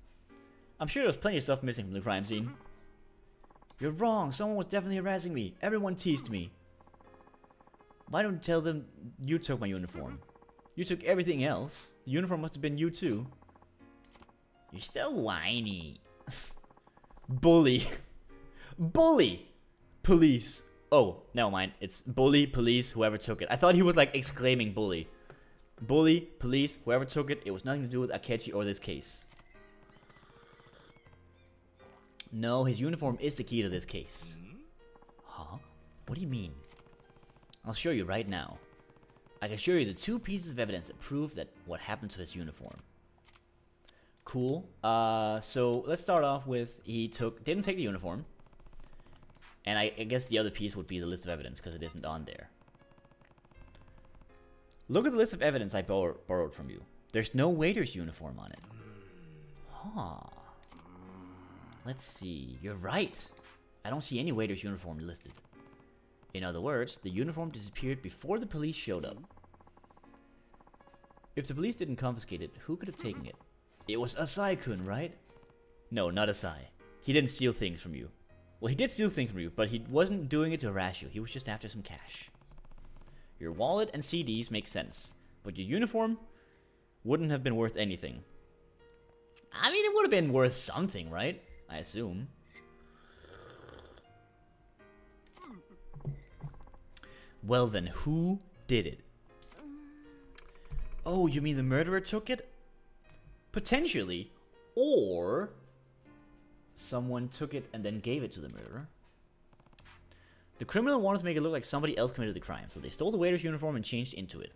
I'm sure there was plenty of stuff missing from the crime scene. You're wrong, someone was definitely harassing me. Everyone teased me. Why don't you tell them you took my uniform? You took everything else. The uniform must have been you too. You're so whiny. Bully. Bully! Police. Oh, never mind. It's bully, police, whoever took it. I thought he was like exclaiming bully. Bully, police, whoever took it. It was nothing to do with Akechi or this case. No, his uniform is the key to this case. Huh? What do you mean? I'll show you right now. I can show you the two pieces of evidence that prove that what happened to his uniform. Cool. So let's start off with didn't take the uniform. And I guess the other piece would be the list of evidence because it isn't on there. Look at the list of evidence I borrowed from you. There's no waiter's uniform on it. Huh. Let's see. You're right. I don't see any waiter's uniform listed. In other words, the uniform disappeared before the police showed up. If the police didn't confiscate it, who could have taken it? It was Asai-kun, right? No, not Asai. He didn't steal things from you. Well, he did steal things from you, but he wasn't doing it to harass you. He was just after some cash. Your wallet and CDs make sense, but your uniform wouldn't have been worth anything. I mean, it would have been worth something, right? I assume. Well then, who did it? Oh, you mean the murderer took it? Potentially. Or someone took it and then gave it to the murderer. The criminal wanted to make it look like somebody else committed the crime, so they stole the waiter's uniform and changed into it.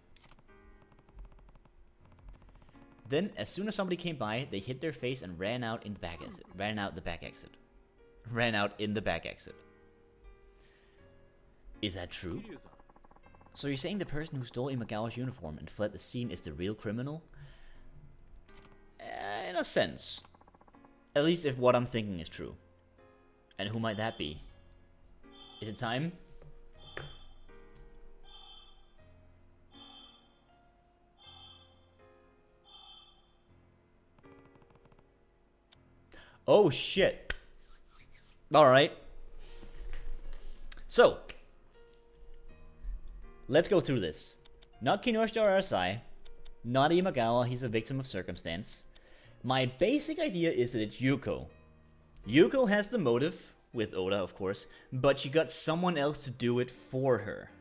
Then, as soon as somebody came by, they hit their face and ran out in the back exit. Ran out in the back exit. Is that true? So you're saying the person who stole Imagawa's uniform and fled the scene is the real criminal? In a sense. At least if what I'm thinking is true. And who might that be? Is it time? Oh shit. Alright. So, let's go through this. Not Kinoshita or Arasai. Not Imagawa, he's a victim of circumstance. My basic idea is that it's Yuko. Yuko has the motive, with Oda of course, but she got someone else to do it for her.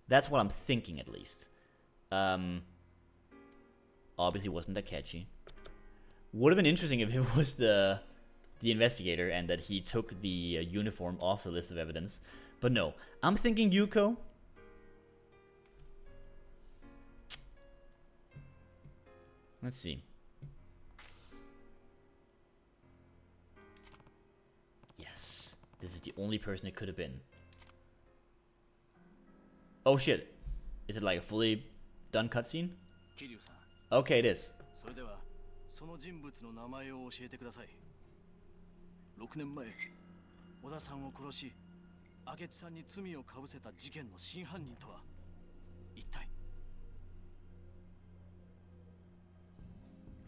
That's what I'm thinking at least. Obviously wasn't Akechi. Would have been interesting if it was the investigator and that he took the uniform off the list of evidence. But no, I'm thinking Yuko. Let's see. Yes, this is the only person it could have been. Oh shit. Is it like a fully done cutscene? Okay, it is. それではその人物の名前を教えてください。6年前、小田さんを殺し、明智さんに罪をかぶせた事件の真犯人とは一体？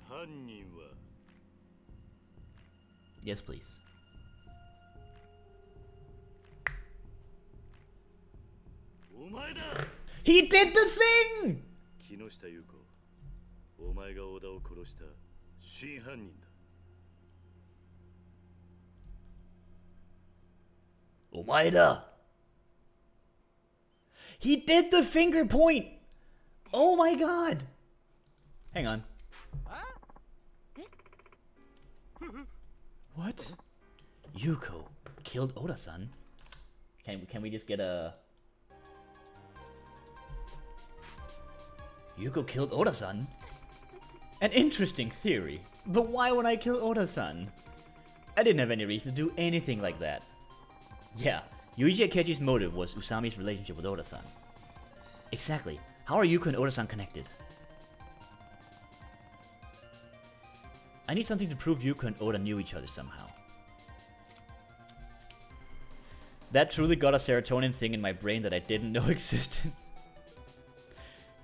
犯人は Yes, please. お前だ。 He did the thing! 木下優子、お前が小田を殺した真犯人だ。お前だ. He did the finger point! Oh my god! Hang on. What? Yuko killed Oda-san? Can we just get a... Yuko killed Oda-san? An interesting theory. But why would I kill Oda-san? I didn't have any reason to do anything like that. Yeah, Yuichi Akechi's motive was Usami's relationship with Oda-san. Exactly. How are Yuko and Oda-san connected? I need something to prove Yuko and Oda knew each other somehow. That truly got a serotonin thing in my brain that I didn't know existed.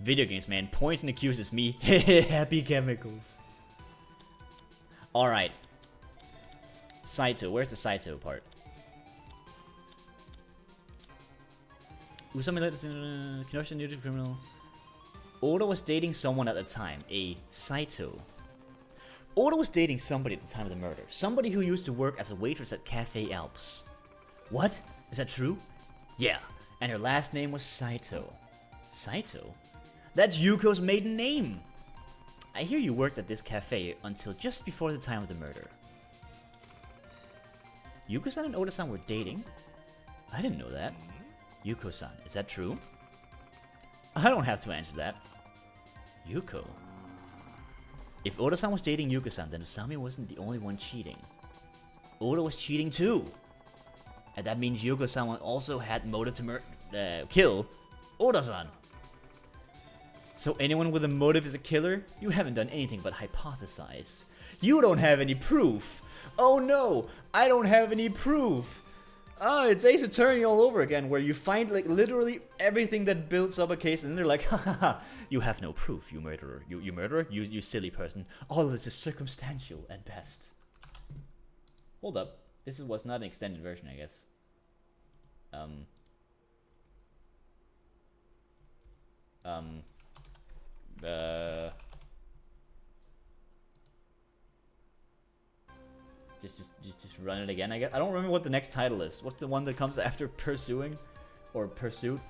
Video games, man. Poison accuses me. Happy chemicals. Alright. Saito. Where's the Saito part? Usami let us in Kinoshita knew the criminal. Oda was dating someone at the time. A Saito. Oda was dating somebody at the time of the murder. Somebody who used to work as a waitress at Cafe Alps. What? Is that true? Yeah. And her last name was Saito. Saito? That's Yuko's maiden name! I hear you worked at this cafe until just before the time of the murder. Yuko-san and Oda-san were dating? I didn't know that. Yuko-san, is that true? I don't have to answer that. Yuko. If Oda-san was dating Yuko-san, then Usami wasn't the only one cheating. Oda was cheating too! And that means Yuko-san also had motive to kill Oda-san. So anyone with a motive is a killer? You haven't done anything but hypothesize. You don't have any proof! Oh no! I don't have any proof! Oh, it's Ace Attorney all over again, where you find like literally everything that builds up a case, and they're like, ha ha ha, you have no proof, you murderer. You murderer? You silly person. All of this is circumstantial at best. Hold up. This was not an extended version, I guess. Just run it again, I guess. I don't remember what the next title is. What's the one that comes after Pursuing? Or Pursuit?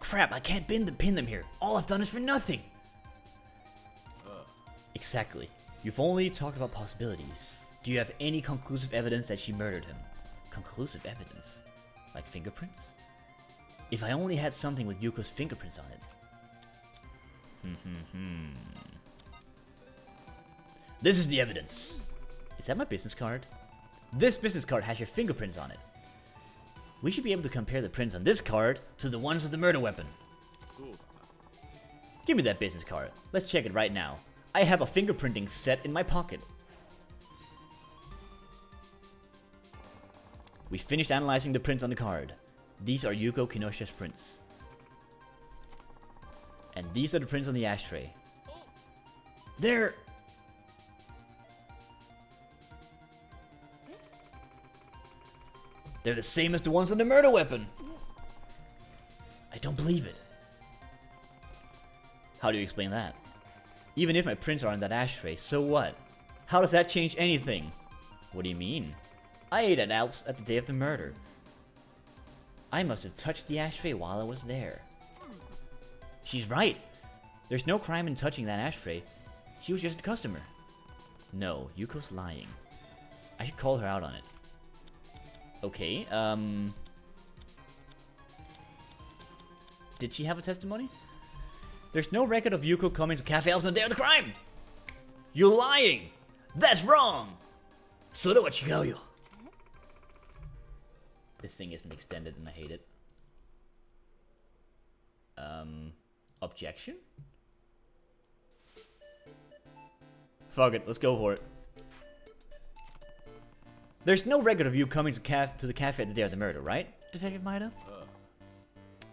Crap, I can't pin them here. All I've done is for nothing. Exactly. You've only talked about possibilities. Do you have any conclusive evidence that she murdered him? Conclusive evidence? Like fingerprints? If I only had something with Yuko's fingerprints on it. This is the evidence. Is that my business card? This business card has your fingerprints on it. We should be able to compare the prints on this card to the ones of the murder weapon. Give me that business card. Let's check it right now. I have a fingerprinting set in my pocket. We finished analyzing the prints on the card. These are Yuko Kinoshi's prints. And these are the prints on the ashtray. They're the same as the ones on the murder weapon. I don't believe it. How do you explain that? Even if my prints are on that ashtray, so what? How does that change anything? What do you mean? I ate at Alps at the day of the murder. I must have touched the ashtray while I was there. She's right. There's no crime in touching that ashtray. She was just a customer. No, Yuko's lying. I should call her out on it. Okay, did she have a testimony? There's no record of Yuko coming to Cafe Alps on the day of the crime! You're lying! That's wrong! This thing isn't extended and I hate it. Objection? Fuck it, let's go for it. There's no record of you coming to the cafe at the day of the murder, right, Detective Maeda?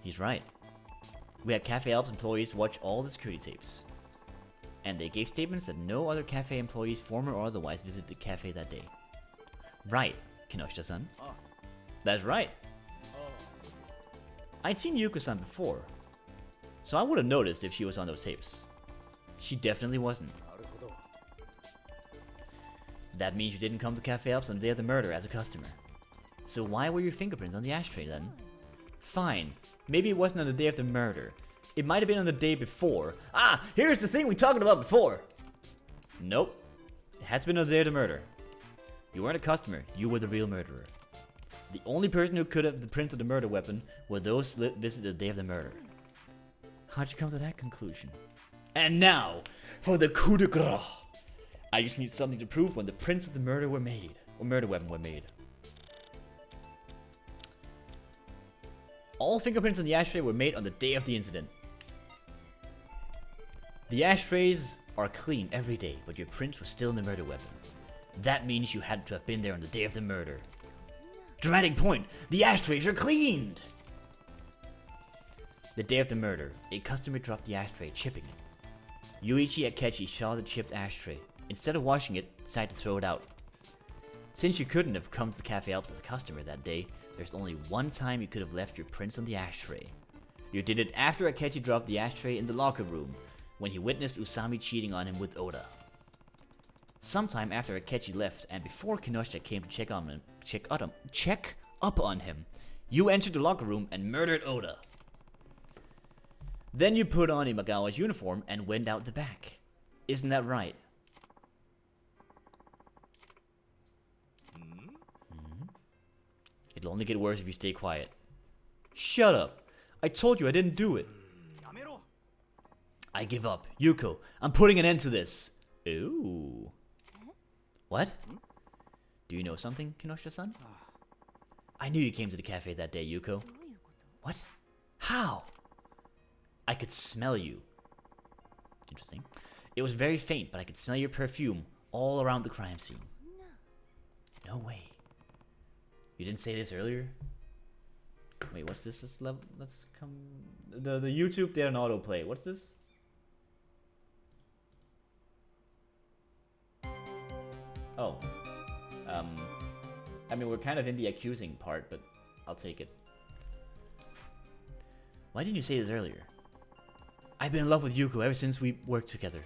He's right. We had Cafe Alps employees watch all the security tapes. And they gave statements that no other cafe employees, former or otherwise, visited the cafe that day. Right, Kinoshita-san. That's right. I'd seen Yuko-san before, so I would have noticed if she was on those tapes. She definitely wasn't. That means you didn't come to Cafe Alps on the day of the murder as a customer. So why were your fingerprints on the ashtray then? Fine, maybe it wasn't on the day of the murder. It might have been on the day before. Ah, here's the thing we talked about before! Nope, it had to be on the day of the murder. You weren't a customer, you were the real murderer. The only person who could have the print of the murder weapon were those who visited the day of the murder. How'd you come to that conclusion? And now, for the coup de grace! I just need something to prove when the prints of the murder were made, or murder weapon were made. All fingerprints on the ashtray were made on the day of the incident. The ashtrays are clean every day, but your prints were still in the murder weapon. That means you had to have been there on the day of the murder. Dramatic point, the ashtrays are cleaned! The day of the murder, a customer dropped the ashtray, chipping it. Yuichi Akechi saw the chipped ashtray. Instead of washing it, decided to throw it out. Since you couldn't have come to the Cafe Alps as a customer that day, there's only one time you could have left your prints on the ashtray. You did it after Akechi dropped the ashtray in the locker room, when he witnessed Usami cheating on him with Oda. Sometime after Akechi left, and before Kinoshita came to check up on him, you entered the locker room and murdered Oda. Then you put on Imagawa's uniform and went out the back. Isn't that right? It'll only get worse if you stay quiet. Shut up! I told you I didn't do it. I give up. Yuko, I'm putting an end to this. Ooh. What? Do you know something, Kinoshita-san? I knew you came to the cafe that day, Yuko. What? How? I could smell you. Interesting. It was very faint, but I could smell your perfume all around the crime scene. No way. You didn't say this earlier? Wait, what's this? Let's come. The YouTube did an autoplay. What's this? Oh. I mean, we're kind of in the accusing part, but I'll take it. Why didn't you say this earlier? I've been in love with Yuko ever since we worked together.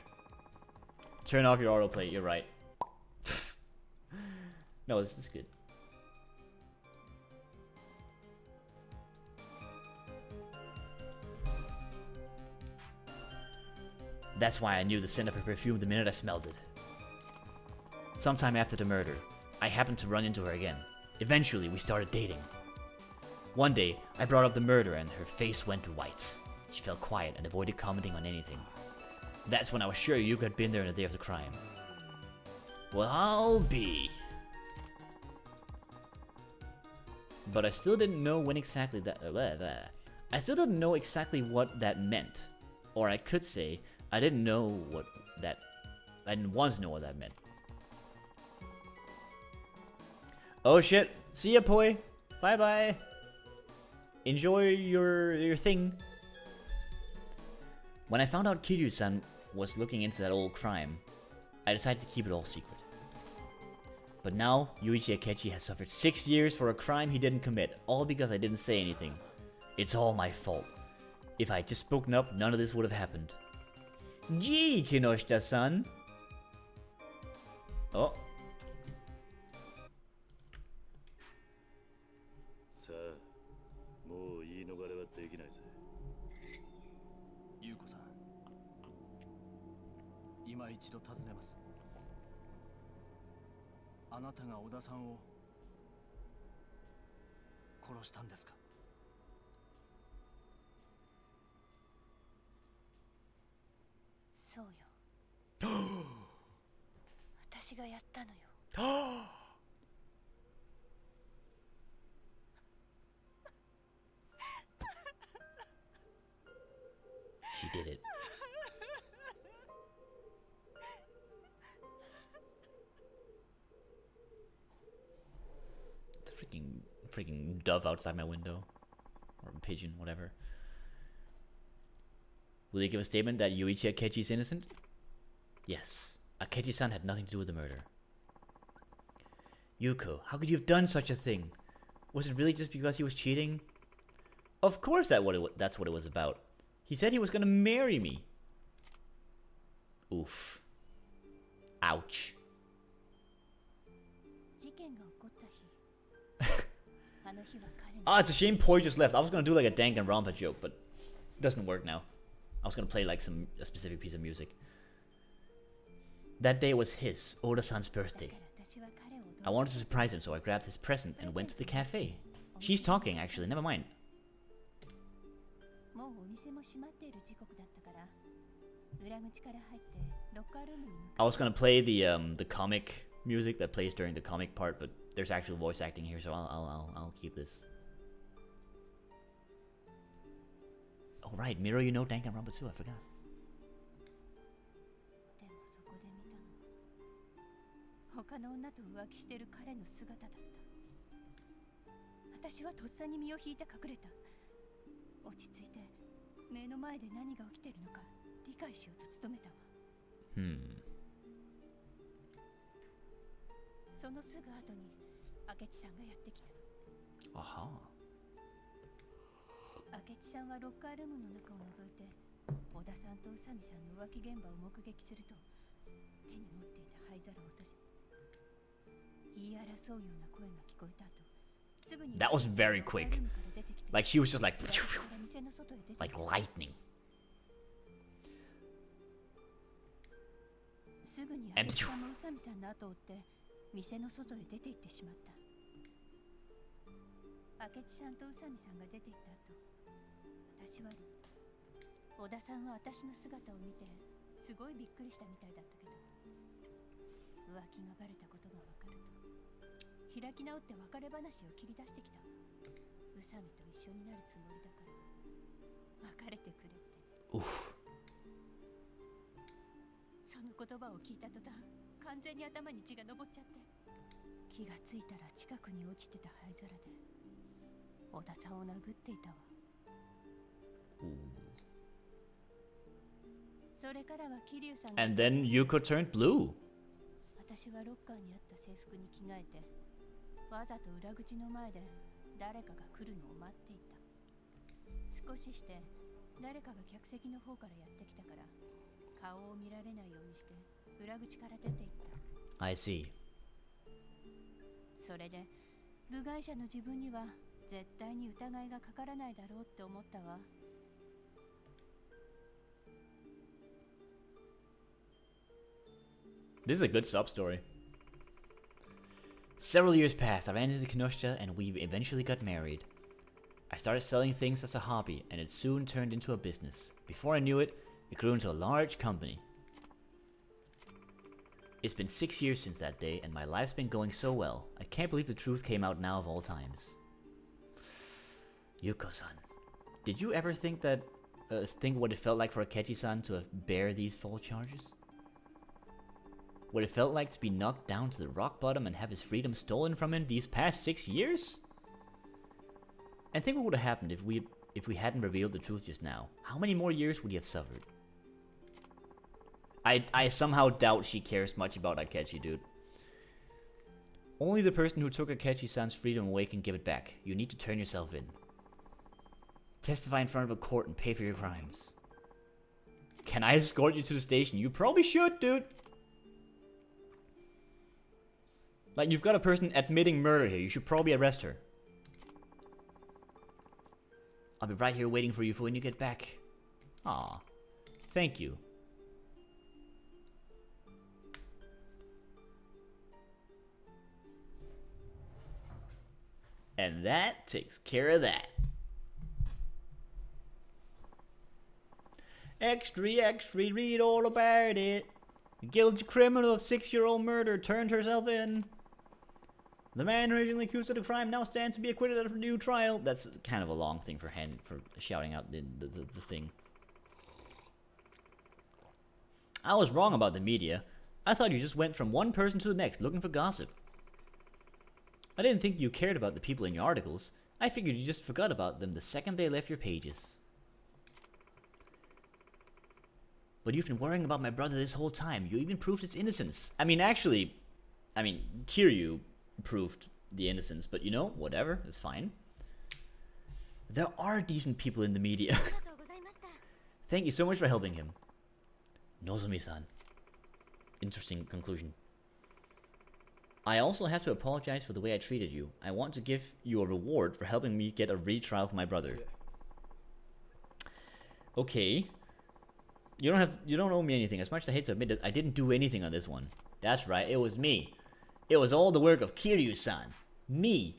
Turn off your autoplay, you're right. No, this is good. That's why I knew the scent of her perfume the minute I smelled it. Sometime after the murder, I happened to run into her again. Eventually, we started dating. One day, I brought up the murder and her face went white. She felt quiet and avoided commenting on anything. That's when I was sure Yuko had been there on the day of the crime. Well, I'll be. But I still didn't know when exactly that. I still didn't know exactly what that meant, or I could say I didn't know what that. I didn't want to know what that meant. Oh shit! See ya, Poi. Bye bye. Enjoy your thing. When I found out Kiryu-san was looking into that old crime, I decided to keep it all secret. But now, Yuichi Akechi has suffered 6 years for a crime he didn't commit, all because I didn't say anything. It's all my fault. If I had just spoken up, none of this would have happened. Gee, Kinoshita-san! Oh. さあ、もう言い逃れはできないぜ。優子さん、今一度尋ねます。あなたが小田さんを殺したんですか？そうよ。私がやったのよ。She did it. It's a freaking dove outside my window. Or a pigeon, whatever. Will they give a statement that Yuichi Akechi is innocent? Yes. Akechi-san had nothing to do with the murder. Yuko, how could you have done such a thing? Was it really just because he was cheating? Of course that's what it was about. He said he was gonna marry me. Oof. Ouch. Ah, it's a shame Poi just left. I was gonna do like a Danganronpa joke, but it doesn't work now. I was gonna play like a specific piece of music. That day was his, Oda-san's birthday. I wanted to surprise him, so I grabbed his present and went to the cafe. She's talking, actually, never mind. I was gonna play the comic music that plays during the comic part, but there's actual voice acting here, so I'll keep this. Oh right, Miro, you know Danganronpa too, I forgot. 他の女と浮気してる彼の姿だった。私はとっさに身を引いて隠れた。落ち着いて目の前で何が起きてるのか理解しようと努めたわ。そのすぐ後に明智さんがやってきた。あは。明智さんはロッカールームの中を覗いて小田さんと宇佐美さんの浮気現場を目撃すると手に持っていた灰皿を落とし言い争うような声が聞こえた後すぐに That was very quick. Like she was just like lightning. すぐに明智さんも宇佐美さんの後を追って店の外へ出て行ってしまった。明智さんと宇佐美さんが出て行った後私は小田さんは私の姿を見てすごいびっくりしたみたいだったけど浮気がバレたことが分かると開き直って別れ話を切り出してきた。宇佐美と一緒になるつもりだから別れてくれって。その言葉を聞いた途端感完全に頭に血が上っちゃって、気がついたら近くに落ちてた灰皿で小田さんを殴っていたわ。それからは桐生さんが And then Yuko turned blue. 私はロッカーにあった制服に着替えて、わざと裏口の前で誰かが来るのを待っていた。少しして誰かが客席の方からやってきたから、顔を見られないようにして裏口から出ていった。 I see. それで部外者の自分には絶対に疑いがかからないだろうって思ったわ。This is a good sub story. Several years passed. I ran into Kinoshita and we eventually got married. I started selling things as a hobby and it soon turned into a business. Before I knew it, it grew into a large company. It's been 6 years since that day and my life's been going so well. I can't believe the truth came out now of all times. Yuko-san, did you ever think what it felt like for Akechi-san to bear these false charges? What it felt like to be knocked down to the rock bottom and have his freedom stolen from him these past 6 years? And think what would have happened if we hadn't revealed the truth just now. How many more years would he have suffered? I somehow doubt she cares much about Akechi, dude. Only the person who took Akechi-san's freedom away can give it back. You need to turn yourself in. Testify in front of a court and pay for your crimes. Can I escort you to the station? You probably should, dude. Like, you've got a person admitting murder here. You should probably arrest her. I'll be right here waiting for you for when you get back. Aw. Thank you. And that takes care of that. Extra, read all about it. A guilty criminal of 6-year-old murder turned herself in. The man originally accused of the crime now stands to be acquitted at a new trial. That's kind of a long thing for shouting out the thing. I was wrong about the media. I thought you just went from one person to the next looking for gossip. I didn't think you cared about the people in your articles. I figured you just forgot about them the second they left your pages. But you've been worrying about my brother this whole time. You even proved his innocence. Actually, Kiryu proved the innocence, but you know, whatever, it's fine. There are decent people in the media. Thank you so much for helping him. Nozomi-san. Interesting conclusion. I also have to apologize for the way I treated you. I want to give you a reward for helping me get a retrial for my brother. Okay. You don't owe me anything. As much as I hate to admit it, I didn't do anything on this one. That's right, it was me. It was all the work of Kiryu-san. Me.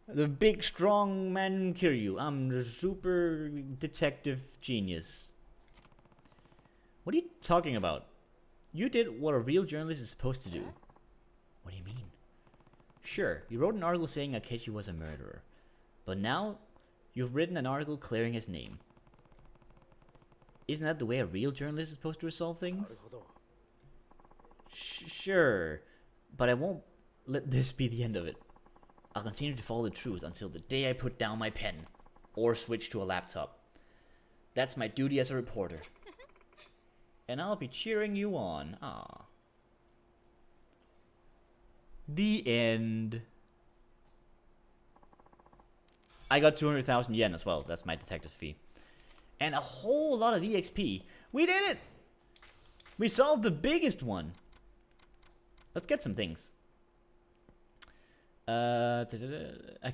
The big strong man Kiryu. I'm the super detective genius. What are you talking about? You did what a real journalist is supposed to do. What do you mean? Sure, you wrote an article saying Akechi was a murderer. But now, you've written an article clearing his name. Isn't that the way a real journalist is supposed to resolve things? Sure, but I won't let this be the end of it. I'll continue to follow the truth until the day I put down my pen or switch to a laptop. That's my duty as a reporter. And I'll be cheering you on. Ah. The end. I got 200,000 yen as well. That's my detective fee. And a whole lot of EXP. We did it! We solved the biggest one. Let's get some things. I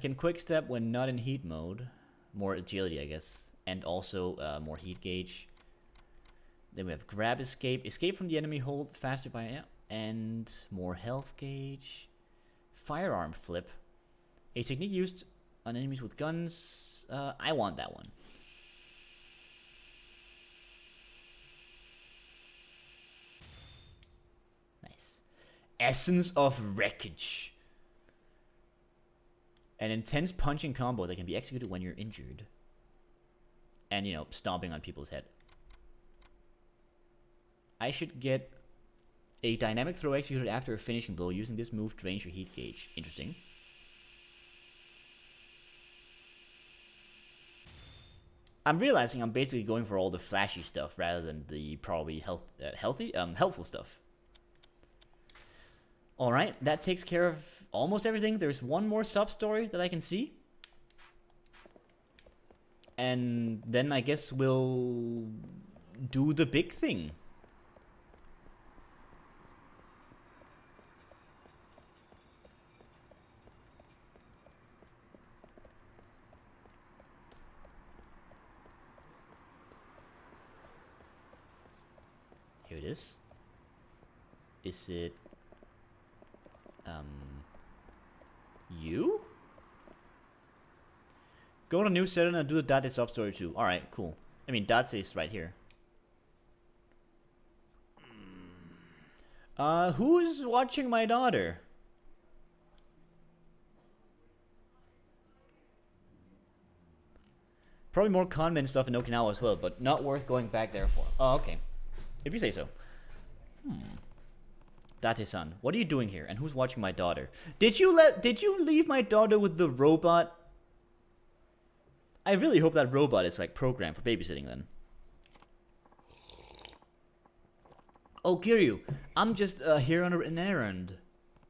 can quick step when not in heat mode. More agility, I guess. And also more heat gauge. Then we have grab escape. Escape from the enemy hold faster by... Yeah. And more health gauge. Firearm flip. A technique used on enemies with guns. I want that one. Nice. Essence of Wreckage. An intense punching combo that can be executed when you're injured. And, you know, stomping on people's head. I should get A dynamic throw executed after a finishing blow. Using this move drains your heat gauge. Interesting. I'm realizing I'm basically going for all the flashy stuff rather than the probably helpful stuff. Alright, that takes care of almost everything. There's one more sub-story that I can see. And then I guess we'll do the big thing. Here it is. Is it you? Go to new setting and do the Date sub story too. Alright, cool. I mean, Date is right here. Who's watching my daughter? Probably more convent stuff in Okinawa as well, but not worth going back there for. Oh, okay. If you say so. Date-san, what are you doing here? And who's watching my daughter? Did you leave my daughter with the robot? I really hope that robot is like programmed for babysitting then. Oh, Kiryu, I'm just here on an errand.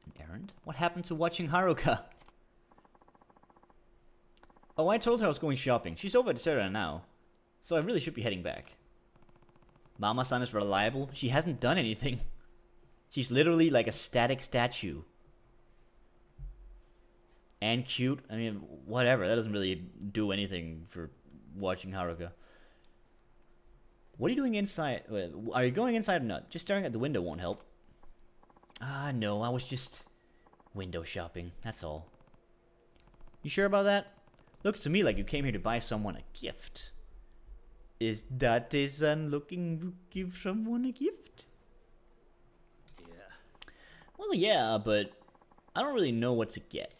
An errand? What happened to watching Haruka? Oh, I told her I was going shopping. She's over at Sarah now. So I really should be heading back. Mama-san is reliable. She hasn't done anything. She's literally like a static statue. And cute. I mean, whatever. That doesn't really do anything for watching Haruka. What are you doing inside? Wait, are you going inside or not? Just staring at the window won't help. Ah, no. I was just window shopping. That's all. You sure about that? Looks to me like you came here to buy someone a gift. Is Date-san looking to give someone a gift? Yeah. Well, yeah, but I don't really know what to get.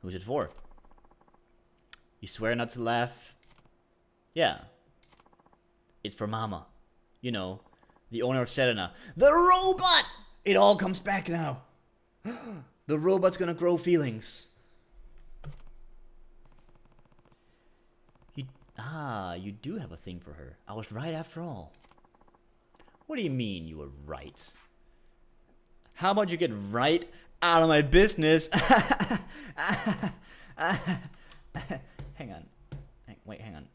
Who's it for? You swear not to laugh? Yeah. It's for Mama. You know, the owner of Serena. The robot! It all comes back now. The robot's gonna grow feelings. You do have a thing for her. I was right after all. What do you mean you were right? How about you get right out of my business? Hang on. Wait, hang on.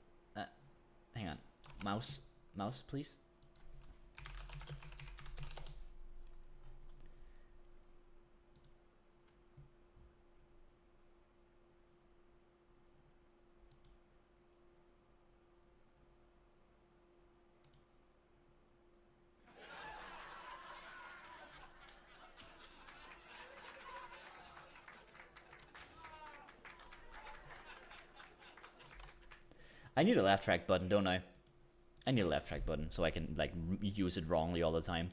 Hang on. Mouse, please. I need a laugh track button, don't I? I need a laugh track button so I can like use it wrongly all the time.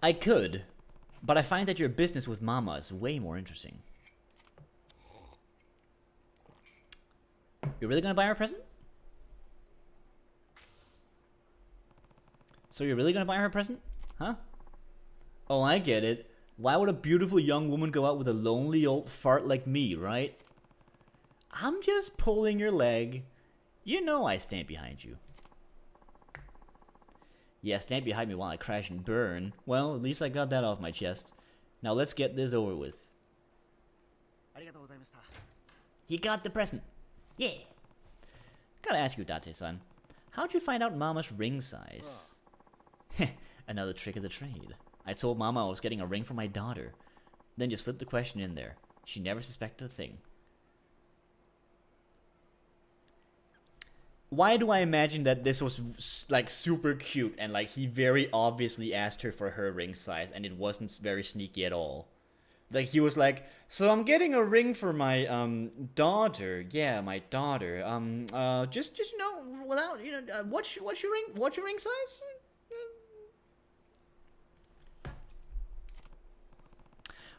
I could, but I find that your business with Mama is way more interesting. You're really gonna buy her a present? So you're really gonna buy her a present? Huh? Oh, I get it. Why would a beautiful young woman go out with a lonely old fart like me, right? I'm just pulling your leg. You know I stand behind you. Yeah, stand behind me while I crash and burn. Well, at least I got that off my chest. Now let's get this over with. He got the present. Yeah. Gotta ask you, Date-san. How'd you find out Mama's ring size? Another trick of the trade. I told Mama I was getting a ring for my daughter. Then just slipped the question in there. She never suspected a thing. Why do I imagine that this was like super cute and like he very obviously asked her for her ring size and it wasn't very sneaky at all? Like he was like, so I'm getting a ring for my daughter. Yeah, my daughter. Just you know, without what's your ring size?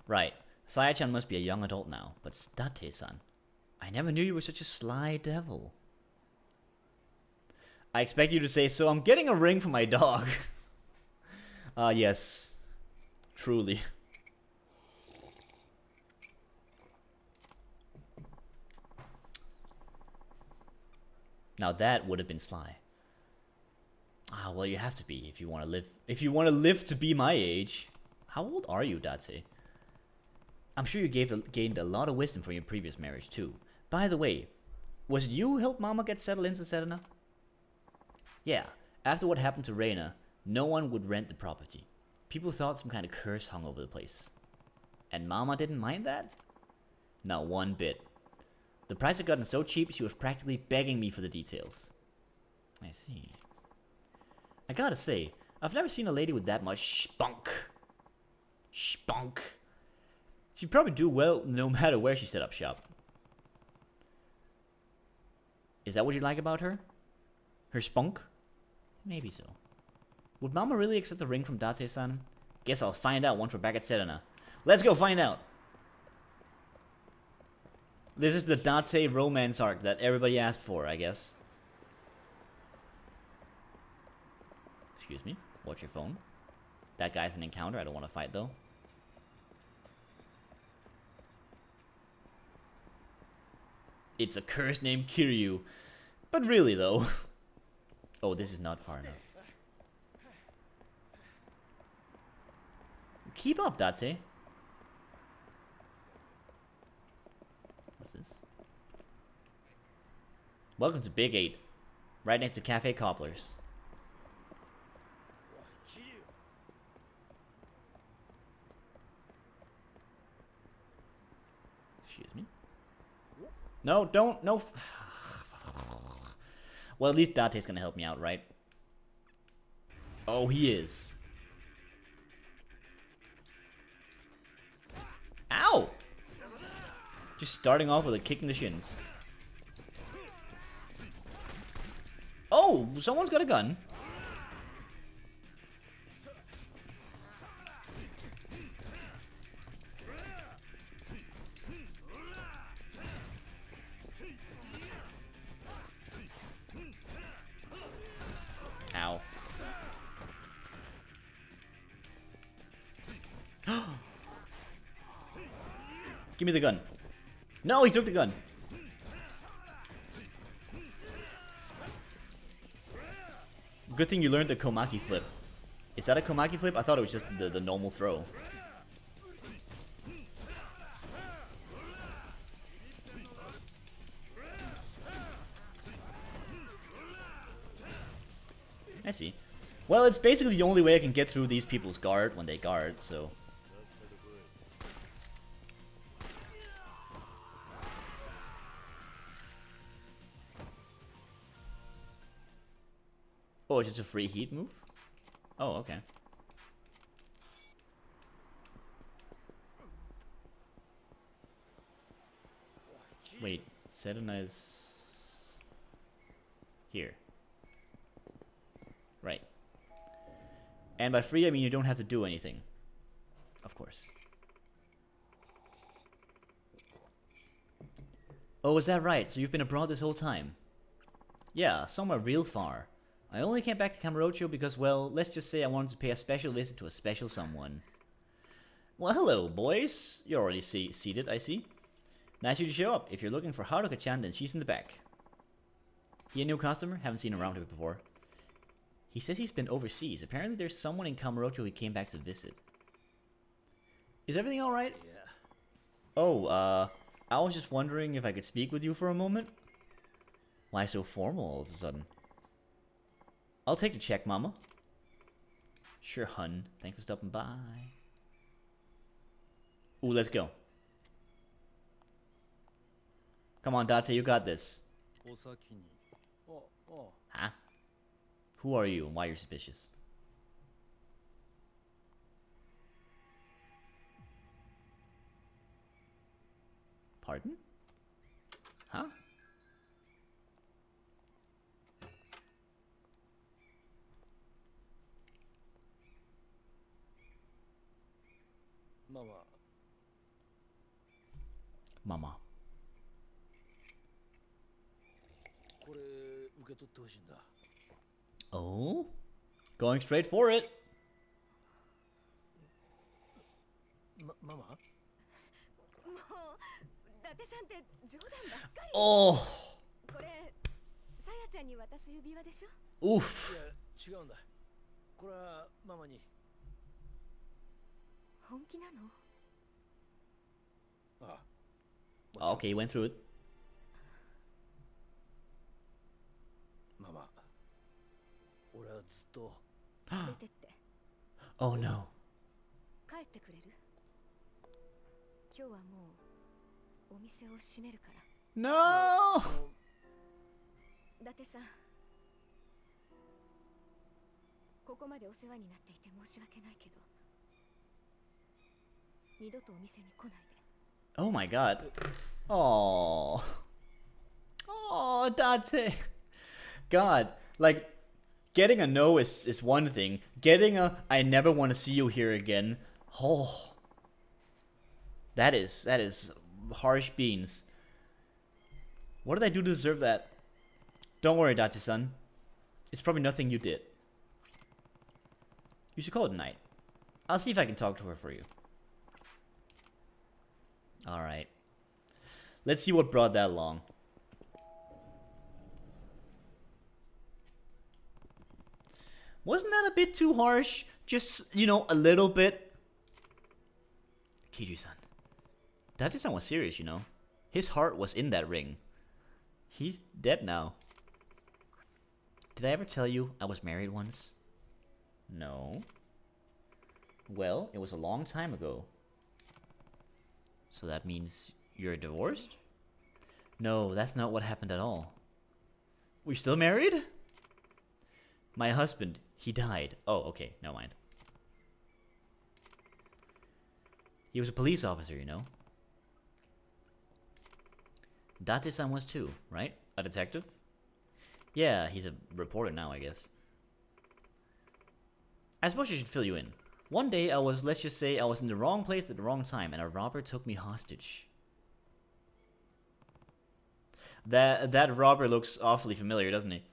Right. Saya-chan must be a young adult now, but Date-san, I never knew you were such a sly devil. I expect you to say, so I'm getting a ring for my dog. Yes. Truly. Now that would have been sly. Ah, well, you have to be if you want to live. If you want to live to be my age. How old are you, Date? I'm sure you gained a lot of wisdom from your previous marriage, too. By the way, was it you who helped Mama get settled into Serena? Yeah, after what happened to Reina, no one would rent the property. People thought some kind of curse hung over the place. And Mama didn't mind that? Not one bit. The price had gotten so cheap, she was practically begging me for the details. I see. I gotta say, I've never seen a lady with that much spunk. Spunk. She'd probably do well no matter where she set up shop. Is that what you like about her? Her spunk? Maybe so. Would Mama really accept the ring from Date-san? Guess I'll find out once we're back at Serena. Let's go find out! This is the Date romance arc that everybody asked for, I guess. Excuse me. Watch your phone. That guy's an encounter. I don't want to fight, though. It's a curse named Kiryu. But really, though. Oh, this is not far enough. Keep up, Date. What's this? Welcome to Big 8. Right next to Cafe Cobblers. Excuse me. No, don't. No. Well, at least Date's gonna help me out, right? Oh, he is. Ow! Just starting off with a kick in the shins. Oh, someone's got a gun. Ow. Give me the gun. No, he took the gun. Good thing you learned the Komaki flip. Is that a Komaki flip? I thought it was just the normal throw. I see. Well, it's basically the only way I can get through these people's guard when they guard, so... Oh, it's just a free heat move? Oh, okay. Wait, Serena is... here. Right. And by free, I mean you don't have to do anything. Of course. Oh, is that right? So you've been abroad this whole time? Yeah, somewhere real far. I only came back to Kamurocho because, well, let's just say I wanted to pay a special visit to a special someone. Well, hello, boys. You're already seated, I see. Nice of you to show up. If you're looking for Haruka-chan, then she's in the back. He a new customer? Haven't seen him around here before. He says he's been overseas. Apparently there's someone in Kamurocho he came back to visit. Is everything alright? Yeah. Oh, I was just wondering if I could speak with you for a moment. Why so formal all of a sudden? I'll take the check, Mama. Sure, hun. Thanks for stopping by. Ooh, let's go. Come on, Date, you got this. Huh? Who are you and why you're suspicious? Pardon? Huh? Mama. これ受け取ってほしいんだ。Oh? Going straight for it. ママもう伊達さんって冗談ばっかり。 Oh. これさやちゃんに渡す指輪でしょ。 Oof. いや違うんだこれはママに本気なの？あ Okay, he went through it. ママ俺はずっと出てって Oh no. 帰ってくれる？今日はもうお店を閉めるから。 No. 伊達さん、ここまでお世話になっていて申し訳ないけど、二度とお店に来ないで。 Oh my god. Oh. Oh, Date. God, like getting a no is one thing. Getting a I never want to see you here again. Oh. That is harsh beans. What did I do to deserve that? Don't worry, Date-san. It's probably nothing you did. You should call it a night. I'll see if I can talk to her for you. Alright. Let's see what brought that along. Wasn't that a bit too harsh? Just, you know, a little bit. Kiju-san. Date-san was serious, you know. His heart was in that ring. He's dead now. Did I ever tell you I was married once? No. Well, it was a long time ago. So that means you're divorced? No, that's not what happened at all. We're still married? My husband, he died. Oh, okay, never mind. He was a police officer, you know. Date-san was too, right? A detective? Yeah, he's a reporter now, I guess. I suppose I should fill you in. One day I was, let's just say, I was in the wrong place at the wrong time and a robber took me hostage. That robber looks awfully familiar, doesn't he?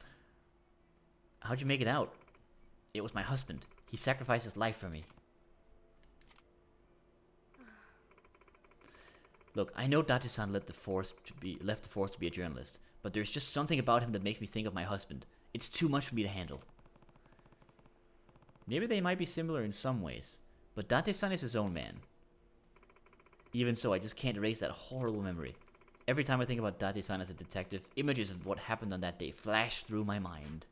How'd you make it out? It was my husband. He sacrificed his life for me. Look, I know Date-san left the force to be a journalist, but there's just something about him that makes me think of my husband. It's too much for me to handle. Maybe they might be similar in some ways, but Date-san is his own man. Even so, I just can't erase that horrible memory. Every time I think about Date-san as a detective, images of what happened on that day flash through my mind.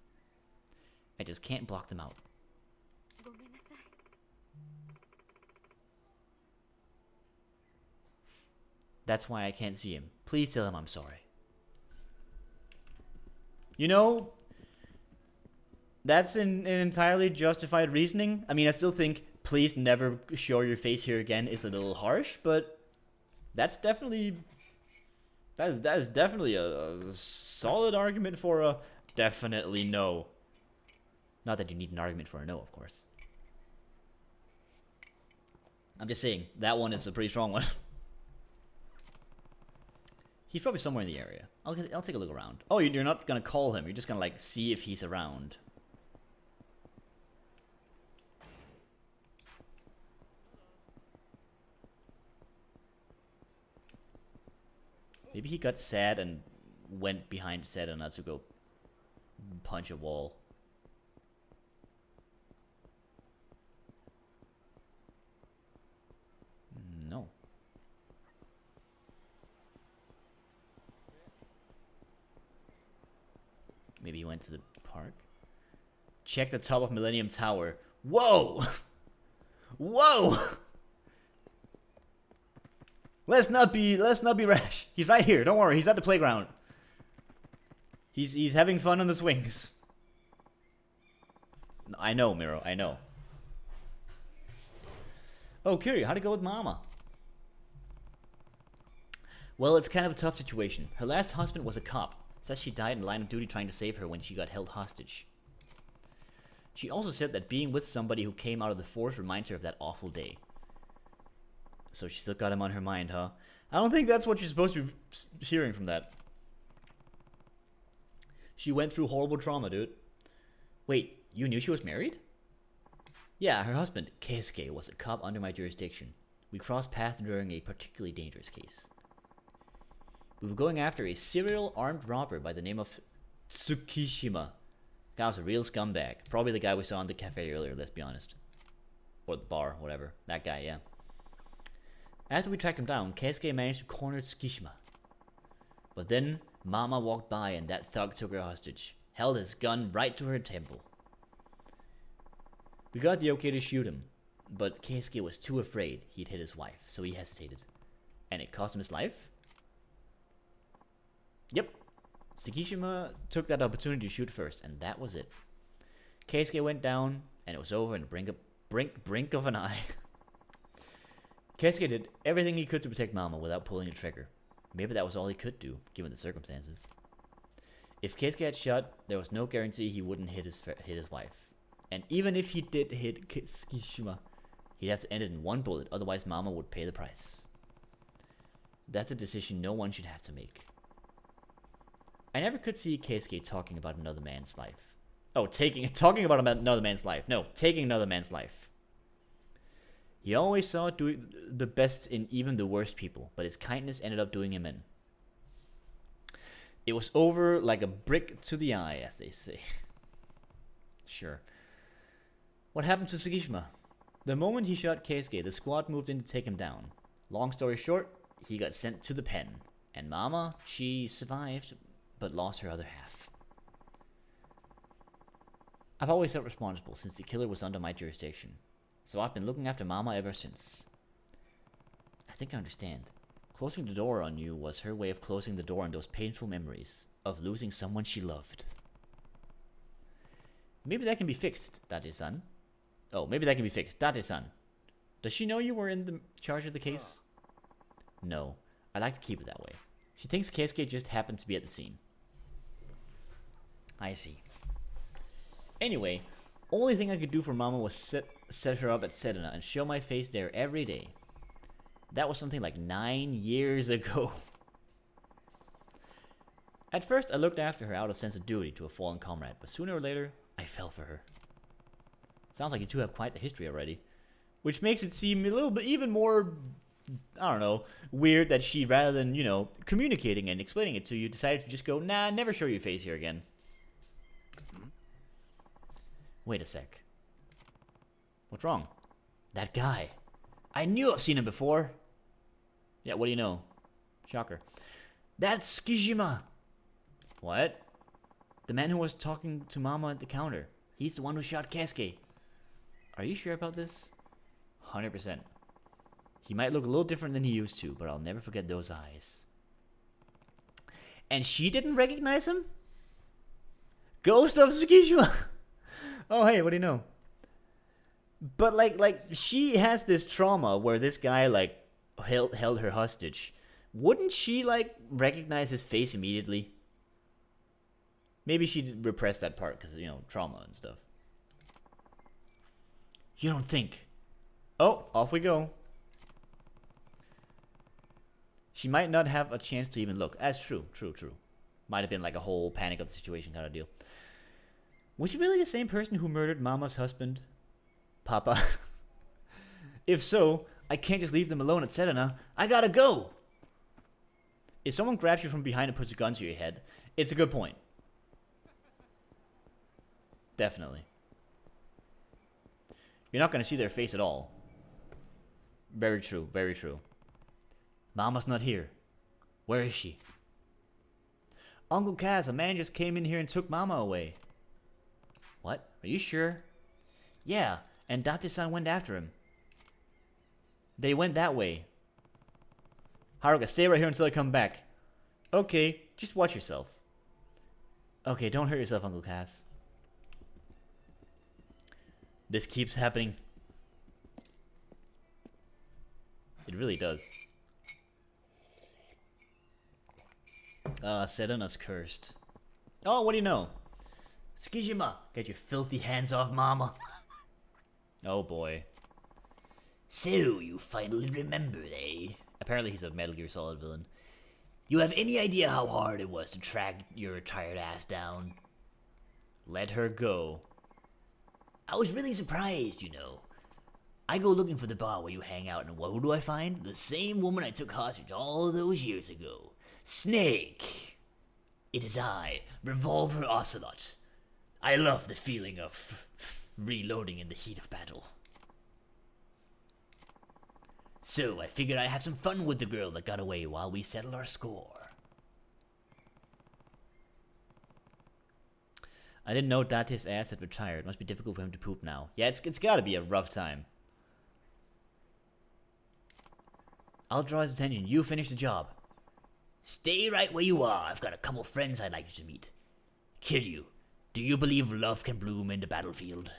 I just can't block them out. ごめんなさい。 That's why I can't see him. Please tell him I'm sorry. You know, that's an entirely justified reasoning. I mean, I still think please never show your face here again is a little harsh, but that's definitely that is definitely a solid argument for a definitely no. Not that you need an argument for a no, of course. I'm just saying that one is a pretty strong one. He's probably somewhere in the area. I'll take a look around. Oh, you're not gonna call him. You're just gonna like see if he's around. Maybe he got sad and went behind Sedona to go punch a wall. No. Maybe he went to the park. Check the top of Millennium Tower. Whoa! Whoa! Let's not be rash. He's right here. Don't worry. He's at the playground. He's having fun on the swings. I know, Miro. I know. Oh, Kiri, how'd it go with Mama? Well, it's kind of a tough situation. Her last husband was a cop. Says she died in line of duty trying to save her when she got held hostage. She also said that being with somebody who came out of the force reminds her of that awful day. So she still got him on her mind, huh? I don't think that's what you're supposed to be hearing from that. She went through horrible trauma, dude. Wait, you knew she was married? Yeah, her husband, Keisuke, was a cop under my jurisdiction. We crossed paths during a particularly dangerous case. We were going after a serial armed robber by the name of Tsukishima. Guy was a real scumbag. Probably the guy we saw in the cafe earlier, let's be honest. Or the bar, whatever. That guy, yeah. After we tracked him down, Keisuke managed to corner Tsukishima. But then, Mama walked by and that thug took her hostage. Held his gun right to her temple. We got the okay to shoot him, but Keisuke was too afraid he'd hit his wife, so he hesitated. And it cost him his life? Yep. Tsukishima took that opportunity to shoot first, and that was it. Keisuke went down, and it was over in the brink of an eye. Keisuke did everything he could to protect Mama without pulling the trigger. Maybe that was all he could do, given the circumstances. If Keisuke had shot, there was no guarantee he wouldn't hit his wife. And even if he did hit Tsukishima, he'd have to end it in one bullet, otherwise Mama would pay the price. That's a decision no one should have to make. I never could see Keisuke talking about another man's life. Oh, talking about another man's life. No, taking another man's life. He always saw doing the best in even the worst people, but his kindness ended up doing him in. It was over like a brick to the eye, as they say. Sure. What happened to Tsukishima? The moment he shot Keisuke, the squad moved in to take him down. Long story short, he got sent to the pen. And Mama, she survived, but lost her other half. I've always felt responsible since the killer was under my jurisdiction. So I've been looking after Mama ever since. I think I understand. Closing the door on you was her way of closing the door on those painful memories of losing someone she loved. Maybe that can be fixed, Date-san. Oh, maybe that can be fixed. Date-san. Does she know you were in the charge of the case? No. I like to keep it that way. She thinks Keisuke just happened to be at the scene. I see. Anyway, only thing I could do for Mama was set her up at Sedona and show my face there every day. That was something like 9 years ago. At first, I looked after her out of sense of duty to a fallen comrade, but sooner or later, I fell for her. Sounds like you two have quite the history already. Which makes it seem a little bit even more, I don't know, weird that she, rather than, you know, communicating and explaining it to you, decided to just go, nah, never show your face here again. Wait a sec. What's wrong? That guy. I knew I've seen him before. Yeah, what do you know? Shocker. That's Tsukishima. What? The man who was talking to Mama at the counter. He's the one who shot Keisuke. Are you sure about this? 100%. He might look a little different than he used to, but I'll never forget those eyes. And she didn't recognize him? Ghost of Tsukishima! Oh, hey, what do you know? But, like, she has this trauma where this guy, like, held her hostage. Wouldn't she, like, recognize his face immediately? Maybe she repressed that part because, you know, trauma and stuff. You don't think? Oh, off we go. She might not have a chance to even look. That's true. Might have been like a whole panic of the situation kind of deal. Was she really the same person who murdered Mama's husband? Papa? If so, I can't just leave them alone at Sedona. I gotta go! If someone grabs you from behind and puts a gun to your head, it's a good point. Definitely. You're not gonna see their face at all. Very true, very true. Mama's not here. Where is she? Uncle Kaz, a man just came in here and took Mama away. What? Are you sure? Yeah, and Date-san went after him. They went that way. Haruka, stay right here until I come back. Okay, just watch yourself. Okay, don't hurt yourself, Uncle Kaz. This keeps happening. It really does. Sedona's cursed. Oh, what do you know? Tsukishima, get your filthy hands off Mama. Oh boy. So, you finally remembered, eh? Apparently he's a Metal Gear Solid villain. You have any idea how hard it was to track your tired ass down? Let her go. I was really surprised, you know. I go looking for the bar where you hang out, and who do I find? The same woman I took hostage all those years ago. Snake! It is I, Revolver Ocelot. I love the feeling of reloading in the heat of battle. So, I figured I'd have some fun with the girl that got away while we settle our score. I didn't know Date's ass had retired. Must be difficult for him to poop now. Yeah, it's gotta be a rough time. I'll draw his attention. You finish the job. Stay right where you are. I've got a couple friends I'd like you to meet. Kiryu, do you believe love can bloom in the battlefield?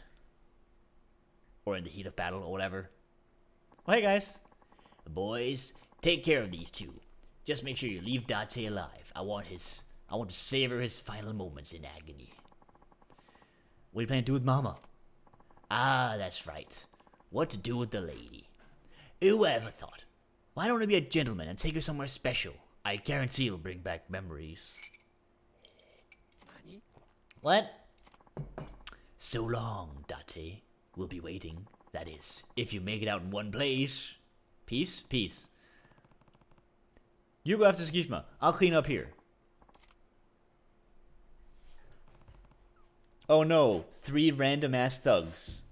Or in the heat of battle, or whatever. Oh, hey guys. Boys, take care of these two. Just make sure you leave Date alive. I want to savor his final moments in agony. What are you planning to do with Mama? Ah, that's right. What to do with the lady. Who ever thought? Why don't I be a gentleman and take her somewhere special? I guarantee it'll bring back memories. What? So long, Date. We'll be waiting. That is, if you make it out in one place. Peace? Peace. You go after Tsukishima. I'll clean up here. Oh no, 3 random ass thugs.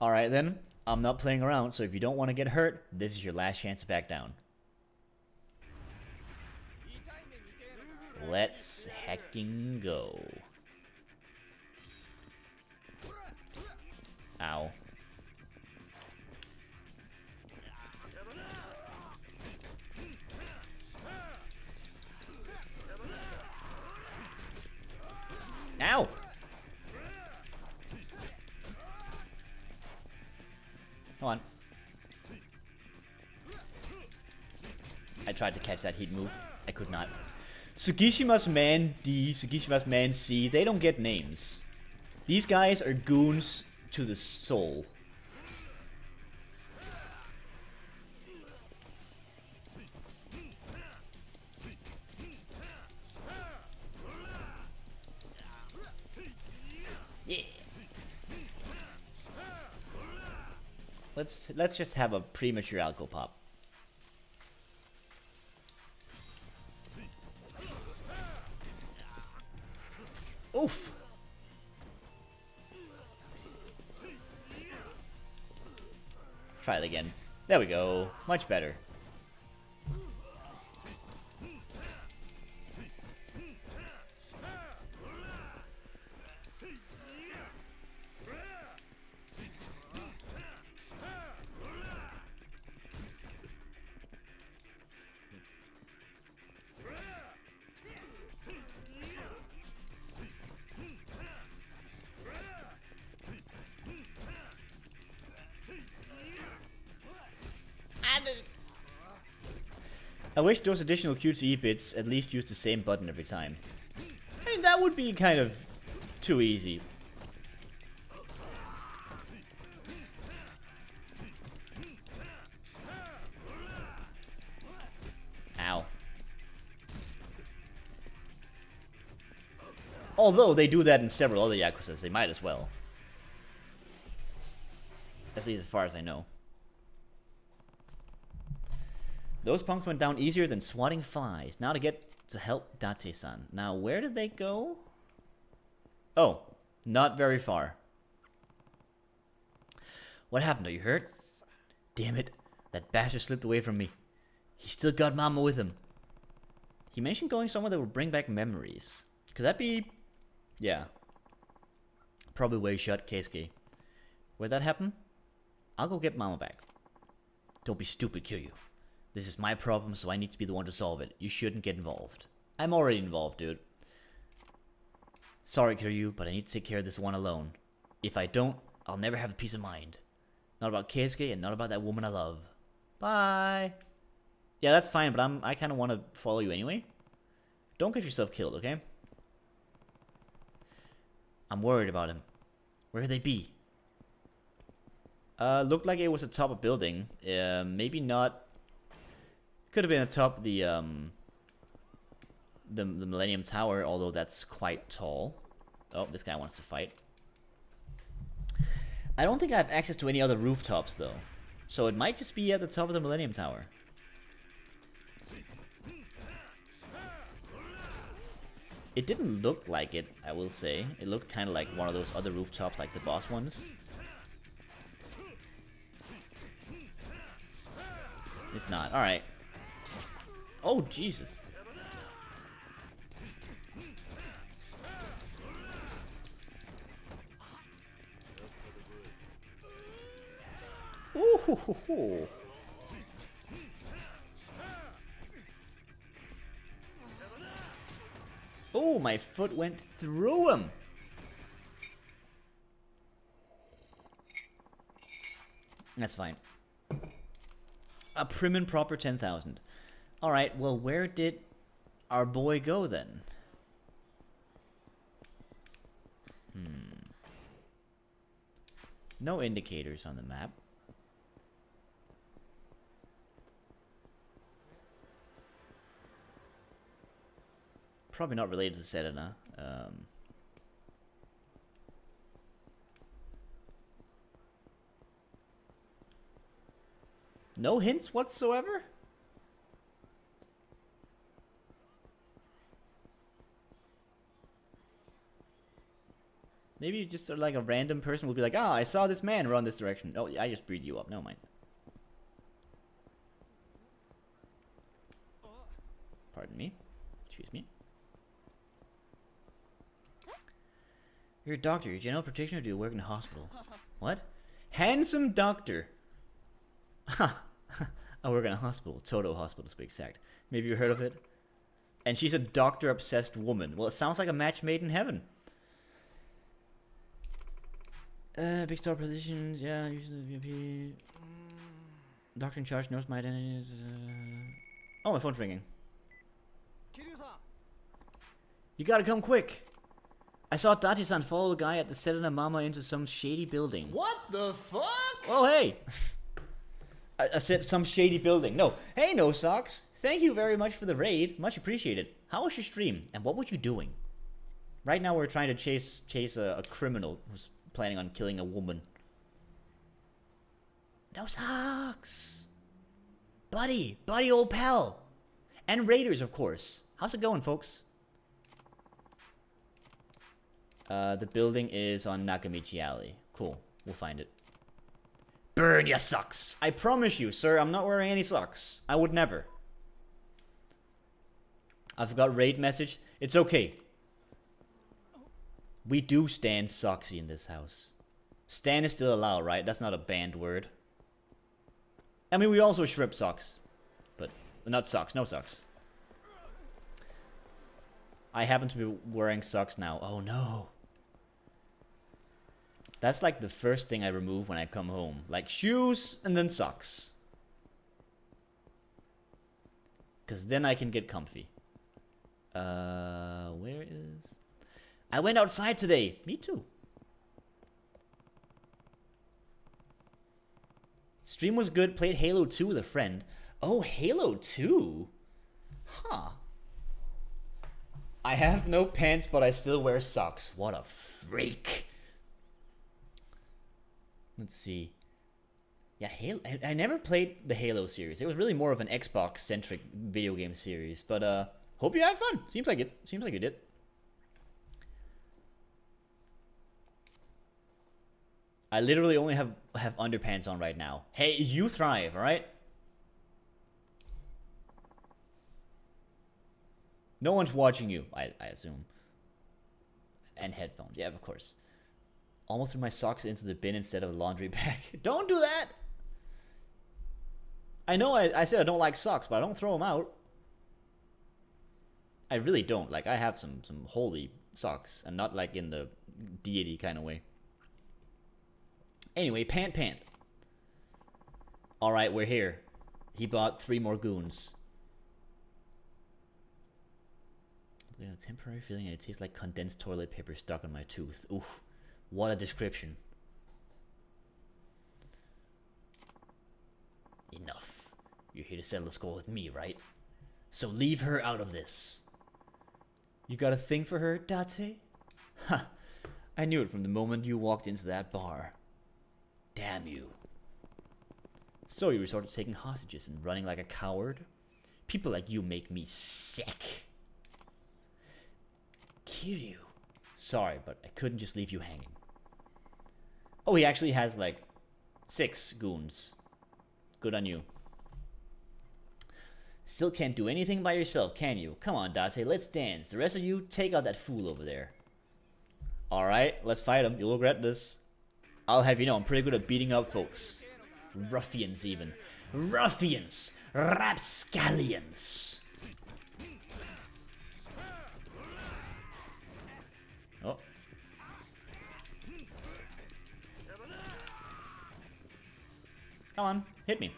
Alright then, I'm not playing around, so if you don't want to get hurt, this is your last chance to back down. Let's hecking go. Ow. Ow! Come on. I tried to catch that heat move. I could not. Tsukishima's man D, Tsukishima's man C, they don't get names. These guys are goons to the soul. Yeah. Let's just have a premature alcohol pop. Oof. Try it again. There we go. Much better. I wish those additional Q2E bits at least use the same button every time. I mean, that would be kind of too easy. Ow. Although they do that in several other Yakuzas, they might as well. At least as far as I know. Those punks went down easier than swatting flies. Now to get to help Date-san. Now, where did they go? Oh, not very far. What happened? Are you hurt? Damn it. That bastard slipped away from me. He still got Mama with him. He mentioned going somewhere that would bring back memories. Could that be... Yeah. Probably where he shot Keisuke. Where'd that happen? I'll go get Mama back. Don't be stupid, Kiryu. This is my problem, so I need to be the one to solve it. You shouldn't get involved. I'm already involved, dude. Sorry, Kiryu, but I need to take care of this one alone. If I don't, I'll never have a peace of mind. Not about Keisuke and not about that woman I love. Bye. Yeah, that's fine, but I kind of want to follow you anyway. Don't get yourself killed, okay? I'm worried about him. Where could they be? Looked like it was atop a building. Maybe not. Could have been atop the Millennium Tower, although that's quite tall. Oh, this guy wants to fight. I don't think I have access to any other rooftops though. So it might just be at the top of the Millennium Tower. It didn't look like it, I will say. It looked kind of like one of those other rooftops, like the boss ones. It's not. Alright. Oh, Jesus. Ooh, hoo, hoo, hoo. Oh, my foot went through him. That's fine. A prim and proper 10,000. Alright, well, where did our boy go then? No indicators on the map. Probably not related to Sedona. No hints whatsoever? Maybe just like a random person will be like, "Ah, I saw this man run this direction." Oh, I just breed you up. Never mind. Pardon me. Excuse me. You're a doctor. You're a general practitioner. Do you work in a hospital? What? Handsome doctor. Ha. I work in a hospital. Toto Hospital to be exact. Maybe you heard of it? And she's a doctor-obsessed woman. Well, it sounds like a match made in heaven. Big star positions. Yeah, usually VIP. Doctor in charge knows my identity. Oh, my phone's ringing. You gotta come quick. I saw Dati-san follow a guy at the Sedona Mama into some shady building. What the fuck? Oh, hey. I said some shady building. No. Hey, No Socks. Thank you very much for the raid. Much appreciated. How was your stream? And what were you doing? Right now we're trying to chase a criminal who's planning on killing a woman. No Socks. Buddy. Buddy old pal. And raiders, of course. How's it going, folks? The building is on Nakamichi Alley. Cool. We'll find it. Burn your socks. I promise you, sir, I'm not wearing any socks. I would never. I've got raid message. It's okay. We do stand socksy in this house. Stan is still allowed, right? That's not a banned word. I mean, we also strip socks. But not socks. No socks. I happen to be wearing socks now. Oh no. That's like the first thing I remove when I come home. Like shoes and then socks. Because then I can get comfy. Where is... I went outside today. Me too. Stream was good. Played Halo 2 with a friend. Oh, Halo 2? Huh. I have no pants, but I still wear socks. What a freak. Let's see. Yeah, Halo. I never played the Halo series. It was really more of an Xbox-centric video game series. But, hope you had fun. Seems like it. Seems like you did. I literally only have underpants on right now. Hey, you thrive, alright? No one's watching you, I assume. And headphones, yeah, of course. Almost threw my socks into the bin instead of a laundry bag. Don't do that! I know I said I don't like socks, but I don't throw them out. I really don't. Like, I have some holy socks, and not like in the deity kind of way. Anyway, Pant. Alright, we're here. He bought 3 more goons. I got a temporary feeling and it tastes like condensed toilet paper stuck on my tooth. Oof. What a description. Enough. You're here to settle a score with me, right? So leave her out of this. You got a thing for her, Date? Ha! I knew it from the moment you walked into that bar. Damn you. So you resort to taking hostages and running like a coward? People like you make me sick. Kiryu. Sorry, but I couldn't just leave you hanging. Oh, he actually has like 6 goons. Good on you. Still can't do anything by yourself, can you? Come on, Date, let's dance. The rest of you, take out that fool over there. Alright, let's fight him. You'll regret this. I'll have you know, I'm pretty good at beating up folks. Ruffians, even. Ruffians! Rapscallions! Oh. Come on, hit me.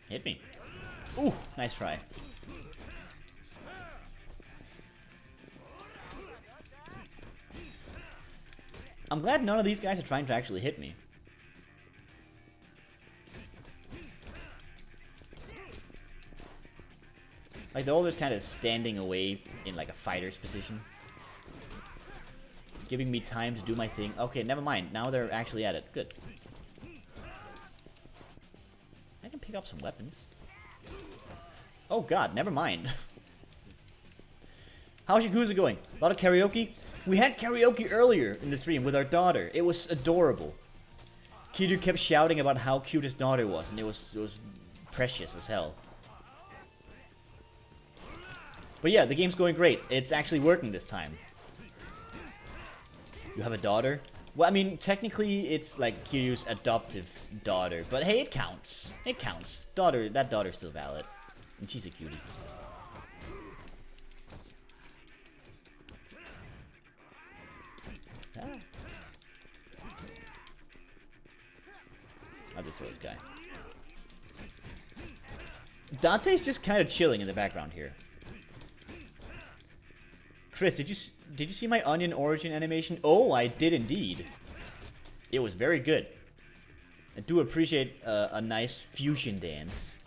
Hit me. Ooh, nice try. I'm glad none of these guys are trying to actually hit me. Like, they're all just kind of standing away in like a fighter's position. Giving me time to do my thing. Okay, never mind. Now they're actually at it. Good. I can pick up some weapons. Oh god, never mind. How's Yakuza going? A lot of karaoke? We had karaoke earlier in the stream with our daughter. It was adorable. Kiryu kept shouting about how cute his daughter was, and it was precious as hell. But yeah, the game's going great. It's actually working this time. You have a daughter? Well, I mean, technically it's like Kiryu's adoptive daughter, but hey, it counts. It counts. That daughter's still valid. And she's a cutie. Ah. I'll just throw this guy. Dante's just kind of chilling in the background here. Chris, did you see my onion origin animation? Oh, I did indeed. It was very good. I do appreciate a nice fusion dance.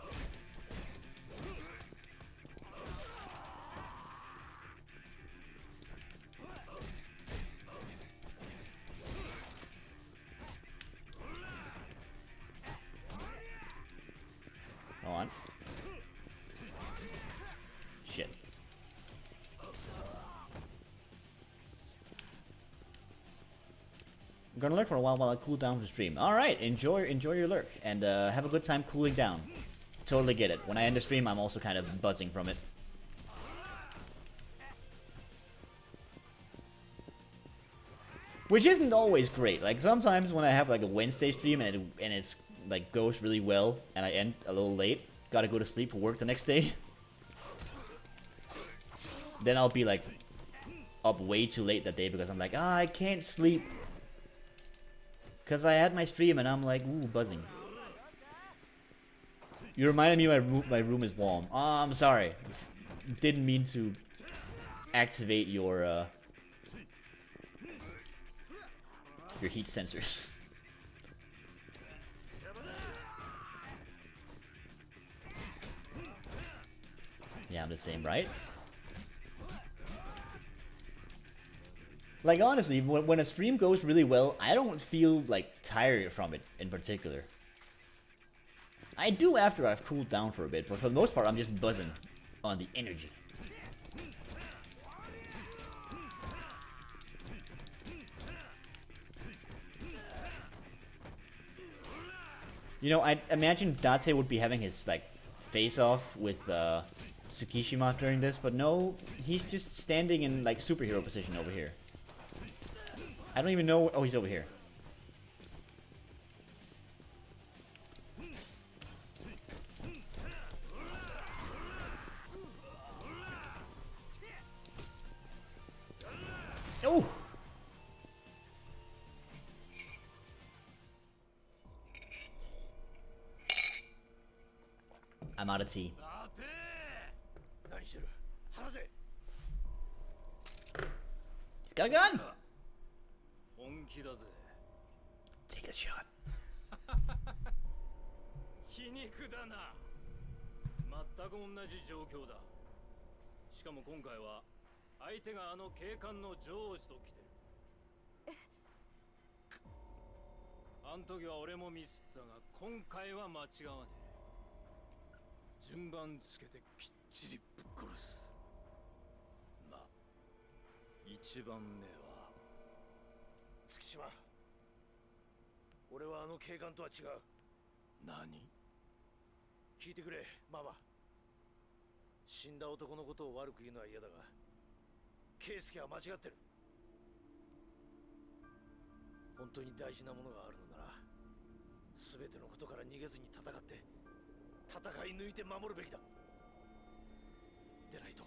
Go on. Shit. I'm gonna lurk for a while I cool down for the stream. Alright, enjoy your lurk, and have a good time cooling down. Totally get it. When I end the stream, I'm also kind of buzzing from it. Which isn't always great. Like, sometimes when I have like a Wednesday stream and it's like goes really well, and I end a little late, gotta go to sleep for work the next day, then I'll be like up way too late that day because I'm like, I can't sleep. Because I had my stream and I'm like, ooh, buzzing. You reminded me my room is warm. Oh, I'm sorry. Didn't mean to activate your heat sensors. Yeah, I'm the same, right? Like, honestly, when a stream goes really well, I don't feel, like, tired from it in particular. I do after I've cooled down for a bit, but for the most part, I'm just buzzing on the energy. You know, I imagine Date would be having his, like, face-off with, Tsukishima during this, but no, he's just standing in, like, superhero position over here. I don't even know. Oh, he's over here. Oh! I'm out of tea. He's got a gun! Take a shot. 皮肉だな。全く同じ状況だ。しかも今回は相手があの警官のジョージと来てる。あん時は俺もミスったが今回は間違わねえ。順番つけてきっちりぶっ殺す。まあ一番目は月島、俺はあの警官とは違う。何？聞いてくれママ。死んだ男のことを悪く言うのは嫌だが、圭介は間違ってる。本当に大事なものがあるのなら、全てのことから逃げずに戦って戦い抜いて守るべきだ。でないと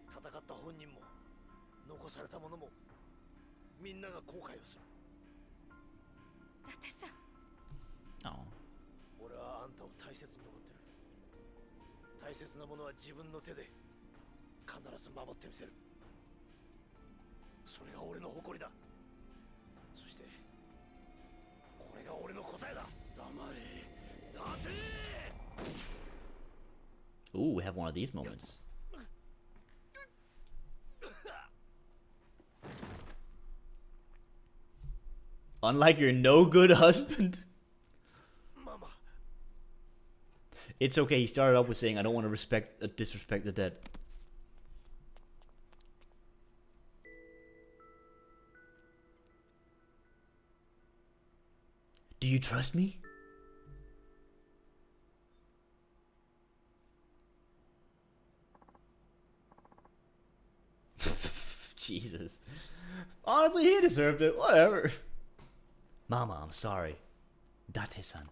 戦った本人も残された者もみんなが後悔をする。伊達さん、 Oh. 俺はあんたを大切に思ってる。大切なものは自分の手で必ず守ってみせる。それが俺の誇りだ。そしてこれが俺の答えだ。黙れ伊達。 Ooh, we have one of these moments. Unlike your no good husband. Mama. It's okay, he started off with saying, I don't want to disrespect the dead. Do you trust me? Jesus. Honestly, he deserved it. Whatever. Mama, I'm sorry. Date-san.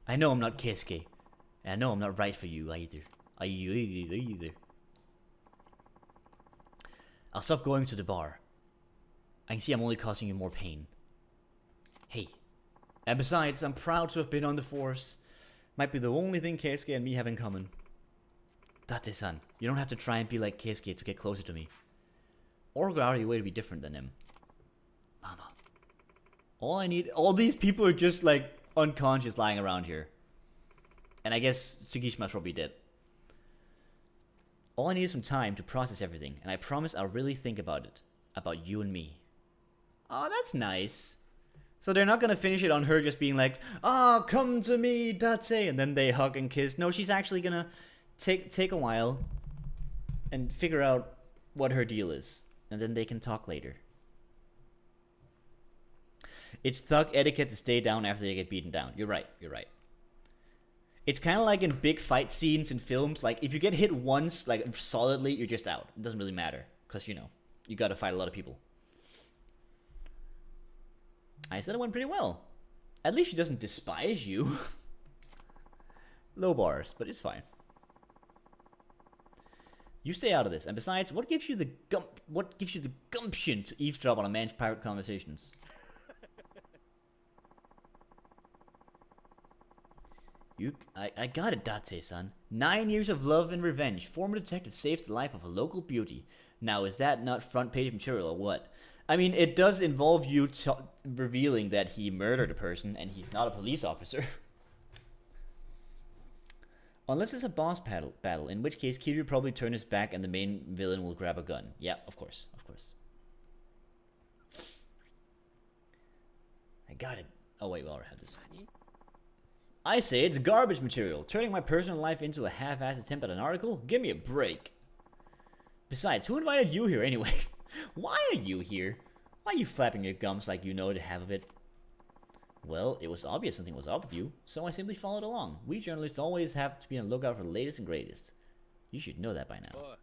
I know I'm not Keisuke. And I know I'm not right for you either. Either. I'll stop going to the bar. I can see I'm only causing you more pain. Hey. And besides, I'm proud to have been on the force. Might be the only thing Keisuke and me have in common. Date-san, you don't have to try and be like Keisuke to get closer to me. Or go out of your way to be different than him. Mama. All these people are just like unconscious lying around here. And I guess Tsukishima's probably dead. All I need is some time to process everything, and I promise I'll really think about it. About you and me. Oh, that's nice. So they're not gonna finish it on her just being like, "Ah, come to me, Date," and then they hug and kiss. No, she's actually gonna take a while and figure out what her deal is, and then they can talk later. It's thug etiquette to stay down after they get beaten down. You're right. It's kind of like in big fight scenes in films. Like, if you get hit once, like, solidly, you're just out. It doesn't really matter. Because, you know, you gotta fight a lot of people. I said it went pretty well. At least she doesn't despise you. Low bars, but it's fine. You stay out of this. And besides, what gives you the gumption to eavesdrop on a man's private conversations? I got it, Date-san. 9 years of love and revenge. Former detective saved the life of a local beauty. Now, is that not front page material or what? I mean, it does involve you revealing that he murdered a person and he's not a police officer. Unless it's a boss battle, in which case Kiryu probably turn his back and the main villain will grab a gun. Yeah, of course. I got it. Oh wait, we already had this. I say it's garbage material. Turning my personal life into a half-assed attempt at an article? Give me a break. Besides, who invited you here anyway? Why are you here? Why are you flapping your gums like you know the half of it? Well, it was obvious something was up with you, so I simply followed along. We journalists always have to be on the lookout for the latest and greatest. You should know that by now.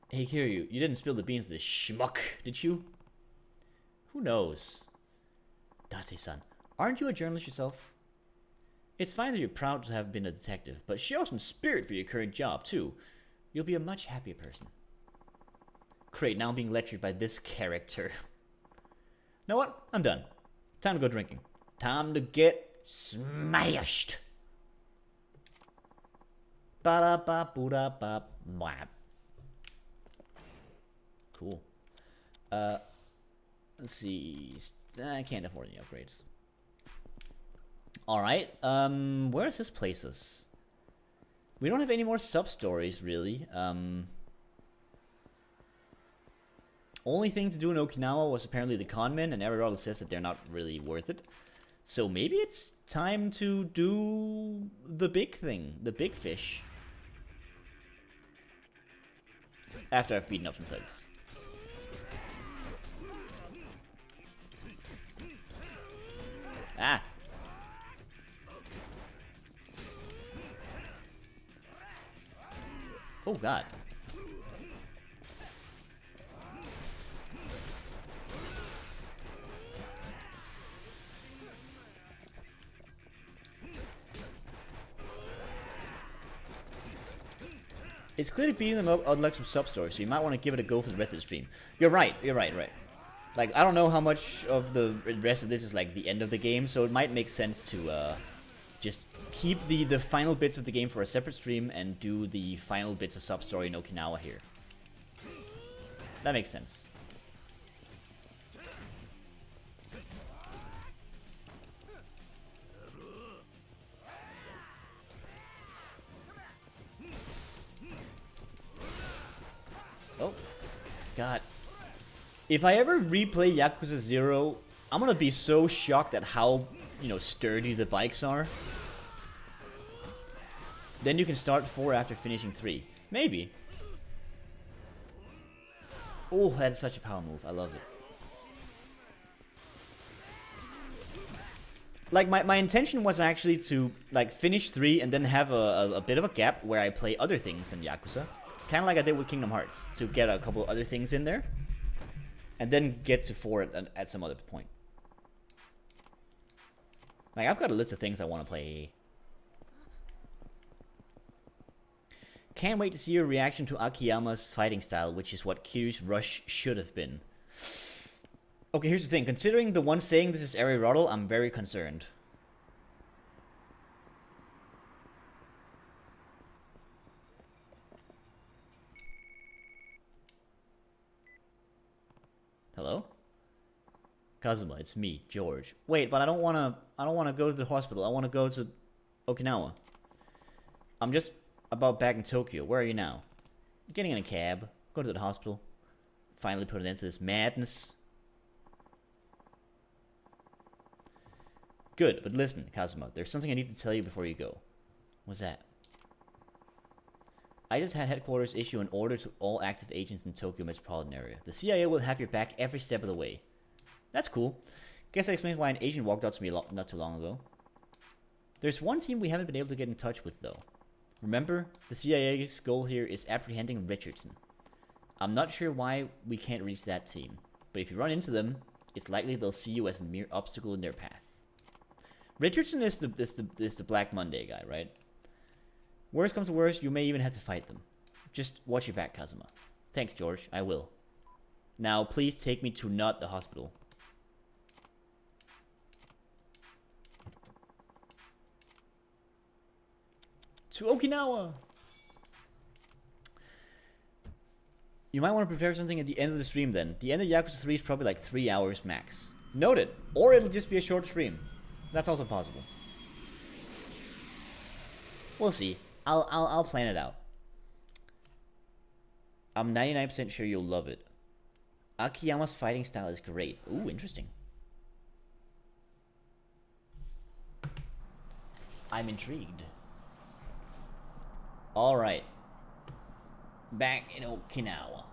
Hey Kiryu, you didn't spill the beans to this schmuck, did you? Who knows? Date-san, aren't you a journalist yourself? It's fine that you're proud to have been a detective, but show some spirit for your current job, too. You'll be a much happier person. Great, now I'm being lectured by this character. Know what? I'm done. Time to go drinking. Time to get smashed. Ba-da-ba-boo-da-ba. Cool. Let's see. I can't afford any upgrades. Alright, where does this place us? We don't have any more sub-stories, really. Only thing to do in Okinawa was apparently the conmen, and Aristotle says that they're not really worth it. So maybe it's time to do the big thing, the big fish. After I've beaten up some thugs. Ah! Oh god. It's clearly beating them up unlike some sub-story, so you might want to give it a go for the rest of the stream. You're right, right. Like, I don't know how much of the rest of this is like the end of the game, so it might make sense to just keep the final bits of the game for a separate stream and do the final bits of sub-story in Okinawa here. That makes sense. Oh, God. If I ever replay Yakuza 0, I'm gonna be so shocked at how, sturdy the bikes are. Then you can start 4 after finishing 3. Maybe. Oh, that's such a power move. I love it. Like, my intention was actually to, like, finish 3 and then have a bit of a gap where I play other things than Yakuza. Kind of like I did with Kingdom Hearts, to get a couple other things in there. And then get to 4 at some other point. Like, I've got a list of things I want to play. Can't wait to see your reaction to Akiyama's fighting style, which is what Kiryu's rush should have been. Okay, here's the thing. Considering the one saying this is Aristotle, I'm very concerned. Hello? Kazuma, it's me, George. Wait, but I don't wanna go to the hospital. I wanna go to Okinawa. I'm just about back in Tokyo. Where are you now? Getting in a cab. Go to the hospital. Finally put an end to this madness. Good, but listen, Kazuma, there's something I need to tell you before you go. What's that? I just had headquarters issue an order to all active agents in Tokyo metropolitan area. The CIA will have your back every step of the way. That's cool. Guess that explains why an agent walked out to me not too long ago. There's one team we haven't been able to get in touch with, though. Remember, the CIA's goal here is apprehending Richardson. I'm not sure why we can't reach that team, but if you run into them, it's likely they'll see you as a mere obstacle in their path. Richardson is the Black Monday guy, right? Worst comes to worst, you may even have to fight them. Just watch your back, Kazuma. Thanks, George. I will. Now, please take me to not the hospital. To Okinawa! You might want to prepare something at the end of the stream then. The end of Yakuza 3 is probably like 3 hours max. Noted. Or it'll just be a short stream. That's also possible. We'll see. I'll plan it out. I'm 99% sure you'll love it. Akiyama's fighting style is great. Ooh, interesting. I'm intrigued. Alright. Back in Okinawa.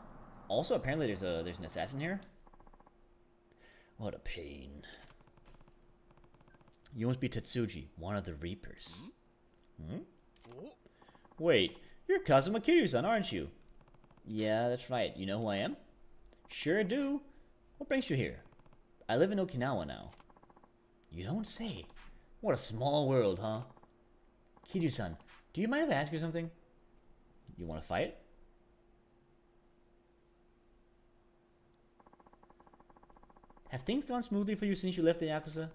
Also, apparently there's an assassin here. What a pain. You must be Tetsuji, one of the Reapers. Hmm? Wait, you're Kazuma Kiryu-san, aren't you? Yeah, that's right. You know who I am? Sure do. What brings you here? I live in Okinawa now. You don't say. What a small world, huh? Kiryu-san, do you mind if I ask you something? You want to fight? Have things gone smoothly for you since you left the Yakuza?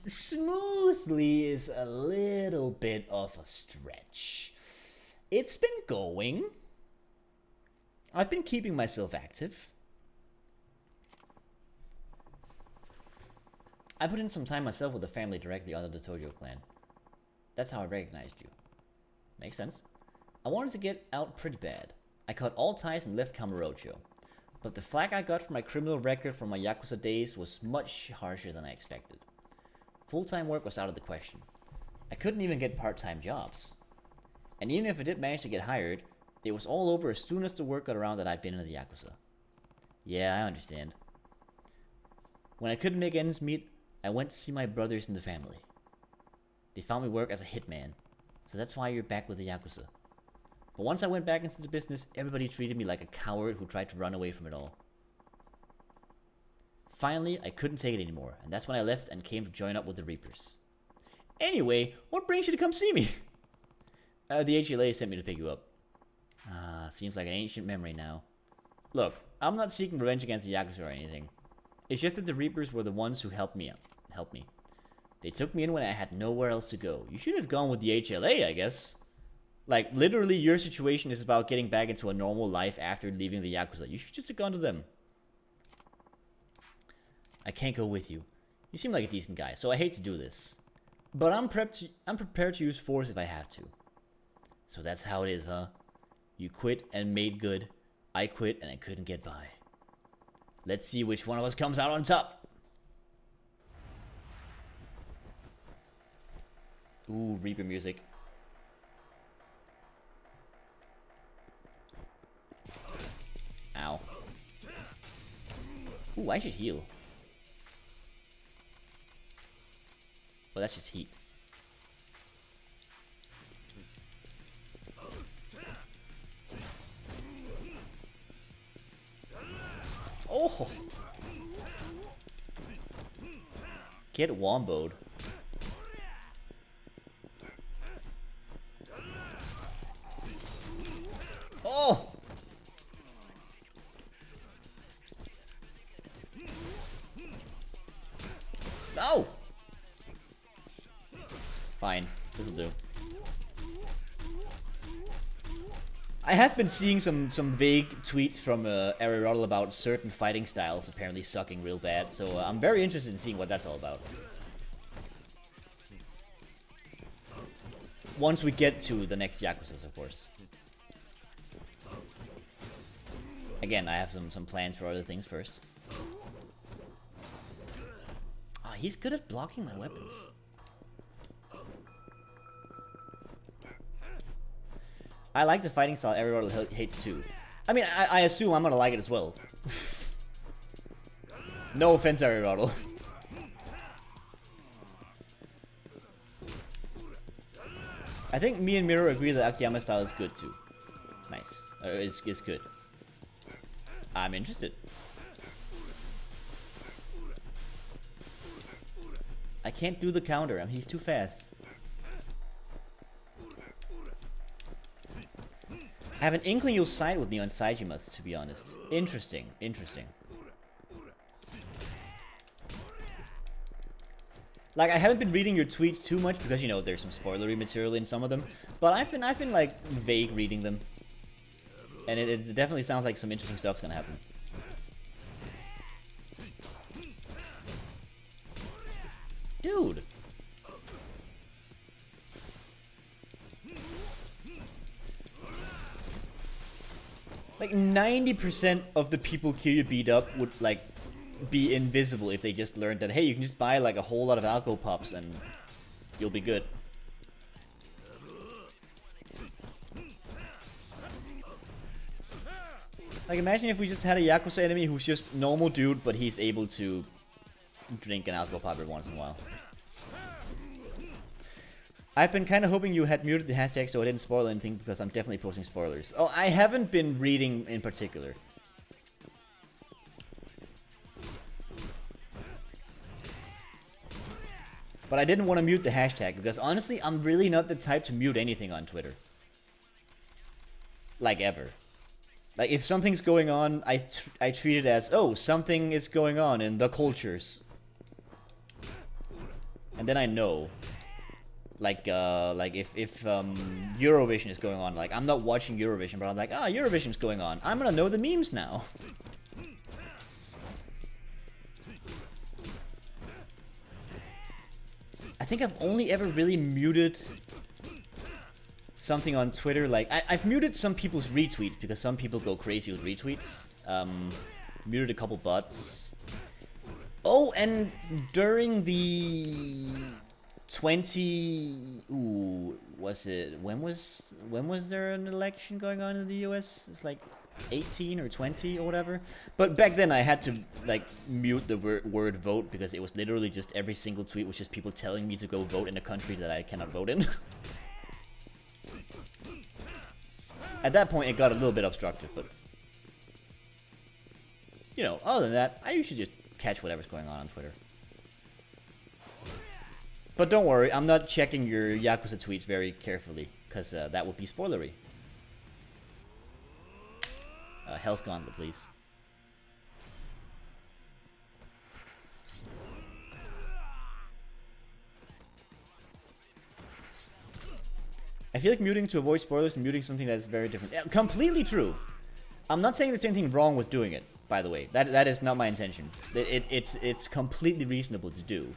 Smoothly is a little bit of a stretch. It's been going. I've been keeping myself active. I put in some time myself with the family directly under the Tojo clan. That's how I recognized you. Makes sense. I wanted to get out pretty bad. I cut all ties and left Kamurocho. But the flack I got for my criminal record from my Yakuza days was much harsher than I expected. Full-time work was out of the question. I couldn't even get part-time jobs. And even if I did manage to get hired, it was all over as soon as the word got around that I'd been in the Yakuza. Yeah, I understand. When I couldn't make ends meet, I went to see my brothers in the family. They found me work as a hitman, so that's why you're back with the Yakuza. But once I went back into the business, everybody treated me like a coward who tried to run away from it all. Finally, I couldn't take it anymore, and that's when I left and came to join up with the Reapers. Anyway, what brings you to come see me? The HLA sent me to pick you up. Seems like an ancient memory now. Look, I'm not seeking revenge against the Yakuza or anything. It's just that the Reapers were the ones who helped me. They took me in when I had nowhere else to go. You should have gone with the HLA, I guess. Like, literally, your situation is about getting back into a normal life after leaving the Yakuza. You should just have gone to them. I can't go with you. You seem like a decent guy, so I hate to do this. But I'm prepared to use force if I have to. So that's how it is, huh? You quit and made good. I quit and I couldn't get by. Let's see which one of us comes out on top. Ooh, Reaper music. Ow. Ooh, I should heal. Well, that's just heat. Oh! Get womboed. Oh! No! Fine, this'll do. I have been seeing some vague tweets from Aristotle about certain fighting styles apparently sucking real bad, so I'm very interested in seeing what that's all about. Once we get to the next Yakuzas, of course. Again, I have some plans for other things first. Ah, he's good at blocking my weapons. I like the fighting style Aristotle hates too. I mean, I assume I'm gonna like it as well. No offense, Aristotle. I think me and Miro agree that Akiyama's style is good too. Nice. It's good. I'm interested. I can't do the counter. He's too fast. I have an inkling you'll side with me on Saijimas, to be honest. Interesting. Like, I haven't been reading your tweets too much because, you know, there's some spoilery material in some of them. But I've been like, vague reading them. And it definitely sounds like some interesting stuff's gonna happen. Dude! Like 90% of the people Kiryu beat up would like be invisible if they just learned that, hey, you can just buy like a whole lot of alcohol pops and you'll be good. Like imagine if we just had a Yakuza enemy who's just normal dude, but he's able to drink an alcohol pop every once in a while. I've been kind of hoping you had muted the hashtag so I didn't spoil anything because I'm definitely posting spoilers. Oh, I haven't been reading in particular. But I didn't want to mute the hashtag because honestly, I'm really not the type to mute anything on Twitter. Like ever. Like if something's going on, I treat it as, oh, something is going on in the cultures. And then I know. Like if Eurovision is going on, like I'm not watching Eurovision, but I'm like, ah, Eurovision's going on. I'm gonna know the memes now. I think I've only ever really muted something on Twitter, like I've muted some people's retweets because some people go crazy with retweets. Muted a couple bots. Oh, and during the 20, ooh, was it, when was there an election going on in the US? It's like 18 or 20 or whatever. But back then I had to like mute the word vote because it was literally just every single tweet was just people telling me to go vote in a country that I cannot vote in. At that point it got a little bit obstructive, but you know, other than that, I usually just catch whatever's going on Twitter. But don't worry, I'm not checking your Yakuza tweets very carefully, because that would be spoilery. Health Gauntlet, please. I feel like muting to avoid spoilers and muting something that's very different. Yeah, completely true. I'm not saying there's anything wrong with doing it, by the way. That is not my intention. It's completely reasonable to do.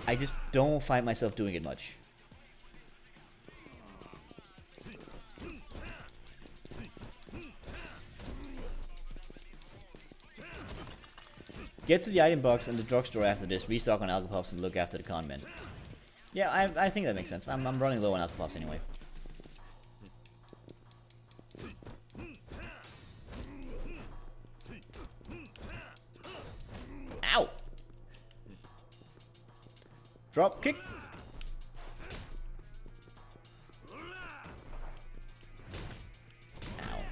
I just don't find myself doing it much. Get to the item box and the drugstore after this, restock on alcopops and look after the con men. Yeah, I think that makes sense. I'm running low on alcopops anyway. Ow! Drop kick. Ow.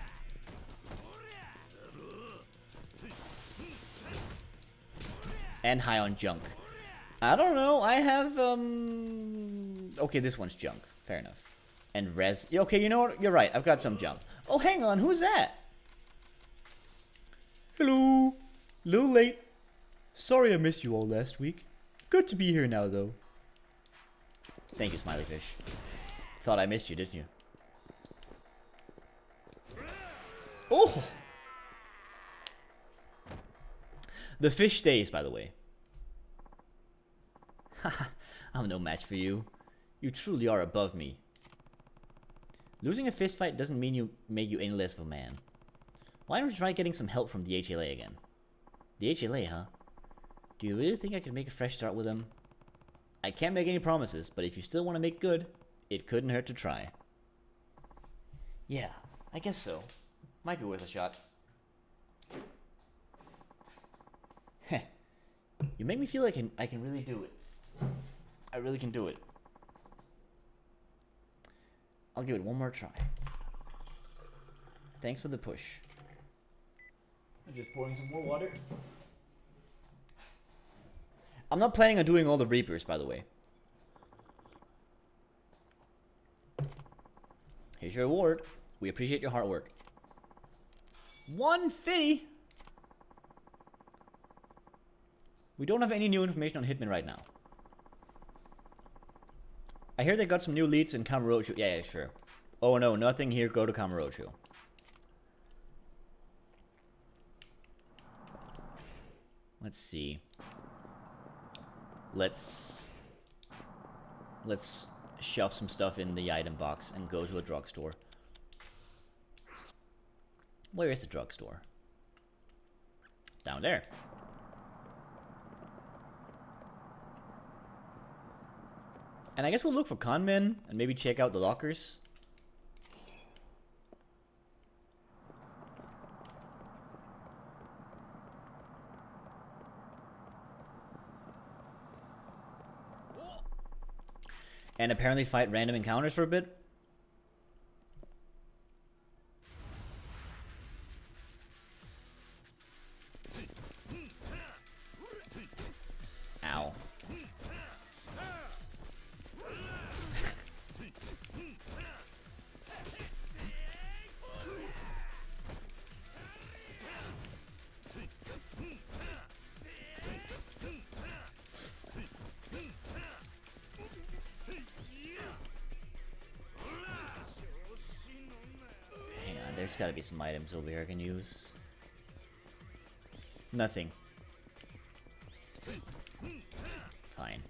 And high on junk. I don't know. I have okay, this one's junk. Fair enough. And res. Okay, you know what? You're right. I've got some junk. Oh, hang on. Who's that? Hello. Little late. Sorry I missed you all last week. Good to be here now, though. Thank you, Smiley Fish. Thought I missed you, didn't you? Oh! The fish stays, by the way. Haha, I'm no match for you. You truly are above me. Losing a fist fight doesn't mean make you any less of a man. Why don't you try getting some help from the HLA again? The HLA, huh? Do you really think I could make a fresh start with them? I can't make any promises, but if you still want to make good, it couldn't hurt to try. Yeah, I guess so. Might be worth a shot. Heh. You make me feel like I can really do it. I really can do it. I'll give it one more try. Thanks for the push. I'm just pouring some more water. I'm not planning on doing all the Reapers, by the way. Here's your reward. We appreciate your hard work. 150! We don't have any new information on Hitman right now. I hear they got some new leads in Kamurocho. Yeah, sure. Oh no, nothing here. Go to Kamurocho. Let's see. Let's shove some stuff in the item box and go to a drugstore. Where is the drugstore? Down there. And I guess we'll look for conmen and maybe check out the lockers. And apparently fight random encounters for a bit. Ow. There's gotta be some items over here I can use. Nothing. Fine.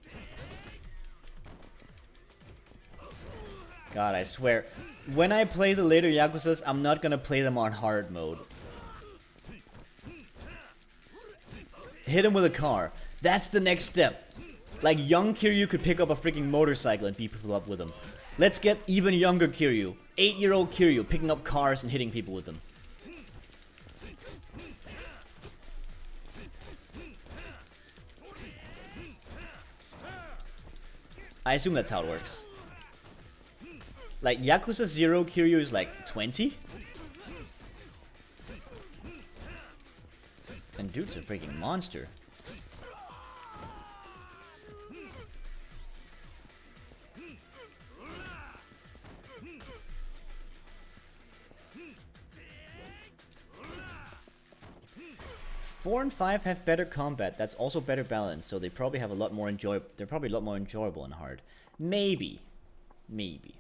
God, I swear. When I play the later Yakuzas, I'm not gonna play them on hard mode. Hit him with a car. That's the next step. Like, young Kiryu could pick up a freaking motorcycle and beat people up with them. Let's get even younger Kiryu. 8-year-old Kiryu picking up cars and hitting people with them. I assume that's how it works. Like, Yakuza 0 Kiryu is like 20? And dude's a freaking monster. Four and 5 have better combat. That's also better balance, so they probably have a lot more they're probably a lot more enjoyable and hard. Maybe. Maybe.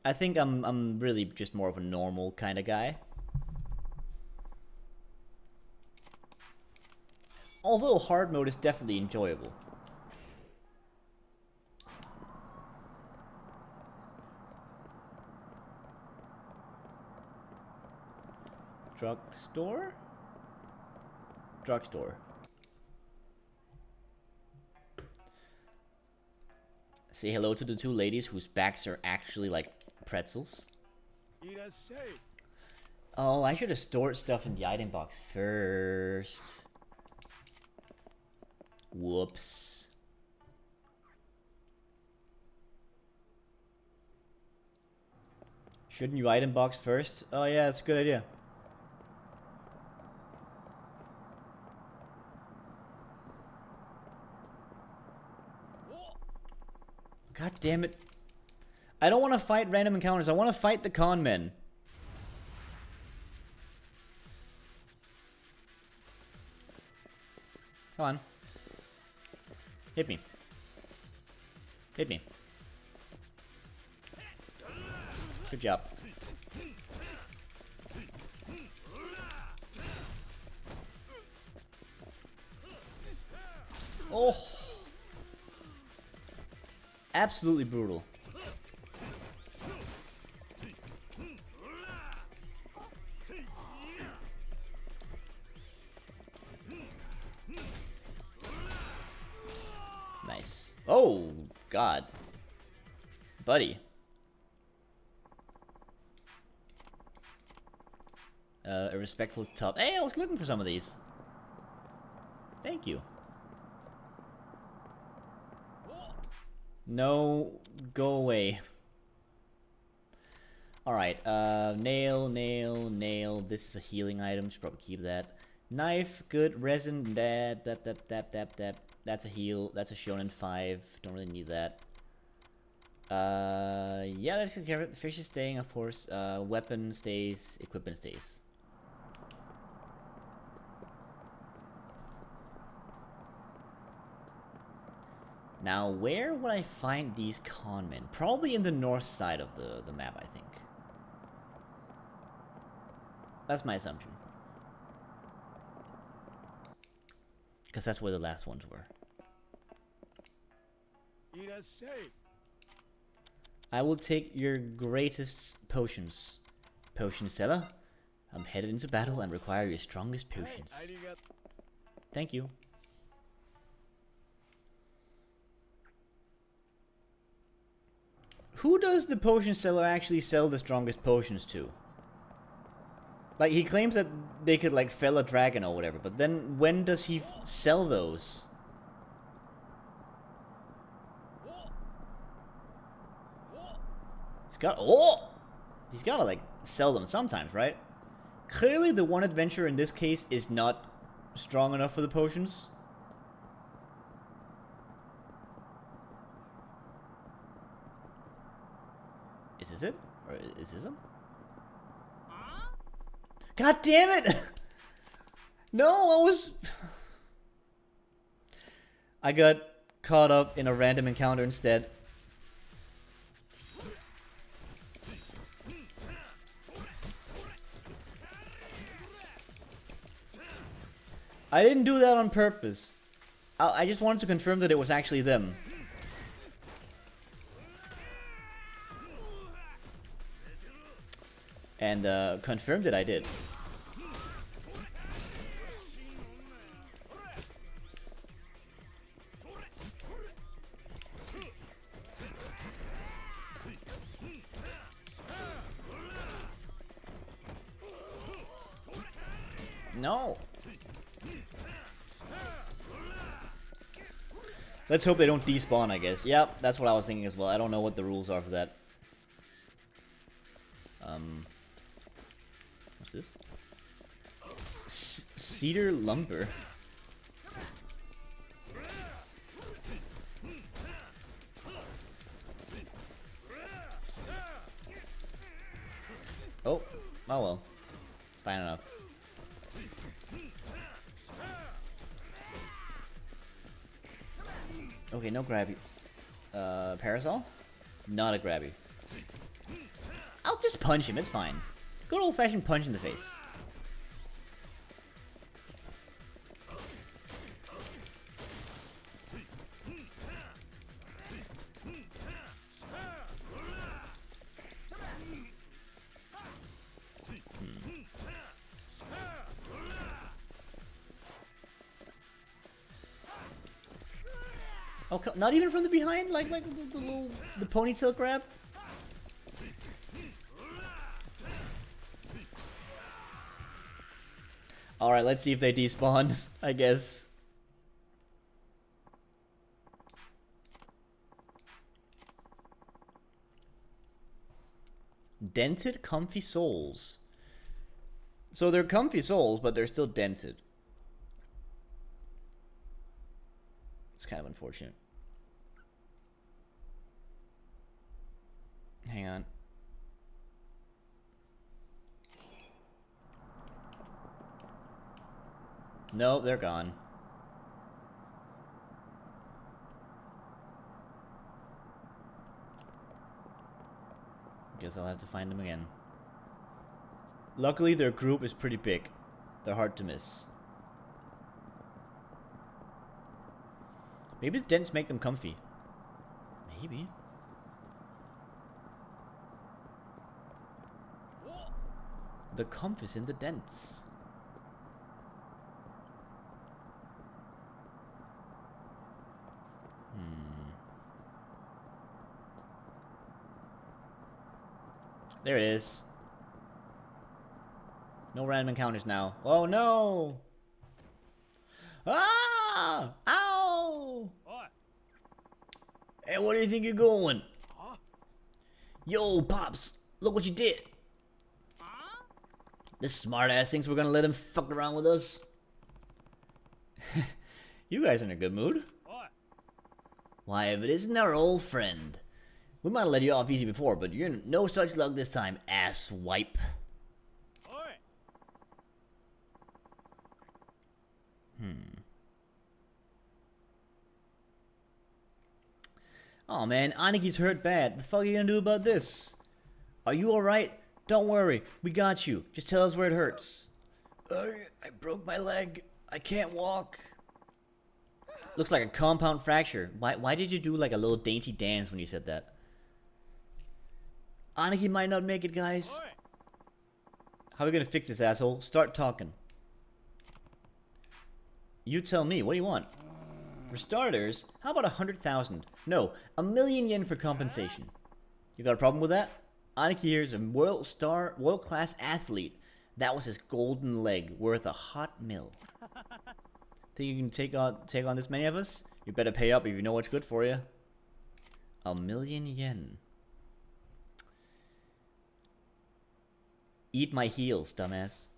I think I'm really just more of a normal kind of guy. Although hard mode is definitely enjoyable. Drugstore? Drugstore. Say hello to the two ladies whose backs are actually like pretzels. Oh, I should have stored stuff in the item box first. Whoops. Shouldn't you item box first? Oh yeah, that's a good idea. God damn it. I don't want to fight random encounters. I want to fight the con men. Come on. Hit me. Hit me. Good job. Oh. Absolutely brutal. Nice. Oh, God. Buddy. A respectful top. Hey, I was looking for some of these. Thank you. No, go away. Alright, nail, nail, nail. This is a healing item, should probably keep that. Knife, good. Resin, dab. That's a heal. That's a shonen 5. Don't really need that. Yeah, let's take care of it. The fish is staying, of course. Weapon stays, equipment stays. Now, where would I find these conmen? Probably in the north side of the map, I think. That's my assumption. Because that's where the last ones were. I will take your greatest potions. Potion seller, I'm headed into battle and require your strongest potions. Thank you. Who does the potion seller actually sell the strongest potions to? Like, he claims that they could, like, fell a dragon or whatever, but then when does he sell those? He's gotta, like, sell them sometimes, right? Clearly the one adventurer in this case is not strong enough for the potions. Is this it? Or is this him? God damn it! No, I got caught up in a random encounter instead. I didn't do that on purpose. I just wanted to confirm that it was actually them. and confirmed that I did. No. Let's hope they don't despawn, I guess. Yep, that's what I was thinking as well. I don't know what the rules are for that. What's this? Cedar lumber. Oh, well. It's fine enough. Okay, no grabby. Parasol? Not a grabby. I'll just punch him, it's fine. Good old-fashioned punch in the face. Oh, not even from the behind? Like the little the ponytail grab? Alright, let's see if they despawn, I guess. Dented comfy soles. So they're comfy soles, but they're still dented. It's kind of unfortunate. Hang on. Nope, they're gone. Guess I'll have to find them again. Luckily, their group is pretty big. They're hard to miss. Maybe the dents make them comfy. Maybe. The comf is in the dents. There it is. No random encounters now. Oh no! Ah! Ow! Hey, where do you think you're going? Yo, Pops, look what you did. This smart ass thinks we're gonna let him fuck around with us. You guys are in a good mood. Why, if it isn't our old friend. We might have let you off easy before, but you're in no such luck this time, ass wipe. Oh man, Aniki's hurt bad. The fuck are you gonna do about this? Are you alright? Don't worry, we got you. Just tell us where it hurts. I broke my leg. I can't walk. Looks like a compound fracture. Why did you do like a little dainty dance when you said that? Aniki might not make it, guys. How are we gonna fix this, asshole? Start talking. You tell me, what do you want? For starters, how about 100,000? No, 1,000,000 yen for compensation. You got a problem with that? Aniki here is a world-class athlete. That was his golden leg, worth a hot mill. Think you can take on this many of us? You better pay up if you know what's good for you. 1,000,000 yen. Eat my heels, dumbass.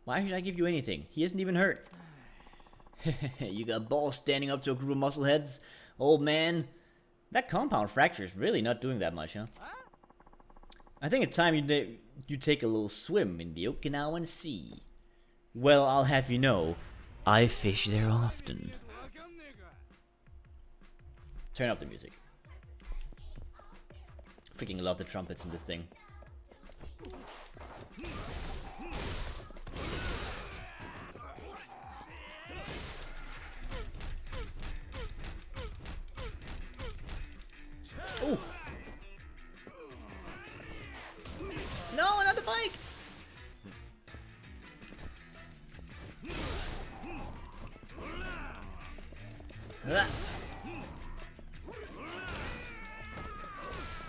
Why should I give you anything? He isn't even hurt. You got balls standing up to a group of muscleheads? Old man, that compound fracture is really not doing that much, huh? I think it's time you take a little swim in the Okinawan Sea. Well, I'll have you know, I fish there often. Turn up the music. Freaking love the trumpets in this thing. Oof.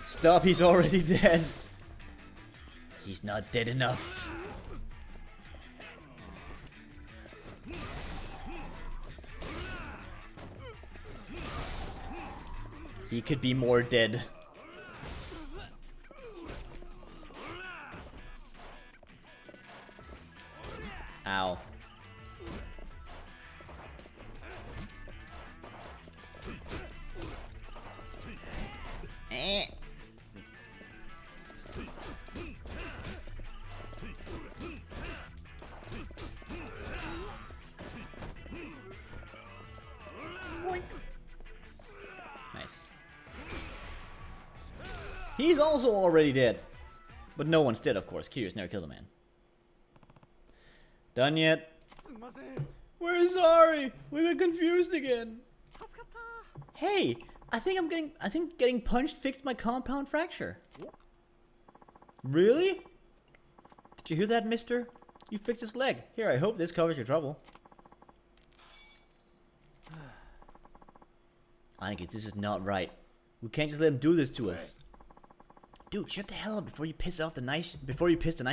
Stop, he's already dead. He's not dead enough. He could be more dead. Ow. Eh. Nice. He's also already dead. But no one's dead, of course. Kiryu's never killed a man. Done yet? We're sorry. We were confused again. Hey, I think getting punched fixed my compound fracture. Really? Did you hear that, mister? You fixed his leg. Here, I hope this covers your trouble. Anakin, this is not right. We can't just let him do this to us. Dude, shut the hell up before you piss the nice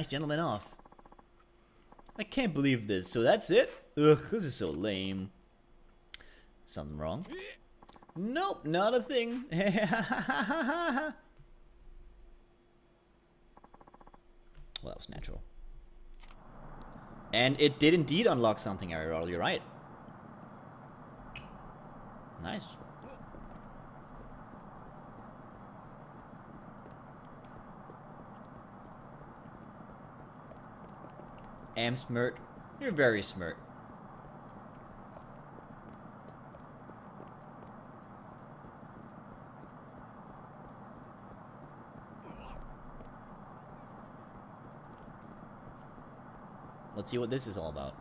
gentleman off. I can't believe this. So that's it? Ugh, this is so lame. Something wrong? Nope, not a thing. Well, that was natural. And it did indeed unlock something, Ariel. You're right. Nice. Am smart. You're very smart. Let's see what this is all about.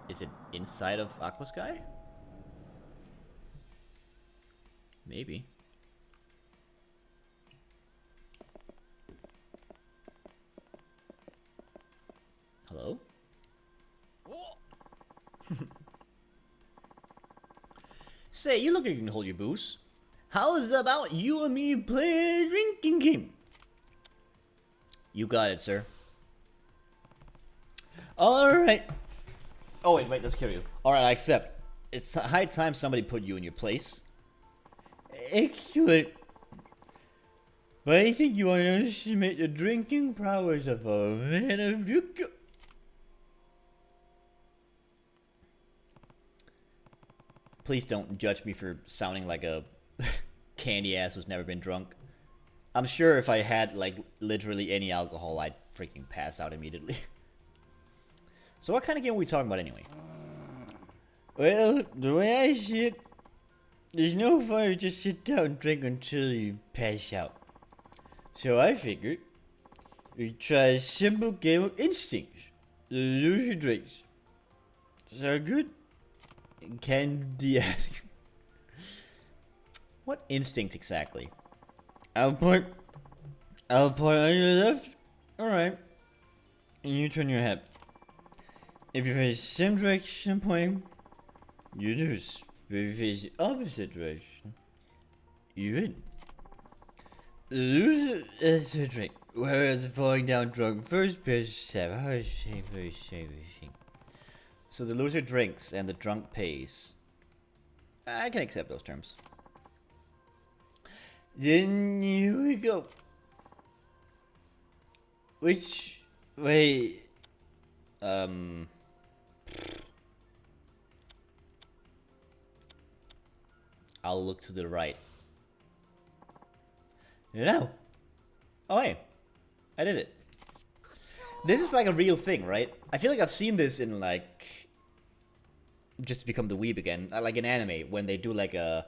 Is it inside of Aqua Sky? Maybe. Hello? Say, you look like you can hold your booze. How's about you and me play a drinking game? You got it, sir. Alright. Oh, wait, let's kill you. Alright, I accept. It's high time somebody put you in your place. Excellent. But I think you underestimate the drinking prowess of a man of Yakuza. Please don't judge me for sounding like a candy ass who's never been drunk. I'm sure if I had, like, literally any alcohol, I'd freaking pass out immediately. So what kind of game are we talking about anyway? Well, the way I see it, there's no fun to just sit down and drink until you pass out. So I figured we'd try a simple game of instincts. The loser drinks. Sound good? Candy ask. What instinct exactly? I'll point on your left. Alright. And you turn your head. If you face the same direction I'm pointing, you lose. But if you face the opposite direction, you win. The loser has to drink, whereas falling down drunk first person. So the loser drinks and the drunk pays. I can accept those terms. Then here we go. Which way? I'll look to the right. No. Oh hey, I did it. This is like a real thing, right? I feel like I've seen this in like, just to become the weeb again, like an anime when they do like a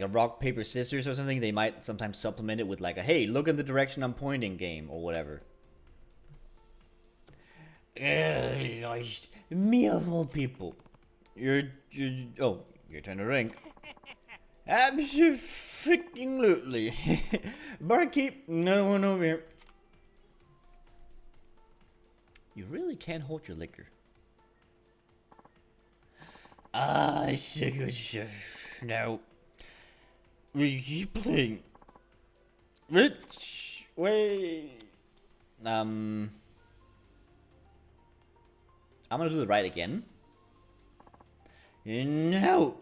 rock paper scissors or something. They might sometimes supplement it with like a hey, look in the direction I'm pointing game or whatever. Me of all people, your turn to drink. Absolutely. Barkeep, another one over here. You really can't hold your liquor. Ah, sugar chef. Now, we keep playing. Which way? I'm gonna do the right again. No.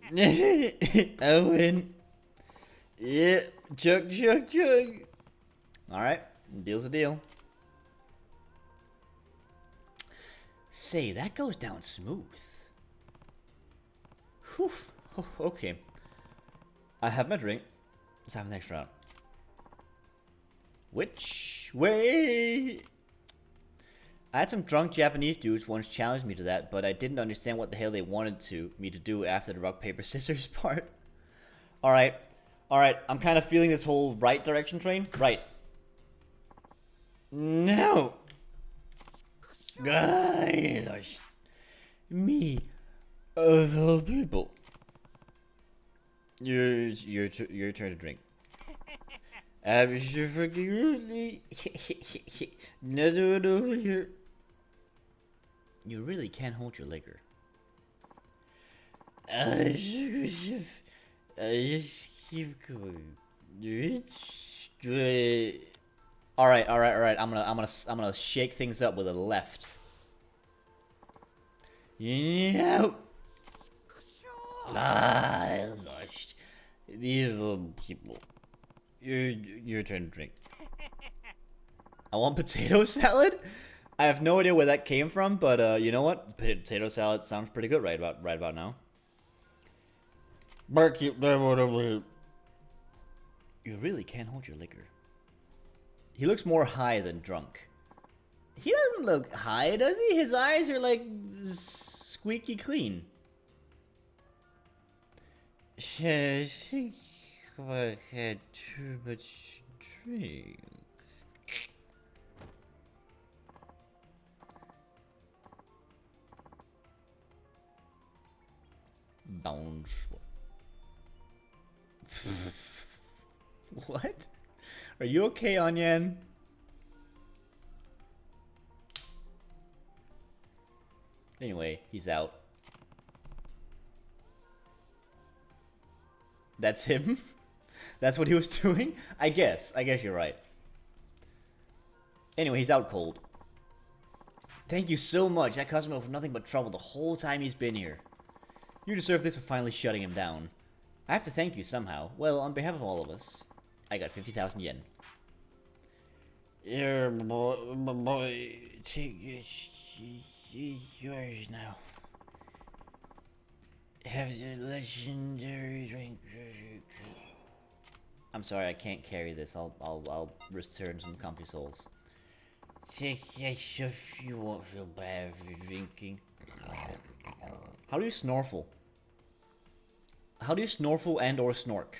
I win. Yeah, chug. Alright, deal's a deal. Say, that goes down smooth. Whew. Okay. I have my drink. Let's have the next round. Which way? I had some drunk Japanese dudes once challenge me to that, but I didn't understand what the hell they wanted me to do after the rock, paper, scissors part. Alright. Alright, I'm kind of feeling this whole right direction train. Right. No! Gosh. Me, of all people. Your turn to drink. Absolutely. No, do it over here. You really can't hold your liquor. I just keep going. All right. I'm gonna shake things up with a left. No. I lost. Evil people. Your turn to drink. I want potato salad. I have no idea where that came from, but you know what? Potato salad sounds pretty good right about now. You really can't hold your liquor. He looks more high than drunk. He doesn't look high, does he? His eyes are like squeaky clean. I think I had too much drink. Bounce. What? Are you okay, Anyan? Anyway, he's out. That's him? That's what he was doing? I guess you're right. Anyway, he's out cold. Thank you so much. That customer for nothing but trouble the whole time he's been here. You deserve this for finally shutting him down. I have to thank you somehow. Well, on behalf of all of us, I got 50,000 yen. Here, boy, take it. Yours now. Have the legendary drink. I'm sorry, I can't carry this. I'll return some comfy souls. Take that stuff. You won't feel bad for drinking. How do you snorkel? How do you snorkel and or snork?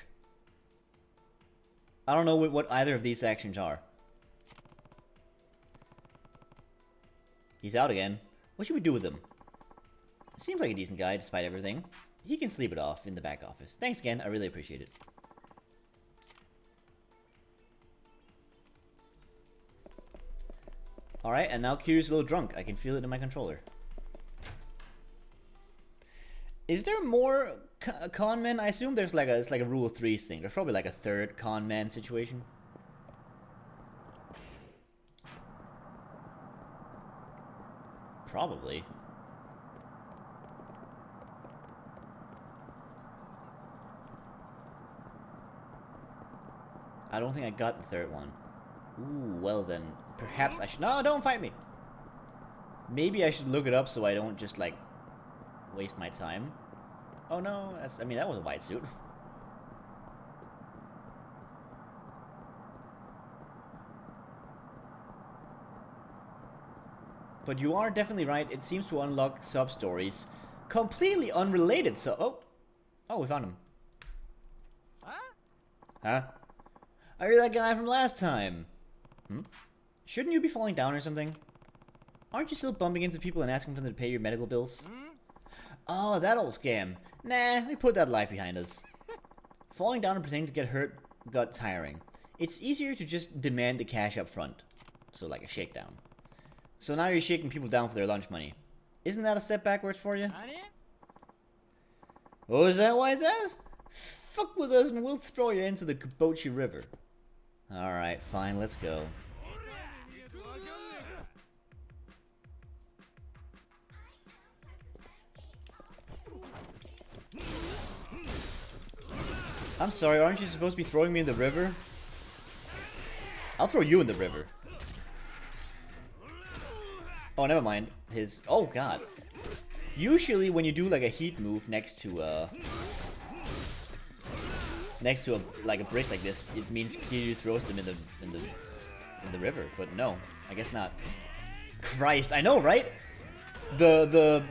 I don't know what either of these actions are. He's out again. What should we do with him? Seems like a decent guy despite everything. He can sleep it off in the back office. Thanks again, I really appreciate it. Alright, and now Kiryu's a little drunk. I can feel it in my controller. Is there more con men? I assume there's like it's like a rule of threes thing. There's probably like a third con man situation. Probably. I don't think I got the third one. Ooh, well then, perhaps I should. No, don't fight me. Maybe I should look it up so I don't just like waste my time. Oh no, I mean that was a white suit. But you are definitely right, it seems to unlock sub-stories completely unrelated, so... Oh, we found him. Huh? Are you that guy from last time? Shouldn't you be falling down or something? Aren't you still bumping into people and asking them to pay your medical bills? Oh, that old scam. Nah, we put that life behind us. Falling down and pretending to get hurt got tiring. It's easier to just demand the cash up front. So like a shakedown. So now you're shaking people down for their lunch money. Isn't that a step backwards for you? Oh, is that why it says? Fuck with us and we'll throw you into the Kabochi River. Alright, fine, let's go. I'm sorry, aren't you supposed to be throwing me in the river? I'll throw you in the river. Oh, never mind. Oh god. Usually when you do like a heat move next to a like a bridge like this, it means Kiryu throws them in the river, but no, I guess not. Christ, I know, right? The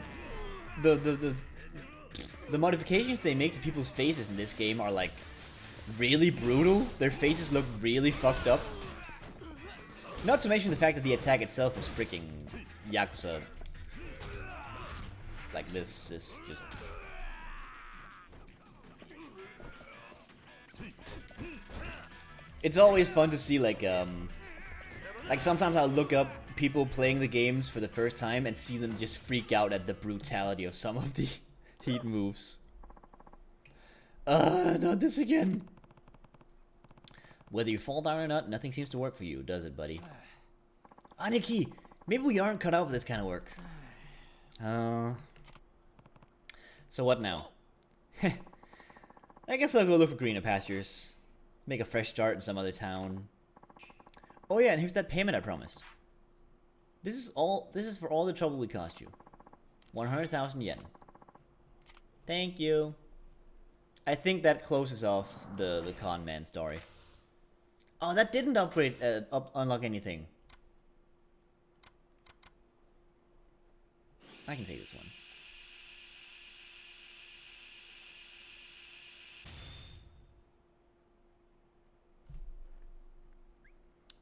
modifications they make to people's faces in this game are like really brutal. Their faces look really fucked up. Not to mention the fact that the attack itself is freaking Yakuza. Like this is just... It's always fun to see like sometimes I'll look up people playing the games for the first time and see them just freak out at the brutality of some of the heat moves. Not this again. Whether you fall down or not, nothing seems to work for you, does it, buddy? Aniki, maybe we aren't cut out for this kind of work. So what now? I guess I'll go look for greener pastures. Make a fresh start in some other town. Oh yeah, and here's that payment I promised. This is for all the trouble we cost you. 100,000 yen. Thank you. I think that closes off the con man story. Oh, that didn't unlock anything. I can take this one.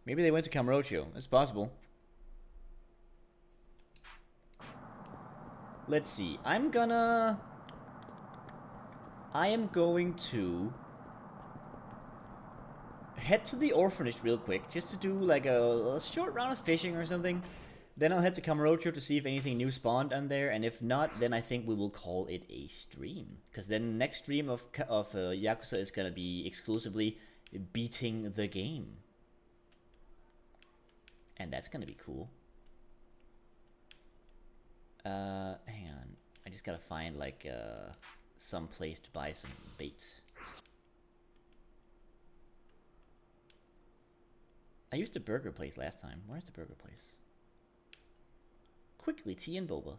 Maybe they went to Kamurocho. It's possible. Let's see. I am going to head to the orphanage real quick, just to do like a short round of fishing or something. Then I'll head to Kamurocho to see if anything new spawned on there, and if not, then I think we will call it a stream. Because then next stream of Yakuza is gonna be exclusively beating the game. And that's gonna be cool. Hang on. I just gotta find like some place to buy some bait. I used a burger place last time. Where's the burger place? Quickly, tea and boba.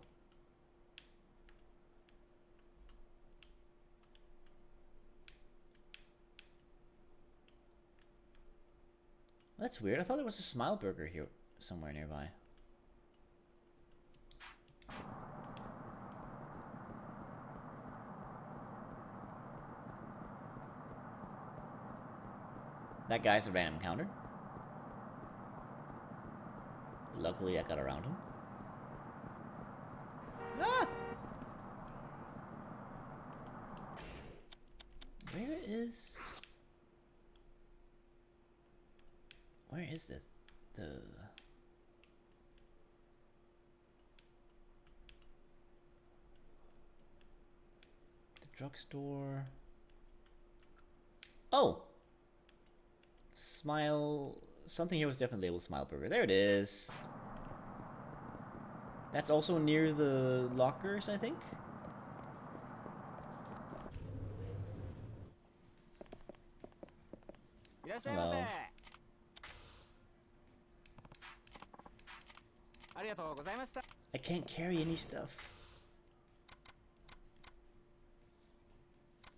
That's weird. I thought there was a Smile Burger here somewhere nearby. That guy's a random encounter. Luckily, I got around him. Ah! Where is this? The drugstore. Oh! Smile. Something here was definitely labeled Smile Burger. There it is. That's also near the lockers, I think. Hello. I can't carry any stuff.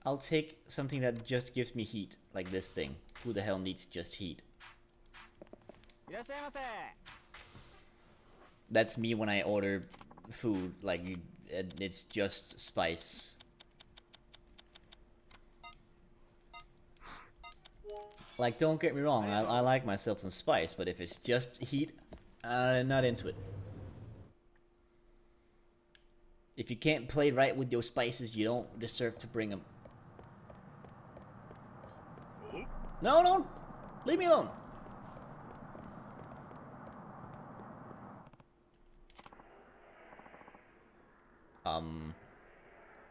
I'll take something that just gives me heat, like this thing. Who the hell needs just heat? That's me when I order food, like it's just spice. Like, don't get me wrong, I like myself some spice, but if it's just heat, I'm not into it. If you can't play right with your spices, you don't deserve to bring them. No, don't! Leave me alone!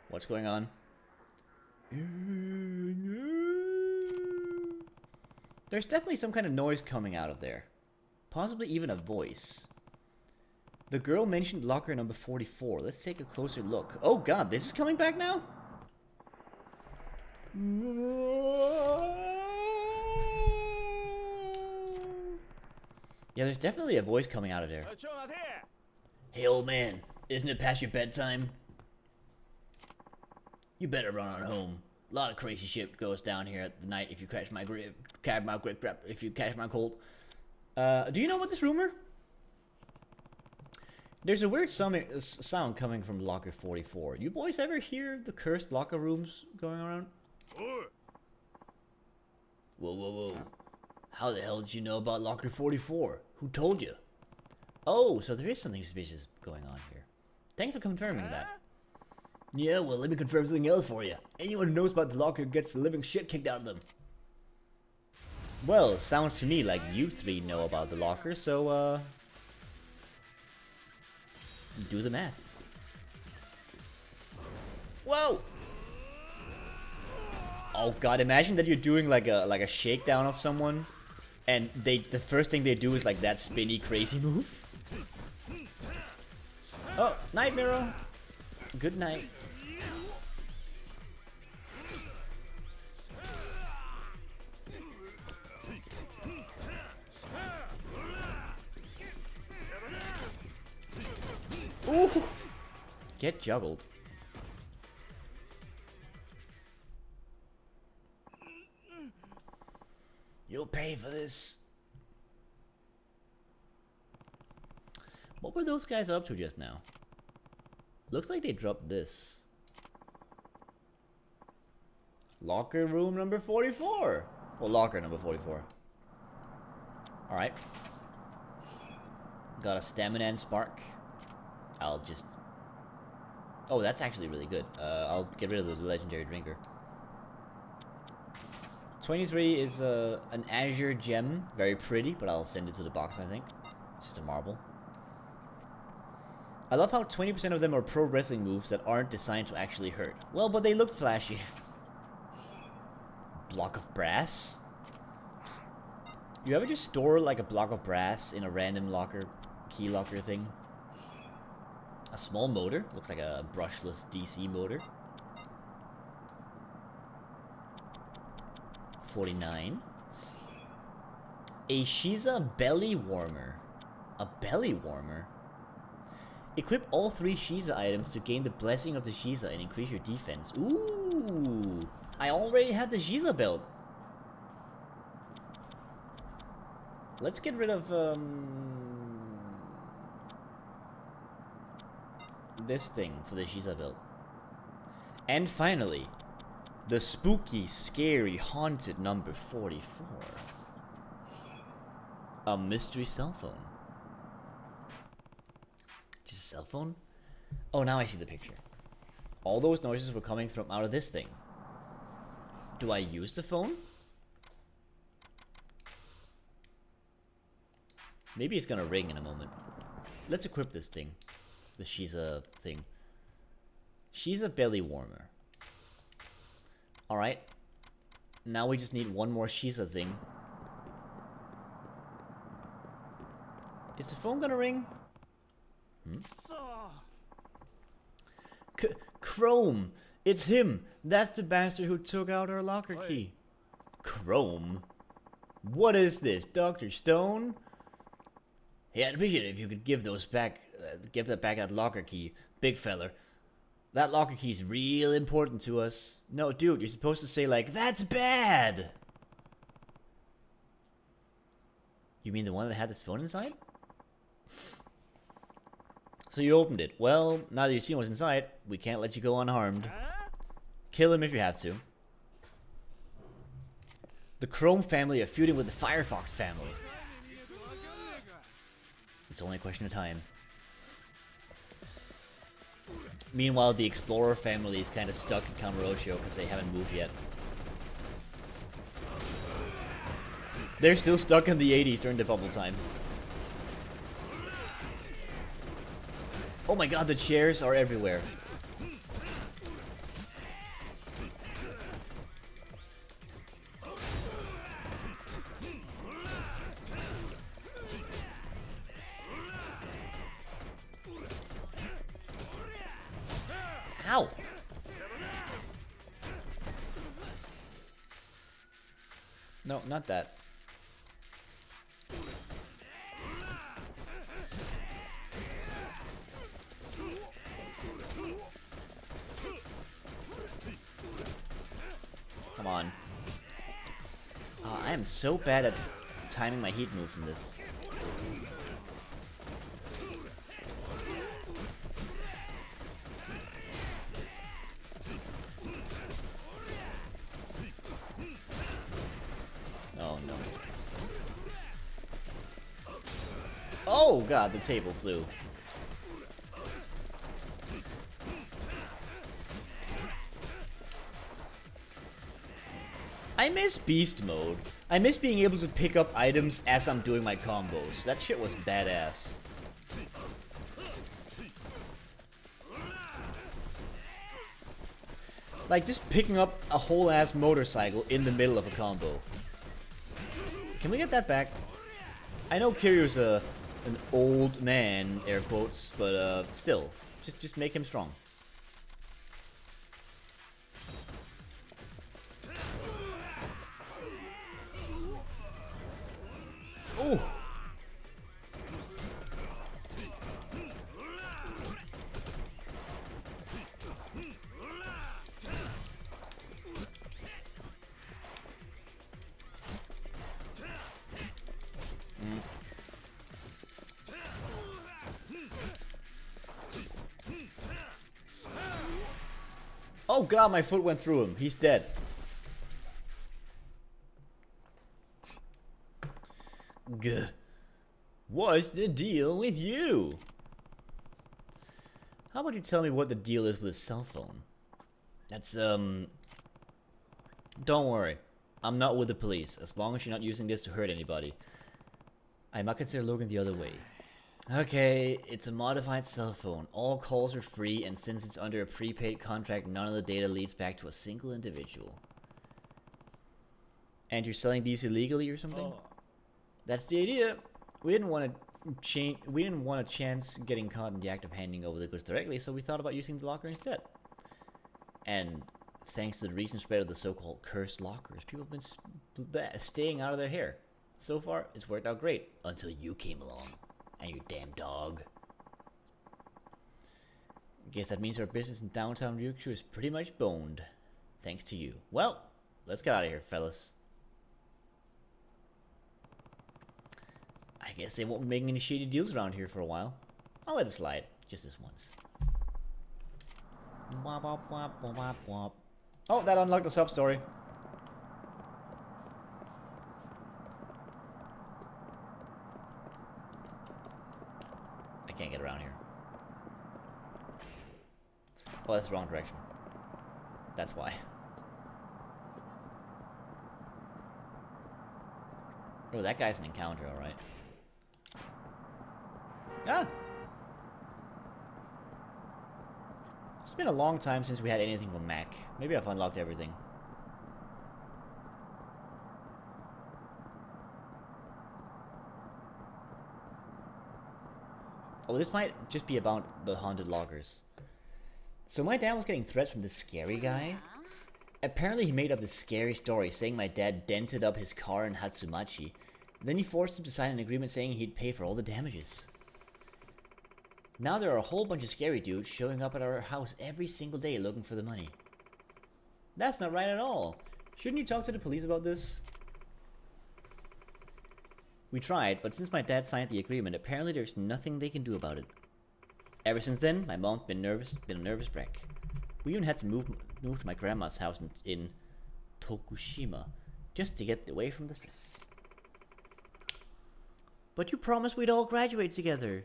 What's going on? There's definitely some kind of noise coming out of there. Possibly even a voice. The girl mentioned locker number 44. Let's take a closer look. Oh god, this is coming back now? Yeah, there's definitely a voice coming out of there. Hey old man, isn't it past your bedtime? You better run on home. A lot of crazy shit goes down here at the night if you catch my if you catch my cold. Do you know about this rumor? There's a weird sound coming from locker 44. You boys ever hear the cursed locker rooms going around? Whoa, whoa, whoa. How the hell did you know about locker 44? Who told you? Oh, so there is something suspicious going on here. Thanks for confirming that. Yeah, well, let me confirm something else for you. Anyone who knows about the locker gets the living shit kicked out of them. Well, it sounds to me like you three know about the locker, so, do the math. Whoa! Oh god, imagine that you're doing like a shakedown of someone, and the first thing they do is like that spinny crazy move. Oh, night mirror. Good night. Ooh! Get juggled. You'll pay for this. What were those guys up to just now? Looks like they dropped this. Locker room number 44. Well, locker number 44. Alright. Got a stamina and spark. I'll just... Oh, that's actually really good. I'll get rid of the legendary drinker. 23 is an azure gem. Very pretty, but I'll send it to the box, I think. It's just a marble. I love how 20% of them are pro wrestling moves that aren't designed to actually hurt. Well, but they look flashy. Block of brass? You ever just store like a block of brass in a random locker, key locker thing? A small motor, looks like a brushless DC motor. 49. A Shiza belly warmer. A belly warmer? Equip all 3 Shiza items to gain the blessing of the Shiza and increase your defense. Ooh! I already have the Shiza belt. Let's get rid of this thing for the Shiza belt. And finally, the spooky, scary, haunted number 44. A mystery cell phone. Just a cell phone? Oh, now I see the picture. All those noises were coming from out of this thing. Do I use the phone? Maybe it's gonna ring in a moment. Let's equip this thing. The Shiza thing. Shiza belly warmer. Alright. Now we just need one more Shiza thing. Is the phone gonna ring? Chrome! It's him! That's the bastard who took out our locker key. Chrome? What is this, Dr. Stone? Hey, I'd appreciate it if you could give those back, give that back, that locker key, big feller. That locker key is real important to us. No, dude, you're supposed to say like, that's bad! You mean the one that had this phone inside? So you opened it. Well, now that you've seen what's inside, we can't let you go unharmed. Kill him if you have to. The Chrome family are feuding with the Firefox family. It's only a question of time. Meanwhile, the Explorer family is kind of stuck in Kamurocho because they haven't moved yet. They're still stuck in the 80s during the bubble time. Oh my god, the chairs are everywhere. Ow! No, not that. Come on. I am so bad at timing my heat moves in this. Oh no. Oh god, the table flew. I miss beast mode. I miss being able to pick up items as I'm doing my combos. That shit was badass. Like just picking up a whole ass motorcycle in the middle of a combo. Can we get that back? I know Kiryu's an old man, air quotes, but still, just make him strong. Ooh. Oh god, my foot went through him. He's dead. Gah. What's the deal with you? How about you tell me what the deal is with a cell phone? That's, don't worry. I'm not with the police, as long as you're not using this to hurt anybody. I might consider looking the other way. Okay, it's a modified cell phone. All calls are free, and since it's under a prepaid contract, none of the data leads back to a single individual. And you're selling these illegally or something? Oh. That's the idea. We didn't want a chance getting caught in the act of handing over the goods directly, so we thought about using the locker instead. And thanks to the recent spread of the so-called cursed lockers, people have been staying out of their hair. So far, it's worked out great until you came along. And your damn dog. Guess that means our business in downtown Ryukyu is pretty much boned. Thanks to you. Well, let's get out of here, fellas. I guess they won't be making any shady deals around here for a while. I'll let it slide. Just this once. Wop, wop, wop, wop, wop, wop. Oh, that unlocked the sub-story. Can't get around here. Oh, that's the wrong direction. That's why. Oh, that guy's an encounter, alright. Ah! It's been a long time since we had anything from Mac. Maybe I've unlocked everything. Oh, this might just be about the haunted lockers. So my dad was getting threats from this scary guy. Apparently he made up this scary story saying my dad dented up his car in Hatsumachi. Then he forced him to sign an agreement saying he'd pay for all the damages. Now there are a whole bunch of scary dudes showing up at our house every single day looking for the money. That's not right at all. Shouldn't you talk to the police about this? We tried, but since my dad signed the agreement, apparently there's nothing they can do about it. Ever since then, my mom's been a nervous wreck. We even had to move to my grandma's house in Tokushima, just to get away from the stress. But you promised we'd all graduate together.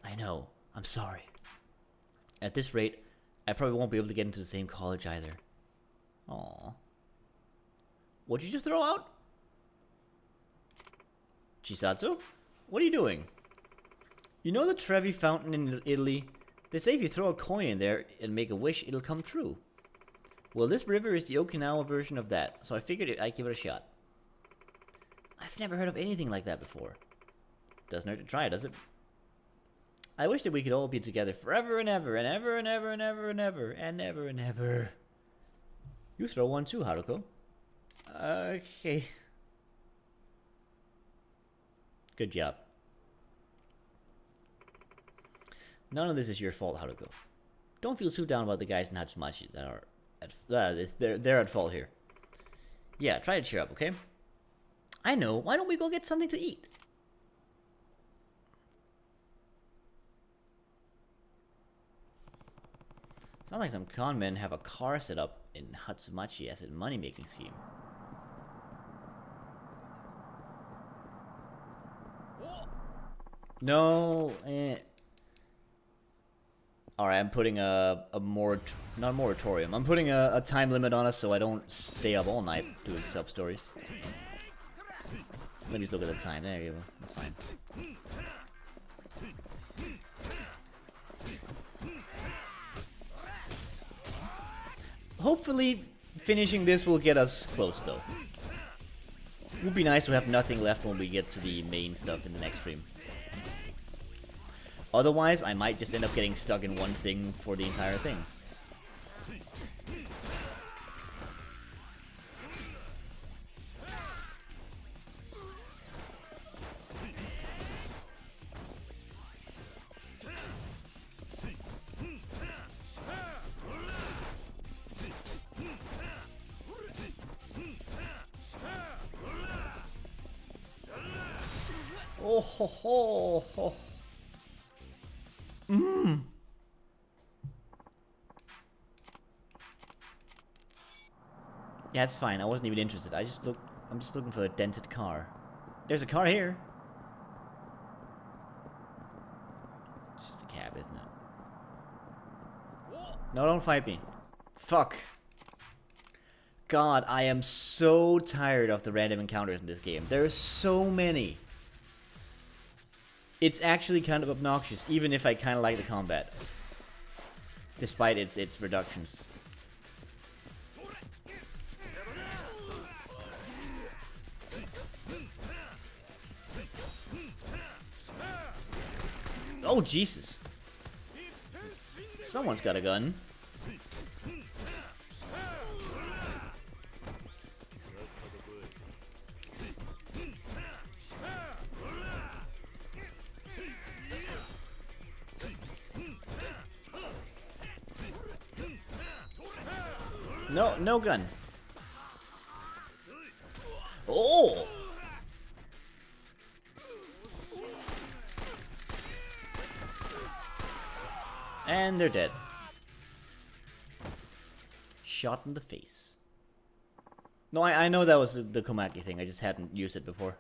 I know, I'm sorry. At this rate, I probably won't be able to get into the same college either. Aww. What'd you just throw out? Chisatsu? What are you doing? You know the Trevi fountain in Italy? They say if you throw a coin in there and make a wish, it'll come true. Well, this river is the Okinawa version of that, so I figured I'd give it a shot. I've never heard of anything like that before. Doesn't hurt to try, does it? I wish that we could all be together forever and ever and ever and ever and ever and ever and ever and ever. You throw one too, Haruko. Okay. Good job. None of this is your fault, Haruko. Don't feel too down about the guys in Hatsumachi that are at they're at fault here. Yeah, try to cheer up, okay? I know. Why don't we go get something to eat? Sounds like some con men have a car set up in Hatsumachi as a money-making scheme. No, Alright, I'm putting not a moratorium. I'm putting a time limit on us so I don't stay up all night doing sub-stories. Let me just look at the time. There you go. That's fine. Hopefully, finishing this will get us close, though. It would be nice to have nothing left when we get to the main stuff in the next stream. Otherwise, I might just end up getting stuck in one thing for the entire thing. Oh ho ho ho. Yeah, it's fine. I wasn't even interested. I'm just looking for a dented car. There's a car here. It's just a cab, isn't it? No, don't fight me. Fuck. God, I am so tired of the random encounters in this game. There are so many. It's actually kind of obnoxious, even if I kind of like the combat. Despite its reductions. Oh, Jesus. Someone's got a gun. No, no gun. Oh! And they're dead. Shot in the face. No, I know that was the Komaki thing. I just hadn't used it before.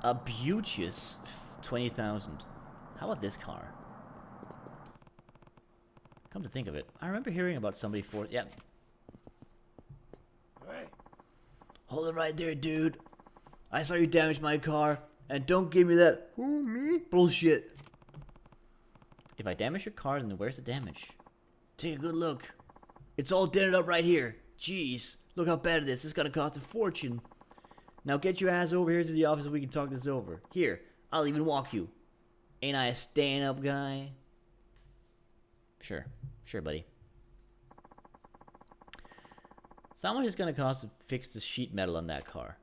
A beauteous 20,000. How about this car? Come to think of it, I remember hearing about somebody for... Yeah. Hey. Hold it right there, dude. I saw you damage my car, and don't give me that... Who, me? Bullshit. If I damage your car, then where's the damage? Take a good look. It's all dented up right here. Jeez, look how bad it is. It's gonna cost a fortune. Now get your ass over here to the office so we can talk this over. Here, I'll even walk you. Ain't I a stand-up guy? Sure. Sure, buddy. So how much is gonna cost to fix the sheet metal on that car?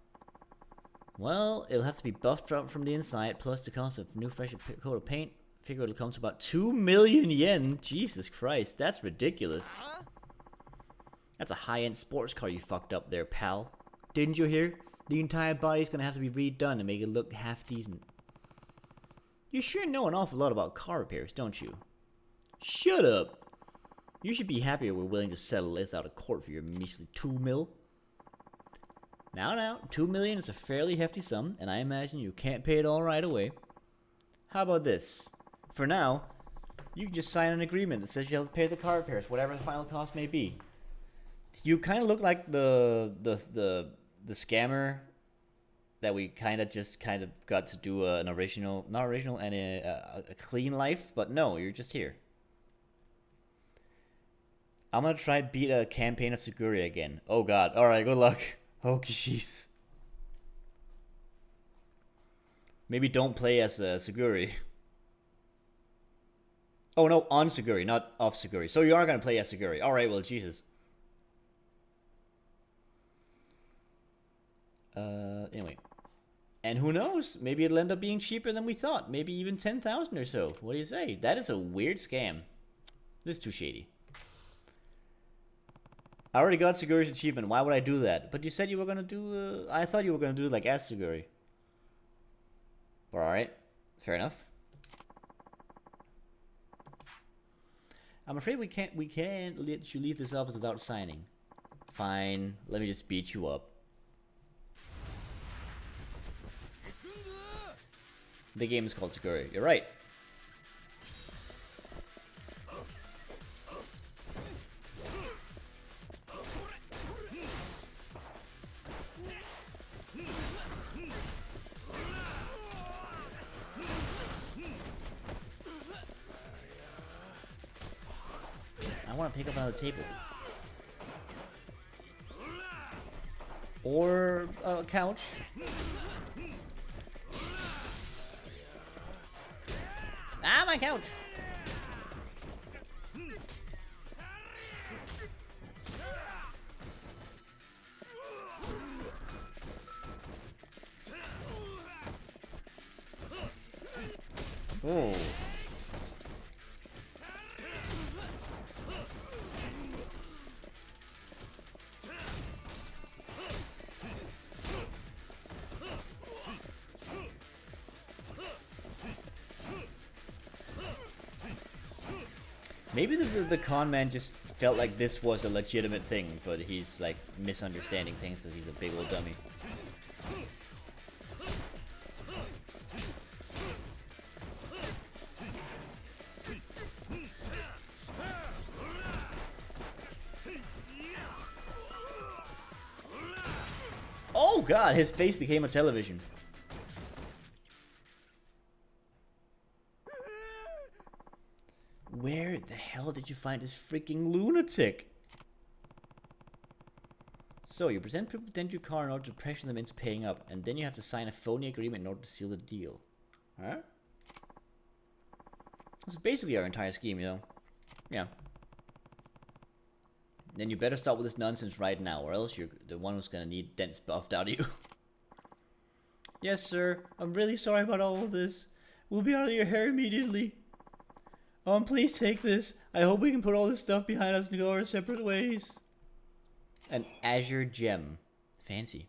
Well, it'll have to be buffed up from the inside, plus the cost of new fresh coat of paint. Figure it'll come to about 2 million yen. Jesus Christ, that's ridiculous. That's a high-end sports car you fucked up there, pal. Didn't you hear? The entire body's gonna have to be redone to make it look half decent. You sure know an awful lot about car repairs, don't you? Shut up. You should be happier we're willing to settle this out of court for your measly 2 mil. Now, 2 million is a fairly hefty sum, and I imagine you can't pay it all right away. How about this? For now, you can just sign an agreement that says you have to pay the car repairs, whatever the final cost may be. You kind of look like the scammer that we kind of got to do not original and a clean life, but no, you're just here. I'm gonna try beat a campaign of Seguria again. Oh god. Alright, good luck. Oh jeez. Maybe don't play as Seguri. Oh no, on Seguri, not off Seguri. So you are gonna play as Seguri. Alright, well, Jesus. Anyway. And who knows? Maybe it'll end up being cheaper than we thought. Maybe even 10,000 or so. What do you say? That is a weird scam. This is too shady. I already got Seguri's achievement. Why would I do that? But you said you were gonna do... I thought you were gonna do it like as Seguri. Alright. Fair enough. I'm afraid we can't let you leave this office without signing. Fine. Let me just beat you up. The game is called Seguri. You're right. I want to pick up another table. Or a couch. Ah, my couch! Oh. Maybe the con man just felt like this was a legitimate thing, but he's like misunderstanding things because he's a big old dummy. Oh god, his face became a television. Where the hell did you find this freaking lunatic? So, you pretend people dent your car in order to pressure them into paying up, and then you have to sign a phony agreement in order to seal the deal. Huh? That's basically our entire scheme, you know? Yeah. Then you better stop with this nonsense right now, or else you're the one who's gonna need dents buffed out of you. Yes, sir. I'm really sorry about all of this. We'll be out of your hair immediately. Please take this. I hope we can put all this stuff behind us and go our separate ways. An azure gem. Fancy.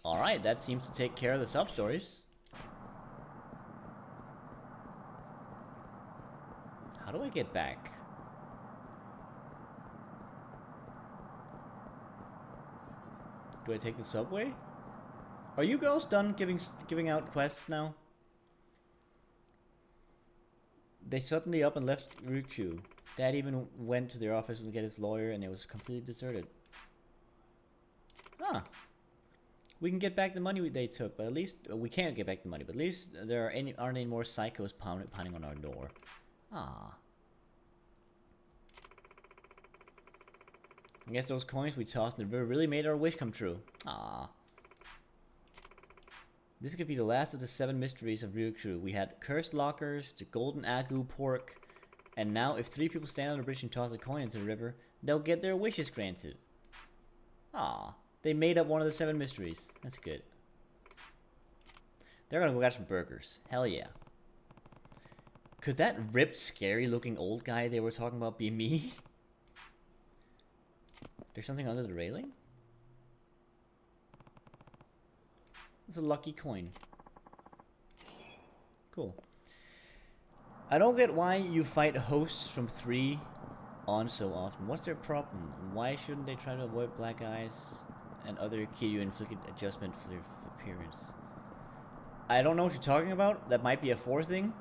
Alright, that seems to take care of the sub-stories. How do I get back? Do I take the subway? Are you girls done giving out quests now? They suddenly up and left Ryukyu. Dad even went to their office to get his lawyer and it was completely deserted. Huh. We can get back the money they took, but at least... we can't get back the money, but at least there aren't any more psychos pounding on our door. Ah. I guess those coins we tossed in the river really made our wish come true. Ah. This could be the last of the 7 mysteries of Ryukyu. We had cursed lockers, the golden agu pork, and now if 3 people stand on the bridge and toss a coin into the river, they'll get their wishes granted. Ah. They made up one of the 7 mysteries. That's good. They're gonna go get some burgers. Hell yeah. Could that ripped, scary looking old guy they were talking about be me? There's something under the railing? It's a lucky coin. Cool. I don't get why you fight hosts from 3 on so often. What's their problem? Why shouldn't they try to avoid black eyes and other Kiryu-inflicted adjustment for their appearance? I don't know what you're talking about. That might be a 4 thing.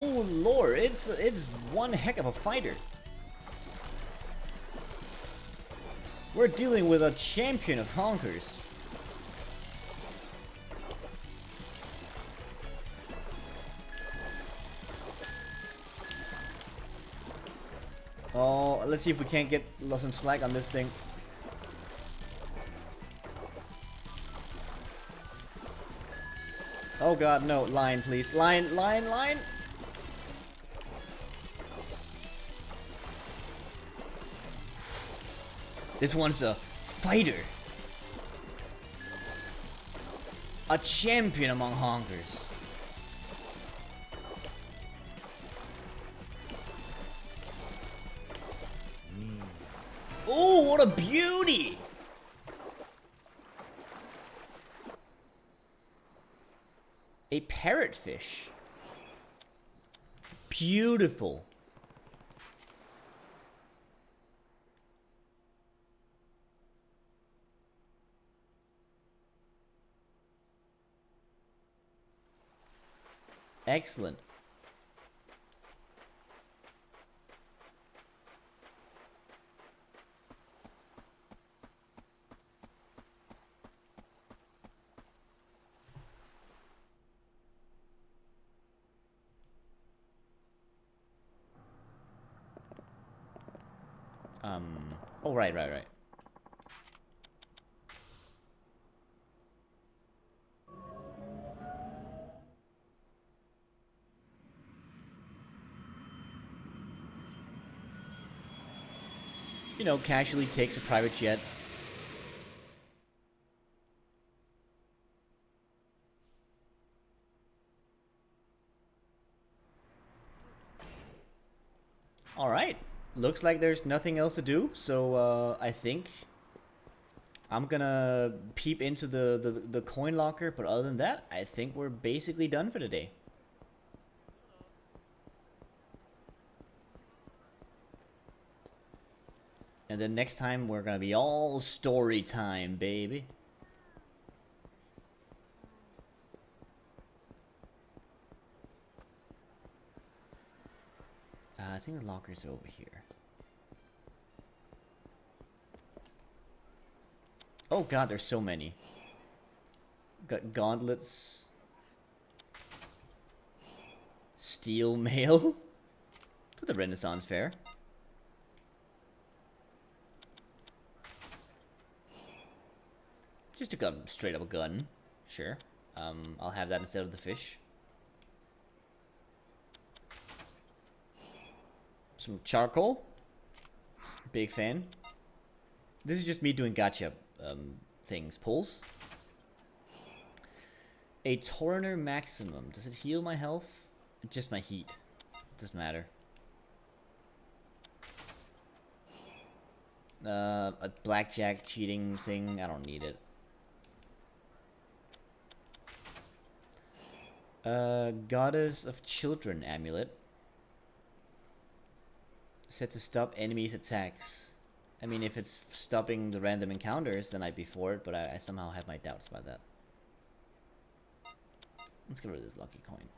Oh lord, it's one heck of a fighter. We're dealing with a champion of honkers. Oh, let's see if we can't get some slack on this thing. Oh god, no. Line, please. Line, line, line! This one's a fighter. A champion among honkers. Oh, what a beauty! A parrotfish. Beautiful. Excellent. Oh, right. You know, casually takes a private jet. Alright. Looks like there's nothing else to do, so I think I'm gonna peep into the coin locker, but other than that, I think we're basically done for today. And then next time we're gonna be all story time, baby. I think the lockers are over here. Oh god, there's so many. Got gauntlets. Steel mail. To the Renaissance Fair. Just a gun, straight up a gun. Sure. I'll have that instead of the fish. Some charcoal. Big fan. This is just me doing gacha things. Pulls. A Torrenter Maximum. Does it heal my health? Just my heat. Doesn't matter. A blackjack cheating thing. I don't need it. Goddess of Children amulet. Set to stop enemies' attacks. I mean, if it's stopping the random encounters, then I'd be for it, but I somehow have my doubts about that. Let's get rid of this lucky coin.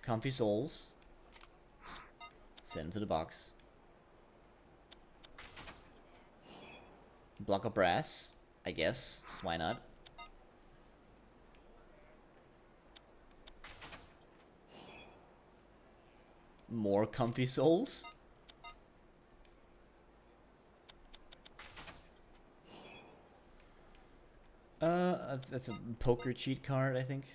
Comfy souls. Send them to the box. Block of brass, I guess. Why not? More comfy souls. That's a poker cheat card, I think.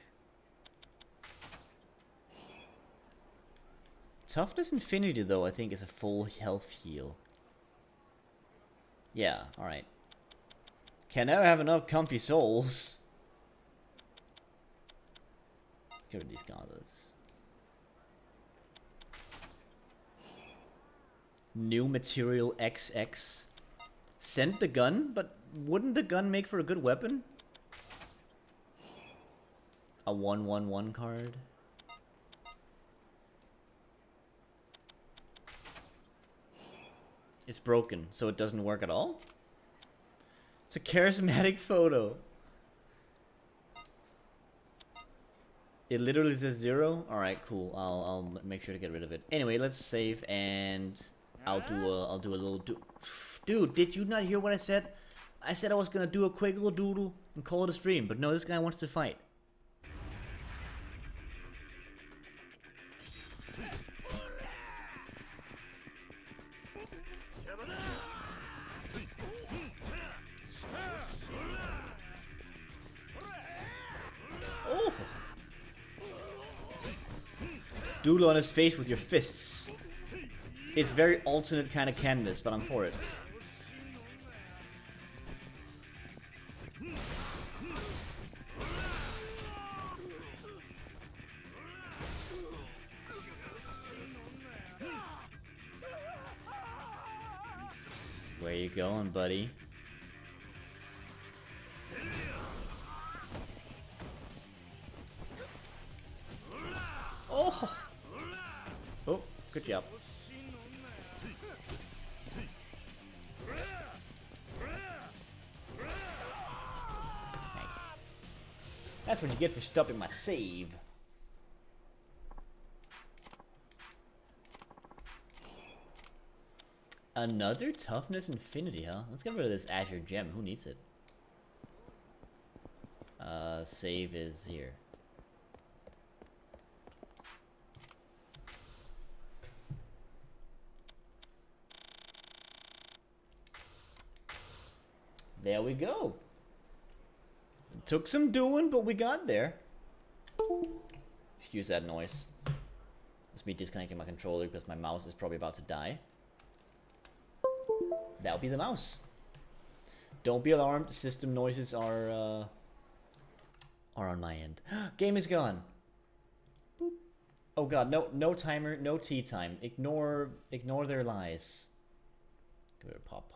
Toughness Infinity, though, I think is a full health heal. Yeah, alright. Can never have enough comfy souls. Get rid of these gauntlets. New material XX. Send the gun, but wouldn't the gun make for a good weapon? A 1/1/1 card. It's broken, so it doesn't work at all? It's a charismatic photo. It literally says 0. All right, cool. I'll make sure to get rid of it. Anyway, let's save and I'll do a little Dude, did you not hear what I said? I said I was gonna do a quick little doodle and call it a stream, but no, this guy wants to fight. Oh! Doodle on his face with your fists. It's very alternate kind of canvas, but I'm for it. Where you going, buddy? Oh! Oh, good job. Nice. That's what you get for stopping my save. Another toughness infinity, huh? Let's get rid of this Azure gem. Who needs it? Save is here. There we go. It took some doing, but we got there. Excuse that noise. It's me disconnecting my controller because my mouse is probably about to die. That'll be the mouse. Don't be alarmed. System noises are on my end. Game is gone. Boop. Oh god, no timer, no tea time. Ignore their lies. Give it a pop.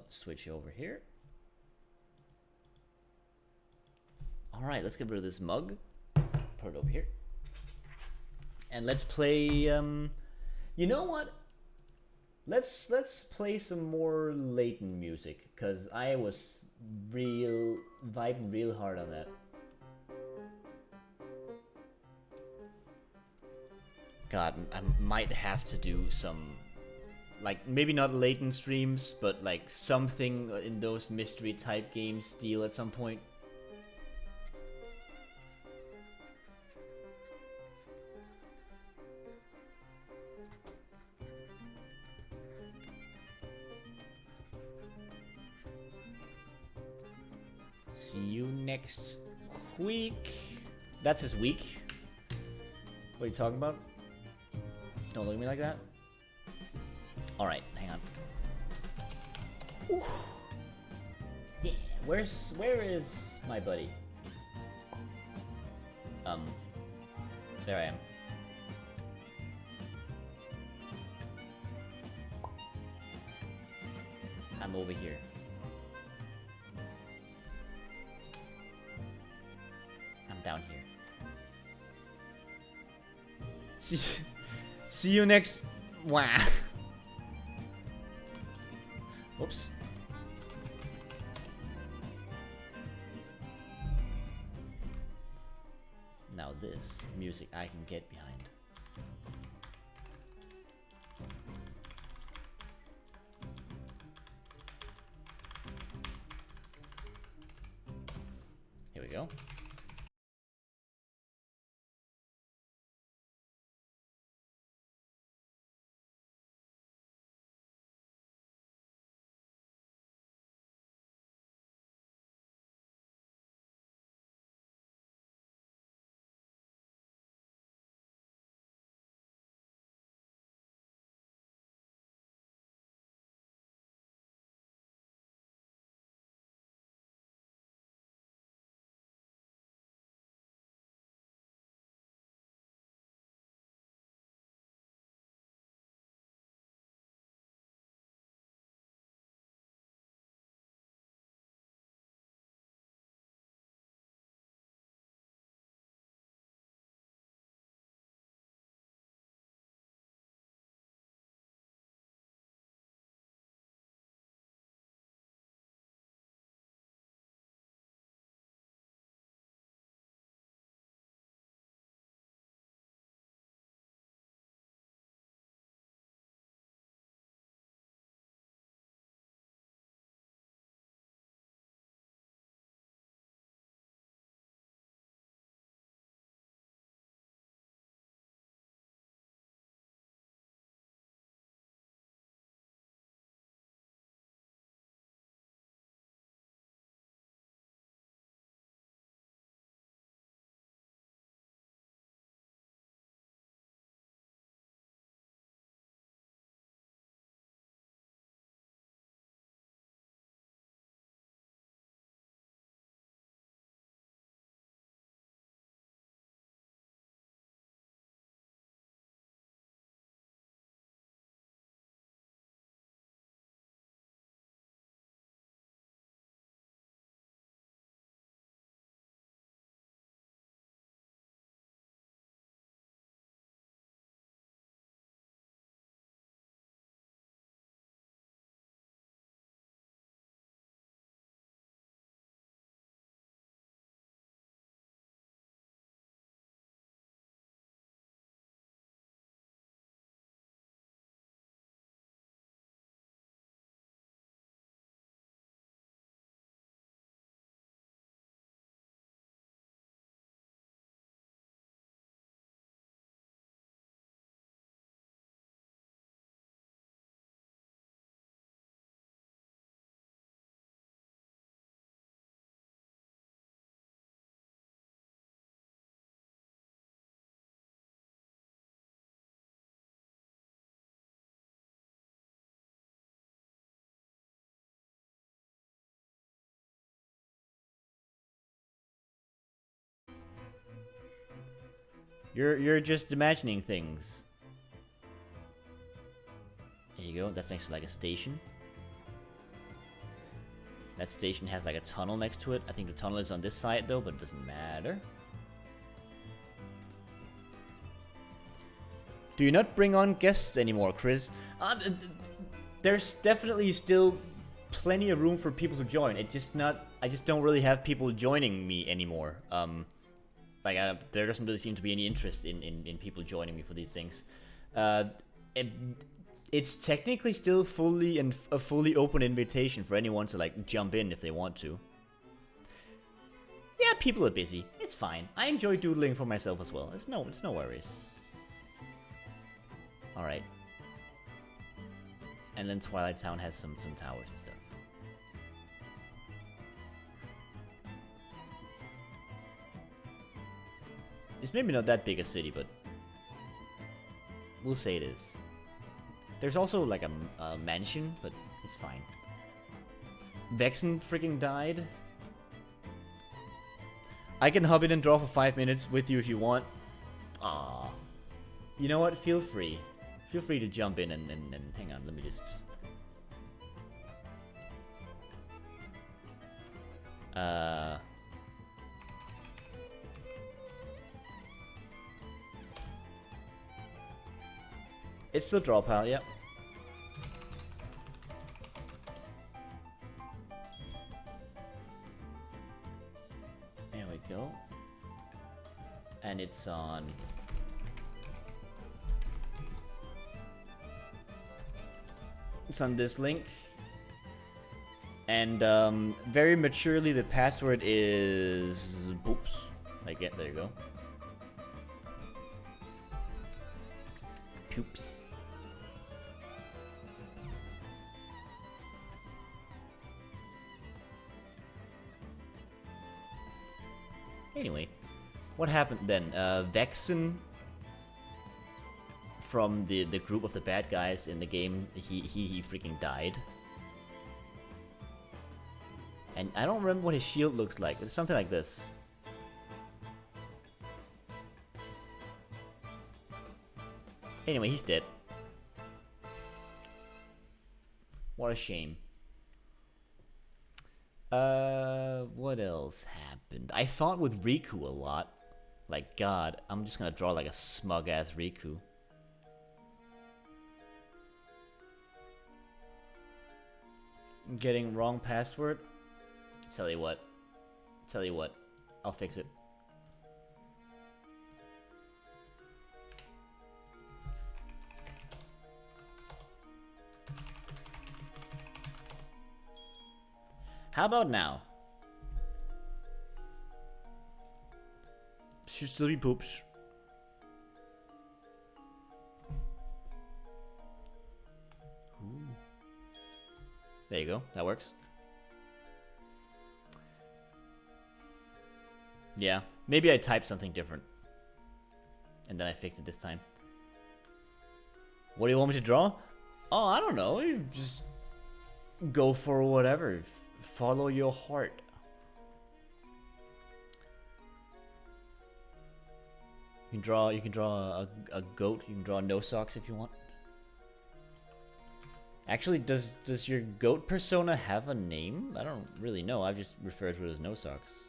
Switch over here. All right, let's get rid of this mug. Put it over here. And let's play. You know what? Let's play some more Layton music, cause I was vibing real hard on that. God, I might have to do some, like, maybe not Layton streams, but like something in those mystery type games deal at some point. See you next week. That's his week. What are you talking about? Don't look at me like that. Alright, hang on. Ooh. Yeah, where is my buddy? There I am. I'm over here. I'm down here. See you next. Wow. Oops. Now this music I can get behind. Here we go. You're just imagining things. There you go. That's next to like a station. That station has like a tunnel next to it. I think the tunnel is on this side though, but it doesn't matter. Do you not bring on guests anymore, Chris? There's definitely still plenty of room for people to join. I just don't really have people joining me anymore. There doesn't really seem to be any interest in people joining me for these things. It's technically still a fully open invitation for anyone to like jump in if they want to. Yeah, people are busy. It's fine. I enjoy doodling for myself as well. It's no worries. All right. And then Twilight Town has some towers and stuff. It's maybe not that big a city, but we'll say it is. There's also like a mansion, but it's fine. Vexen freaking died. I can hop in and draw for 5 minutes with you if you want. Ah, you know what? Feel free. Feel free to jump in and hang on. Let me just. It's still draw pile, yep. There we go. And it's on. It's on this link. And very maturely the password is oops. There you go. Poops. Anyway, what happened then? Vexen from the group of the bad guys in the game, he freaking died. And I don't remember what his shield looks like. It's something like this. Anyway, he's dead. What a shame. What else happened? I fought with Riku a lot. Like, God, I'm just gonna draw like a smug-ass Riku. Getting wrong password? Tell you what. I'll fix it. How about now? Should still be poops. Ooh. There you go. That works. Yeah. Maybe I typed something different. And then I fixed it this time. What do you want me to draw? Oh, I don't know. You just go for whatever. Follow your heart. You can draw a goat. You can draw no socks if you want. Actually, does your goat persona have a name? I don't really know. I've just referred to it as no socks.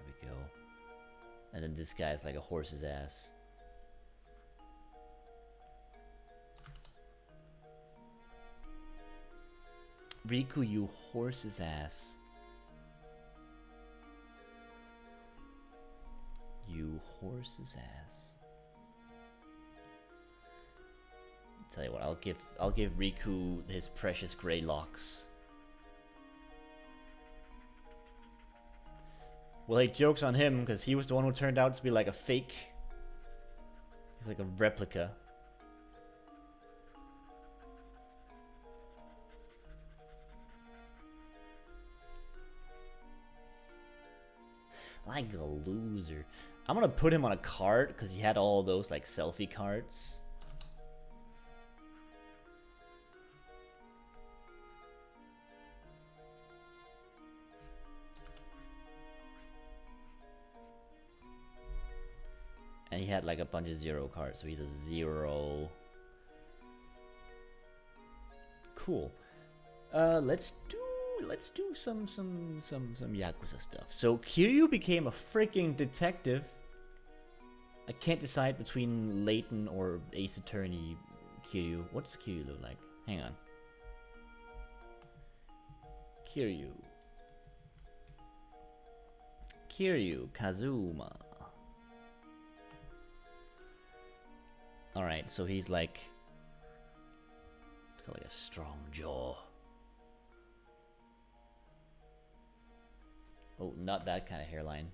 Here we go. And then this guy's like a horse's ass. Riku, you horse's ass. You horse's ass. Tell you what, I'll give Riku his precious gray locks. Well, hey, joke's on him, because he was the one who turned out to be like a fake. He was like a replica. Like a loser. I'm gonna put him on a card because he had all those like selfie cards. And he had like a bunch of 0 cards, so he's a 0. Cool. Let's do some Yakuza stuff. So Kiryu became a freaking detective. I can't decide between Layton or Ace Attorney Kiryu. What does Kiryu look like? Hang on. Kiryu Kazuma. Alright, so he's like... He's got like a strong jaw. Oh, not that kind of hairline.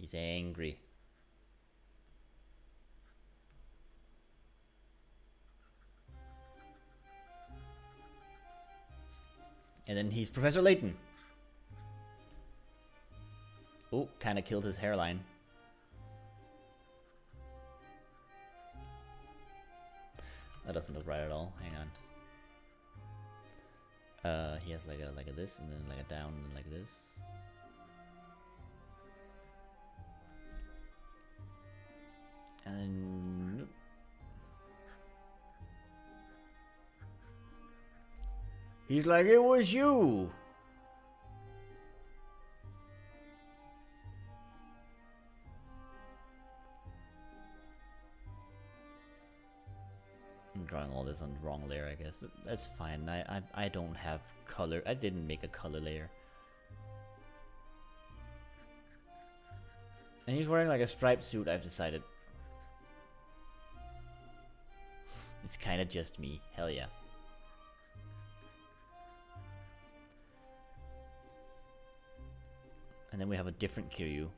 He's angry. And then he's Professor Layton. Oh, kind of killed his hairline. That doesn't look right at all. Hang on. He has like a this, and then like a down, and like this. And then... He's like, it was you! I'm drawing all this on the wrong layer, I guess. That's fine. I don't have color. I didn't make a color layer. And he's wearing like a striped suit, I've decided. It's kind of just me. Hell yeah. And then we have a different Kiryu.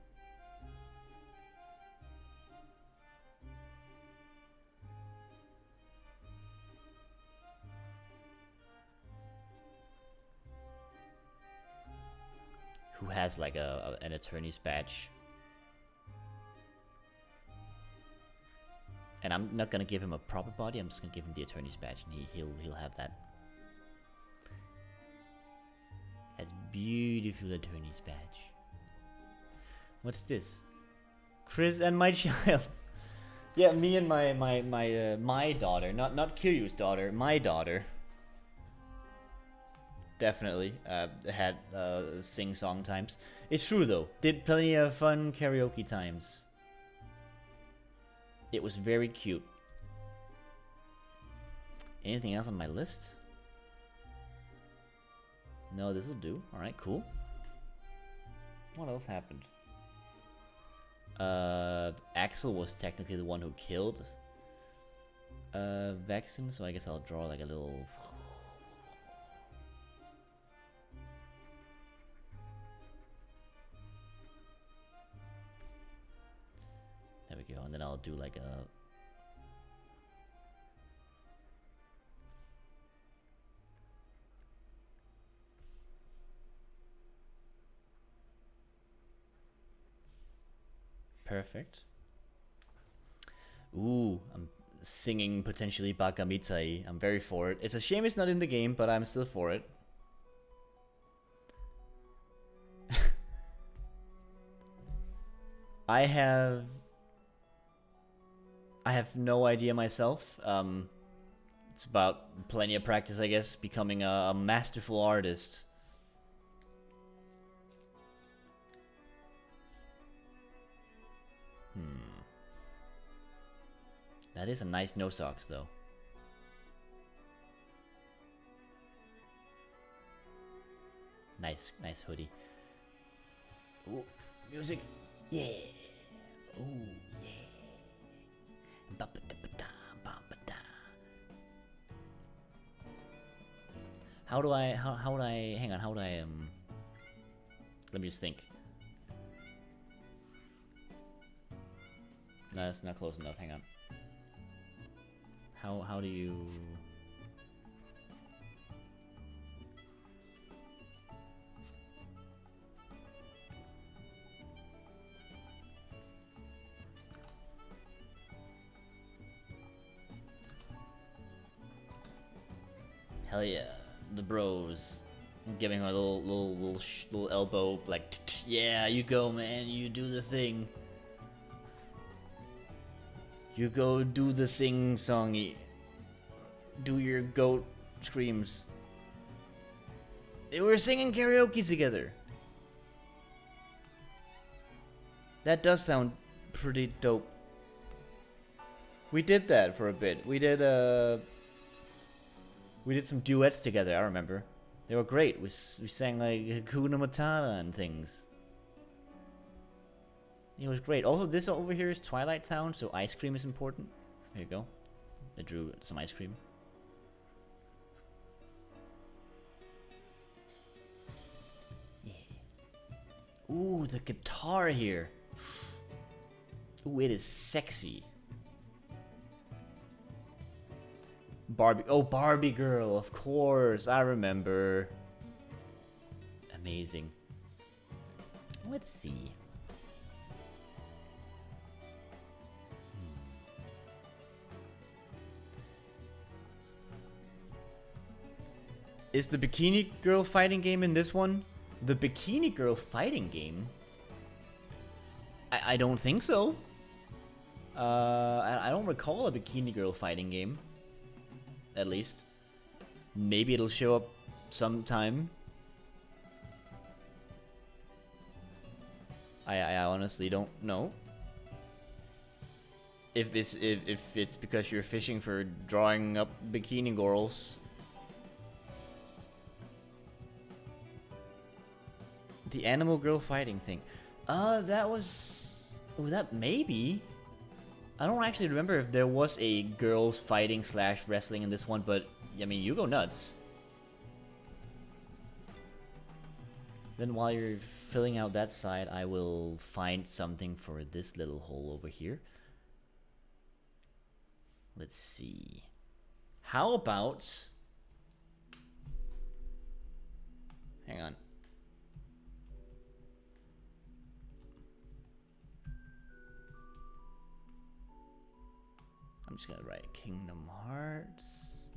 Who has like an attorney's badge. And I'm not gonna give him a proper body, I'm just gonna give him the attorney's badge and he'll have that. That's beautiful attorney's badge. What's this? Chris and my child. Yeah, me and my daughter, not Kiryu's daughter, my daughter. Definitely had sing-song times. It's true though. Did plenty of fun karaoke times. It was very cute. Anything else on my list? No, this will do. Alright, cool. What else happened? Axel was technically the one who killed Vexen, so I guess I'll draw like a little... There we go, and then I'll do like a... Perfect. Ooh, I'm singing potentially Bakamitsai. I'm very for it. It's a shame it's not in the game, but I'm still for it. I have no idea myself. It's about plenty of practice, I guess, becoming a masterful artist. That is a nice no socks, though. Nice hoodie. Ooh, music. Yeah. Ooh, yeah. How would I, hang on, how would I, let me just think. No, that's not close enough, hang on. How do you... Hell yeah, the bros. I'm giving her a little elbow, like, Yeah, you go, man. You do the thing. You go do the sing-songy. Do your goat screams. They were singing karaoke together. That does sound pretty dope. We did that for a bit. We did some duets together, I remember. They were great. We sang like Hakuna Matata and things. It was great. Also, this over here is Twilight Town, so ice cream is important. There you go. I drew some ice cream. Yeah. Ooh, the guitar here. Ooh, it is sexy. Barbie. Oh, Barbie girl, of course. I remember. Amazing. Let's see. Is the Bikini Girl fighting game in this one? The Bikini Girl fighting game? I don't think so. I don't recall a Bikini Girl fighting game. At least. Maybe it'll show up sometime. I honestly don't know. If it's because you're fishing for drawing up bikini girls. The animal girl fighting thing. That was... Oh, that maybe... I don't actually remember if there was a girls fighting / wrestling in this one, but, I mean, you go nuts. Then while you're filling out that side, I will find something for this little hole over here. Let's see. How about... Hang on. I'm just gonna write Kingdom Hearts.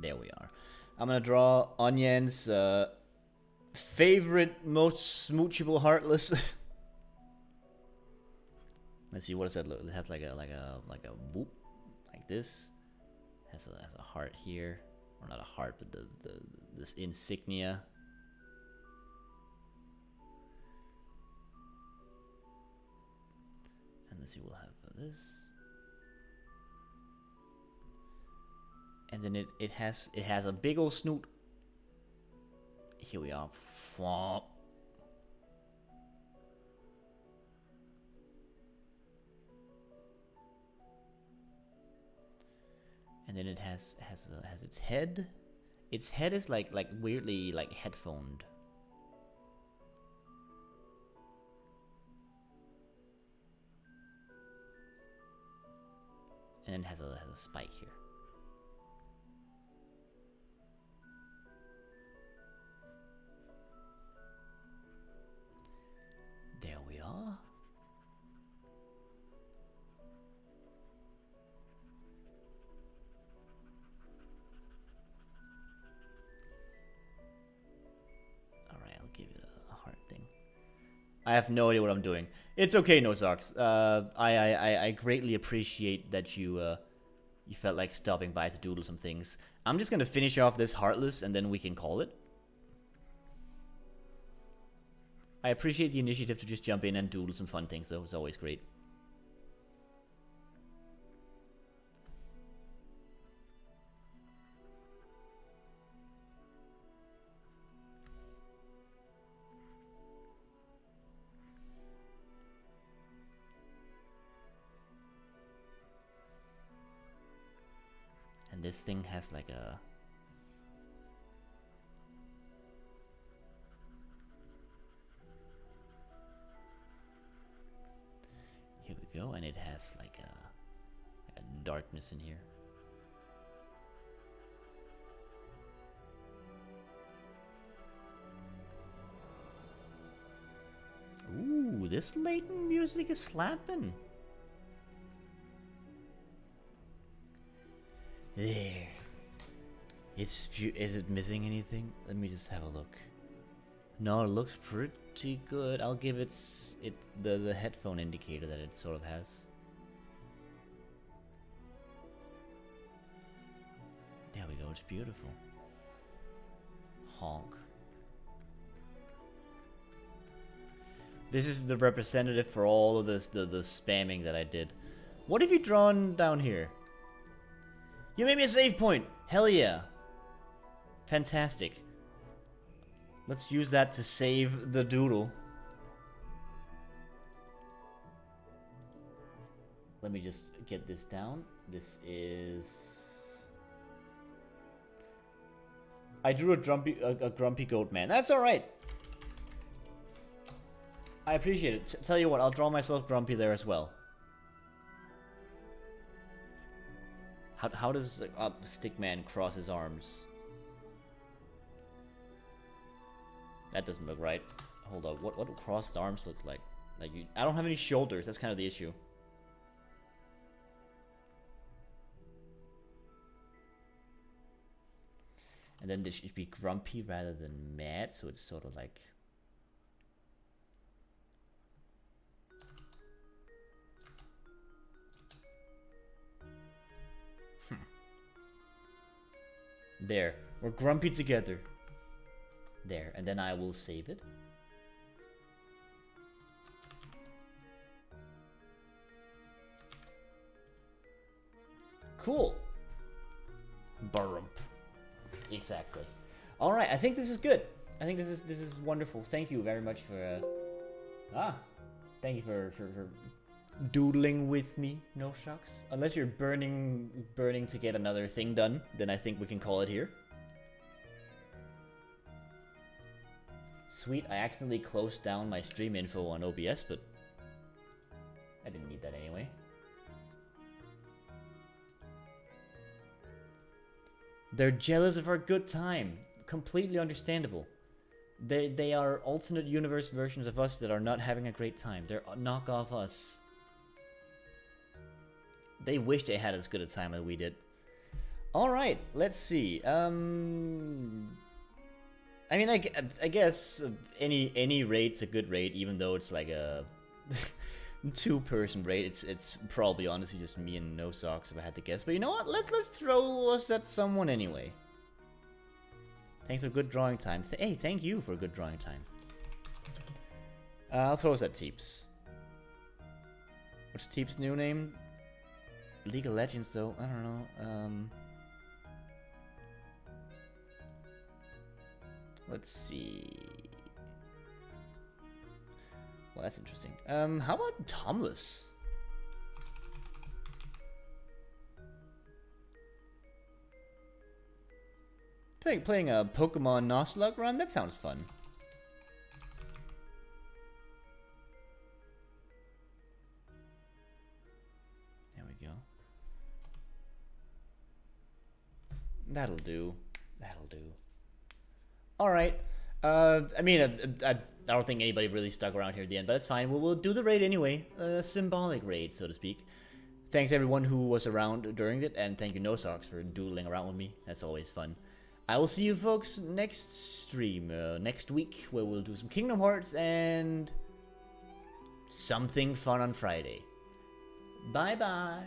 There we are. I'm gonna draw Onyen's favorite, most smoochable Heartless. Let's see, what does that look? It has like a whoop, like this. Has a heart here, or not a heart, but this insignia. And let's see, we'll have this. And then it has a big old snoot. Here we are. And then it has its head. Its head is like weirdly like headphoned. And then it has a spike here. There we are. Alright, I'll give it a heart thing. I have no idea what I'm doing. It's okay, No Socks. I greatly appreciate that you felt like stopping by to doodle some things. I'm just gonna finish off this Heartless and then we can call it. I appreciate the initiative to just jump in and doodle some fun things, though. It's always great. And this thing has like a... Here we go, and it has like a darkness in here. Ooh, this latent music is slapping. There. Is it missing anything? Let me just have a look. No, it looks pretty good. I'll give it the headphone indicator that it sort of has. There we go. It's beautiful. Honk. This is the representative for all of this the spamming that I did. What have you drawn down here? You made me a save point. Hell yeah. Fantastic. Let's use that to save the doodle. Let me just get this down. This is... I drew a grumpy goat man. That's alright. I appreciate it. Tell you what, I'll draw myself grumpy there as well. How does Stickman cross his arms? That doesn't look right. Hold up, what do crossed arms look like? I don't have any shoulders, that's kind of the issue. And then this should be grumpy rather than mad, so it's sort of like... There, we're grumpy together. There, and then I will save it. Cool. Barump. Exactly. All right, I think this is good. I think this is wonderful. Thank you very much for thank you for doodling with me. No shucks. Unless you're burning to get another thing done, then I think we can call it here. Sweet, I accidentally closed down my stream info on OBS, but I didn't need that anyway. They're jealous of our good time. Completely understandable. They are alternate universe versions of us that are not having a great time. They're knockoff us. They wish they had as good a time as we did. Alright, let's see. I mean, I guess any raid's a good raid, even though it's like a two-person raid. It's probably honestly just me and No Socks if I had to guess. But you know what? Let's throw us at someone anyway. Thanks for good drawing time. Hey, thank you for good drawing time. I'll throw us at Teeps. What's Teeps' new name? League of Legends, though. I don't know. Let's see. Well, that's interesting. How about Tomless? Playing a Pokemon Nuzlocke run? That sounds fun. There we go. That'll do. That'll do. Alright. I mean, I don't think anybody really stuck around here at the end, but it's fine. We'll do the raid anyway. A symbolic raid, so to speak. Thanks everyone who was around during it, and thank you No Socks for doodling around with me. That's always fun. I will see you folks next stream, next week, where we'll do some Kingdom Hearts and something fun on Friday. Bye bye.